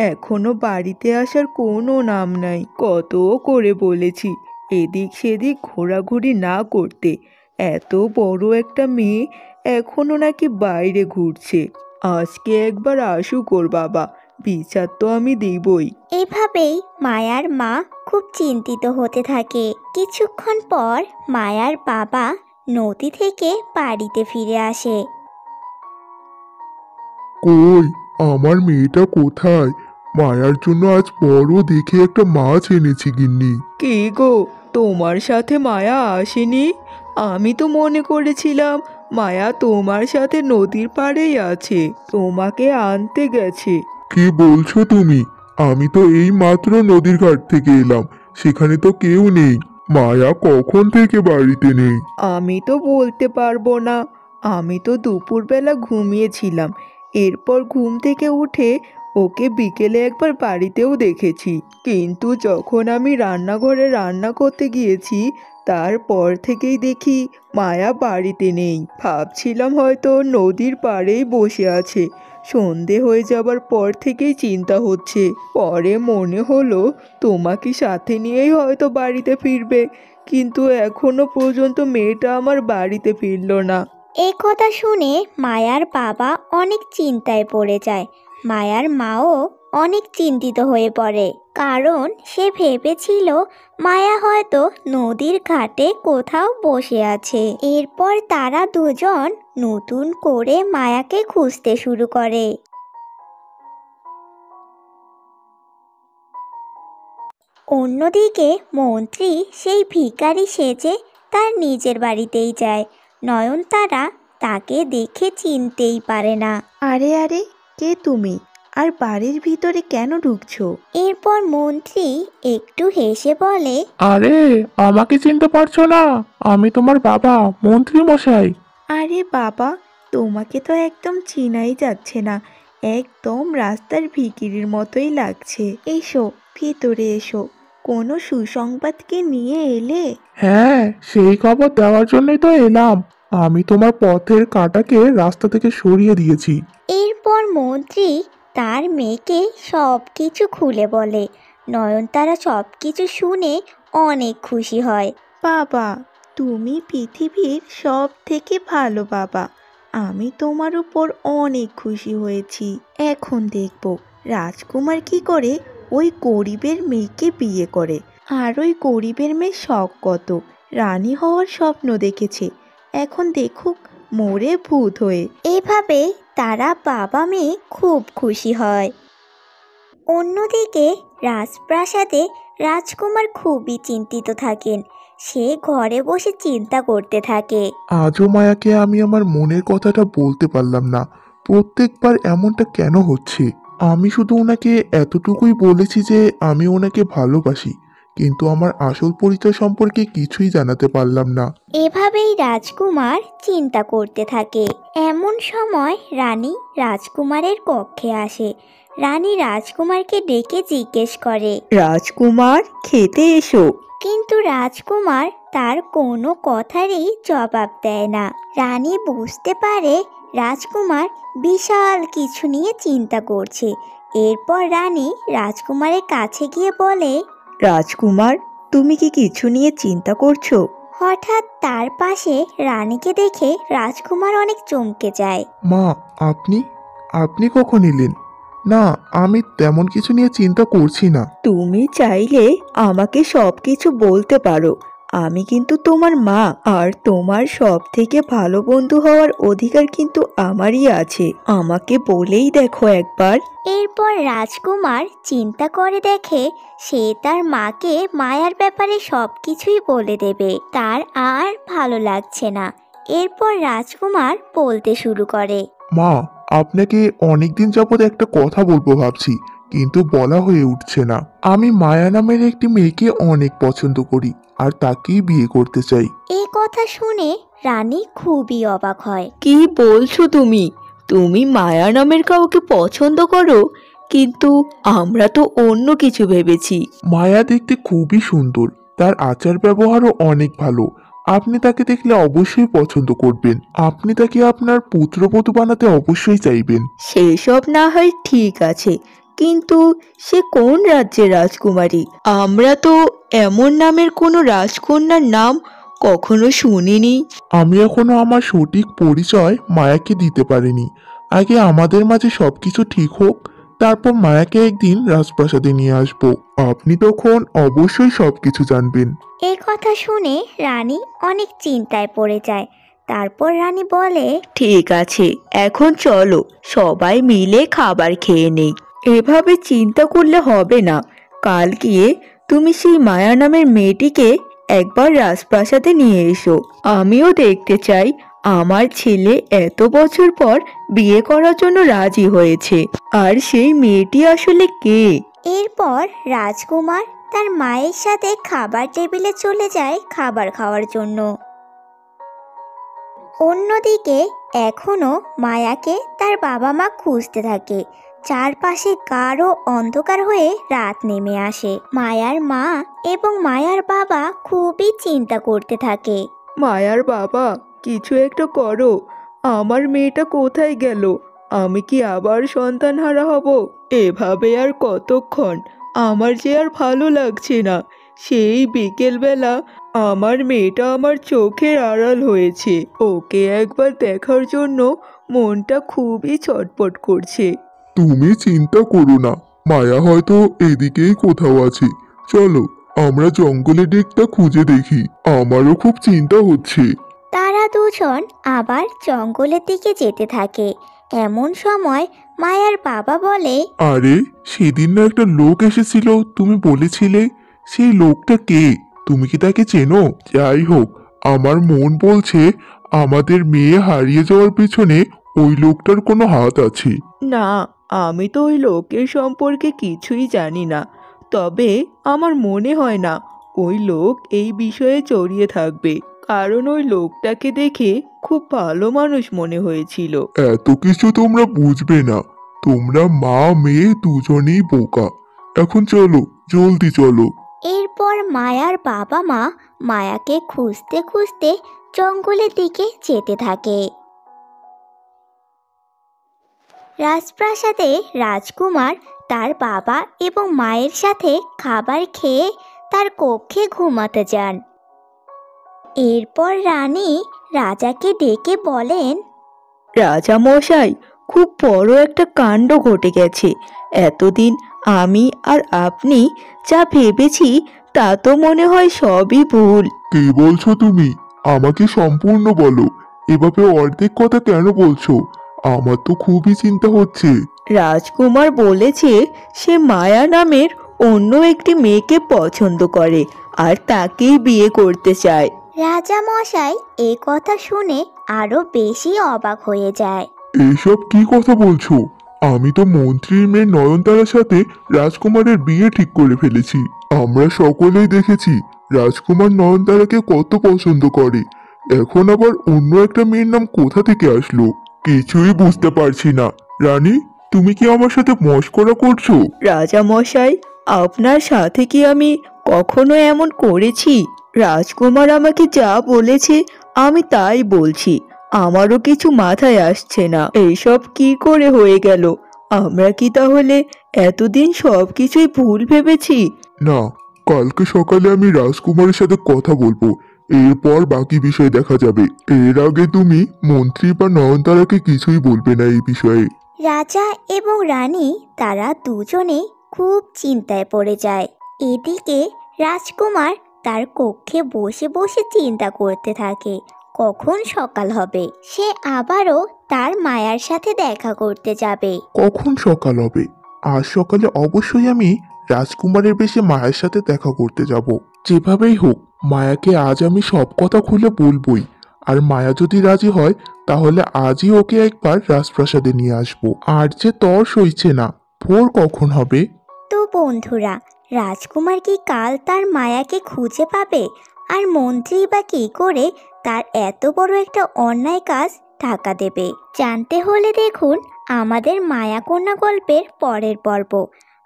এখনো বাড়িতে আসার কোনো নাম নাই। কত করে বলেছি এদিক সেদিক ঘোরাঘুরি না করতে। এত বড় একটা মেয়ে এখনো নাকি বাইরে ঘুরছে। আজকে একবার আসুক ওর বাবা, বিচার তো আমি দিবই। এভাবেই মায়ার মা খুব চিন্তিত হতে থাকে। কিছুক্ষণ পর মায়ার বাবা নদী থেকে বাড়িতে ফিরে আসে। কই, আমার মেয়েটা কোথায়? মায়ার জন্য আজ বড় দেখে একটা মাছ এনেছি গিন্নি। কে গো, তোমার সাথে মায়া আসেনি? আমি তো মনে করেছিলাম মায়া তোমার সাথে নদীর পাড়েই আছে, তোমাকে আনতে গেছে। কি বলছো তুমি? আমি তো এই মাত্র নদীর ঘাট থেকে এলাম, সেখানে তো কেউ নেই। মায়া কখন থেকে বাড়িতে নেই? আমি তো বলতে পারবো না, আমি তো দুপুরবেলা ঘুমিয়েছিলাম। এরপর ঘুম থেকে উঠে ওকে বিকেলে একবার বাড়িতেও দেখেছি, কিন্তু যখন আমি রান্নাঘরে রান্না করতে গিয়েছি তারপর থেকেই দেখি মায়া বাড়িতে নেই। ভাবছিলাম হয়তো নদীর পাড়েই বসে আছে। সন্ধে হয়ে যাবার পর থেকেই চিন্তা হচ্ছে, পরে মনে হলো তোমাকে সাথে নিয়েই হয়তো বাড়িতে ফিরবে, কিন্তু এখনো পর্যন্ত মেয়েটা আমার বাড়িতে ফিরলো না। এই কথা শুনে মায়ার বাবা অনেক চিন্তায় পড়ে যায়। মায়ার মাও অনেক চিন্তিত হয়ে পড়ে, কারণ সে ভেবেছিল মায়া হয়তো নদীর ঘাটে কোথাও বসে আছে। এরপর তারা দুজন নতুন করে মায়াকে খুঁজতে শুরু করে। অন্যদিকে মন্ত্রী সেই ভিখারি সেজে তার নিজের বাড়িতেই যায়। নয়নতারা তাকে দেখে চিনতেই পারে না। আরে আরে, কে তুমি? আর বাড়ির ভিতরে কেন ঢুকছো? এরপর মন্ত্রী একটু হেসে বলে, আরে, আমাকে চিনতে পারছো না? আমি তোমার বাবা, মন্ত্রী মশাই। আরে বাবা, তোমাকে তো একদম চিনাই যাচ্ছে না, একদম রাস্তার ভিখিরির মতোই লাগছে। এসো, ভিতরে এসো। কোনো সুসংবাদ কি নিয়ে এলে? হ্যাঁ, সেই খবর দেওয়ার জন্যই তো এলাম। আমি তোমার পথের কাঁটাকে রাস্তা থেকে সরিয়ে দিয়েছি। এরপর মন্ত্রী তার মেয়েকে সব কিছু খুলে বলে। নয়নতারা সব কিছু শুনে অনেক খুশি হয়। বাবা, তুমি পৃথিবীর সব থেকে ভালো বাবা। আমি তোমার উপর অনেক খুশি হয়েছি। এখন দেখব রাজকুমার কি করে ওই গরিবের মেয়েকে বিয়ে করে। আর ওই গরিবের মেয়ে শখ কত, রানী হওয়ার স্বপ্ন দেখেছে, এখন দেখুক মরে ভূত হয়ে। এভাবে তারা বাবা মেয়ে খুব খুশি হয়। অন্যদিকে রাজপ্রাসাদে রাজকুমার খুবই চিন্তিত থাকেন। সে ঘরে বসে চিন্তা করতে থাকে। আজও মায়াকে আমি আমার মনের কথাটা বলতে পারলাম না। প্রত্যেকবার এমনটা কেন হচ্ছে? আমি শুধু ওনাকে এতটুকুই বলেছি যে আমি ওনাকে ভালোবাসি, কিন্তু আমার আসল পরিচয় সম্পর্কে কিছুই জানাতে পারলাম না। এভাবেই রাজকুমার চিন্তা করতে থাকে। এমন সময় রানী রাজকুমারের কক্ষে আসে। রানী রাজকুমারকে ডেকে জিজ্ঞেস করে, রাজকুমার, খেতে এসো। কিন্তু রাজকুমার তার কোনো কথারই জবাব দেয় না। রানী বুঝতে পারে রাজকুমার বিশাল কিছু নিয়ে চিন্তা করছে। এরপর রানী রাজকুমারের কাছে গিয়ে বলে, রাজকুমার, তুমি কি কিছু নিয়ে চিন্তা করছো? হঠাৎ তার পাশে রানীকে দেখে রাজকুমার অনেক চমকে যায়। মা, আপনি আপনি কখন এলেন? না, আমি তেমন কিছু নিয়ে চিন্তা করছি না। তুমি চাইলে আমাকে সবকিছু বলতে পারো, আমি কিন্তু তোমার মা, আর তোমার সব থেকে ভালো বন্ধু হওয়ার অধিকার কিন্তু আমারই আছে। আমাকে বলেই দেখো একবার। এরপর রাজকুমার চিন্তা করে দেখে সে তার মাকে মায়ার ব্যাপারে সব কিছুই বলে দেবে। তার আর ভালো লাগছে না। এরপর রাজকুমার বলতে শুরু করে, মা, আপনাকে অনেকদিন যাবৎ একটা কথা বলবো ভাবছি, কিন্তু বলা হয়ে উঠছে না। আমি মায়া নামের একটি মেয়েকে অনেক পছন্দ করি, আর তাকেই বিয়ে করতে চাই। এই কথা শুনে রানী খুবই অবাক হয়। কি বলছো তুমি? তুমি মায়া নামের কাউকে পছন্দ করো? কিন্তু আমরা তো অন্য কিছু ভেবেছি। মায়া দেখতে খুবই সুন্দর, তার আচার ব্যবহারও অনেক ভালো। আপনি তাকে দেখলে অবশ্যই পছন্দ করবেন। আপনি তাকে আপনার পুত্রবধূ বানাতে অবশ্যই চাইবেন। সেসব না হয় ঠিক আছে, কিন্তু সে কোন রাজ্যের রাজকুমারী? আমরা তো এমন নামের কোনো রাজকন্যার নাম কখনো শুনিনি। আমি এখনো আমার সঠিক পরিচয় মায়াকে দিতে পারিনি। আগে আমাদের মাঝে সবকিছু ঠিক হোক, তারপর মায়াকে একদিন রাজপ্রাসাদে নিয়ে আসবো। আপনি তখন অবশ্যই সবকিছু জানবেন। এই কথা শুনে রানী অনেক চিন্তায় পড়ে যায়। তারপর রানী বলে, ঠিক আছে, এখন চলো সবাই মিলে খাবার খেয়ে নেই। এভাবে চিন্তা করলে হবে না। কাল গিয়ে তুমি সেই মায়া নামের মেয়েটিকে একবার রাজপ্রাসাদে নিয়ে এসো। আমিও দেখতে চাই আমার ছেলে এত বছর পর বিয়ে করার জন্য রাজি হয়েছে, আর সেই মেয়েটি আসলে কে। এরপর রাজকুমার তার মায়ের সাথে খাবার টেবিলে চলে যায় খাবার খাওয়ার জন্য। অন্যদিকে এখনো মায়াকে তার বাবা মা খুঁজতে থাকে। চারপাশে গাঢ় অন্ধকার হয়ে রাত নেমে আসে। মায়ার মা এবং মায়ার বাবা খুবই চিন্তা করতে থাকে। মায়ার বাবা, কিছু একটা করো। আমার মেয়েটা কোথায় গেল? আমি কি আবার সন্তানহারা হব? এভাবে আর কতক্ষণ? আমার যে আর ভালো লাগছে না। সেই বিকেলবেলা আমার মেয়েটা আমার চোখের আড়াল হয়েছে। ওকে একবার দেখার জন্য মনটা খুবই ছটফট করছে। তুমি চিন্তা করো না, মায়া হয়তো এদিকেই কোথাও আছে। চলো আমরা জঙ্গলের দিকটা খুঁজে দেখি, আমারও খুব চিন্তা হচ্ছে। তারা দুজন আবার জঙ্গলের দিকে যেতে থাকে। এমন সময় মায়ার বাবা বলে, আরে, সেদিন না একটা লোক এসেছিল, তুমি বলেছিলে? সেই লোকটা কে? তুমি কি তাকে চেনো? যাই হোক, আমার মন বলছে আমাদের মেয়ে হারিয়ে যাওয়ার পিছনে ওই লোকটার কোনো হাত আছে। না, আমি তো ওই লোকের সম্পর্কে কিছুই জানি না। তবে আমার মনে হয় না ওই লোক এই বিষয়ে জড়িয়ে থাকবে, কারণ ওই লোকটাকে দেখে খুব ভালো মানুষ মনে হয়েছিল। এত কিছু তোমরা বুঝবে না, তোমরা মা মেয়ে দুজনেই বোকা। এখন চলো, জলদি চলো। এরপর মায়ার বাবা মা মায়াকে খুঁজতে খুঁজতে জঙ্গলের দিকে যেতে থাকে। রাজপ্রাসাদে রাজকুমার তার বাবা এবং মায়ের সাথে খাবার খেয়ে তার কক্ষে ঘুমাতে যান। এরপর রানী রাজাকে ডেকে বলেন, রাজা মশাই, খুব বড় একটা কাণ্ড ঘটে গেছে। এতদিন আমি আর আপনি যা ভেবেছি তা তো মনে হয় সবই ভুল। কি বলছো তুমি? আমাকে সম্পূর্ণ বলো। এভাবে অর্ধেক কথা কেন বলছো? আমার তো খুবই চিন্তা হচ্ছে। রাজকুমার বলেছে সে মায়া নামের অন্য একটি মেয়েকে পছন্দ করে আর তাকেই বিয়ে করতে চায়। রাজা মশাই এই কথা শুনে আরো বেশি অবাক হয়ে যায়। এইসব কি কথা বলছো? আমি তো মন্ত্রীর মেয়ে নয়নতারার সাথে রাজকুমারের বিয়ে ঠিক করে ফেলেছি। আমরা সকলেই দেখেছি রাজকুমার নয়নতারাকে কত পছন্দ করে। এখন আবার অন্য একটা মেয়ের নাম কোথা থেকে আসলো? কিছুই বুঝতে পারছি না। রানী, তুমি কি আমার সাথে মশকরা করছো? রাজা মশাই, আপনার সাথে কি আমি কখনো এমন করেছি? রাজকুমার আমাকে যা বলেছে আমি তাই বলছি। আমারও কিছু মাথায় আসছে না, এইসব কি করে হয়ে গেল? আমরা কি তাহলে এতদিন সবকিছুই ভুল ভেবেছি? না, কালকে সকালে আমি রাজকুমারের সাথে কথা বলবো। এরপর বাকি বিষয় দেখা যাবে। এর আগে তুমি মন্ত্রী বা নয়নতারাকে কিছুই বলবে না এই বিষয়ে। রাজা এবং রানী তারা দুজনেই খুব চিন্তায় পড়ে যায়। এদিকে রাজকুমার তার কক্ষে বসে বসে চিন্তা করতে থাকে কখন সকাল হবে। সে আবারও তার মায়ার সাথে দেখা করতে যাবে। কখন সকাল হবে? আজ সকালে অবশ্যই আমি রাজকুমারের বেশে মায়ের সাথে দেখা করতে যাব। যেভাবেই হোক, মায়াকে আজ আমি সব কথা খুলে বলবই। আর মায়া যদি রাজি হয় তাহলে আজই ওকে একবার রাজপ্রাসাদে নিয়ে আসবো। আর যে তর সইছে না, ভোর কখন হবে? তো বন্ধুরা, রাজকুমার কি কাল তার মায়াকে খুঁজে পাবে? আর মন্ত্রী বা কী করে তার এত বড় একটা অন্যায় কাজ ঢাকা দেবে? জানতে হলে দেখুন আমাদের মায়াকন্যা গল্পের পরের পর্ব।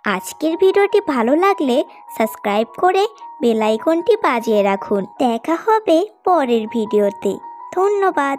আজকের ভিডিওটি ভালো লাগলে সাবস্ক্রাইব করে বেল আইকনটি বাজিয়ে রাখুন। দেখা হবে পরের ভিডিওতে। ধন্যবাদ।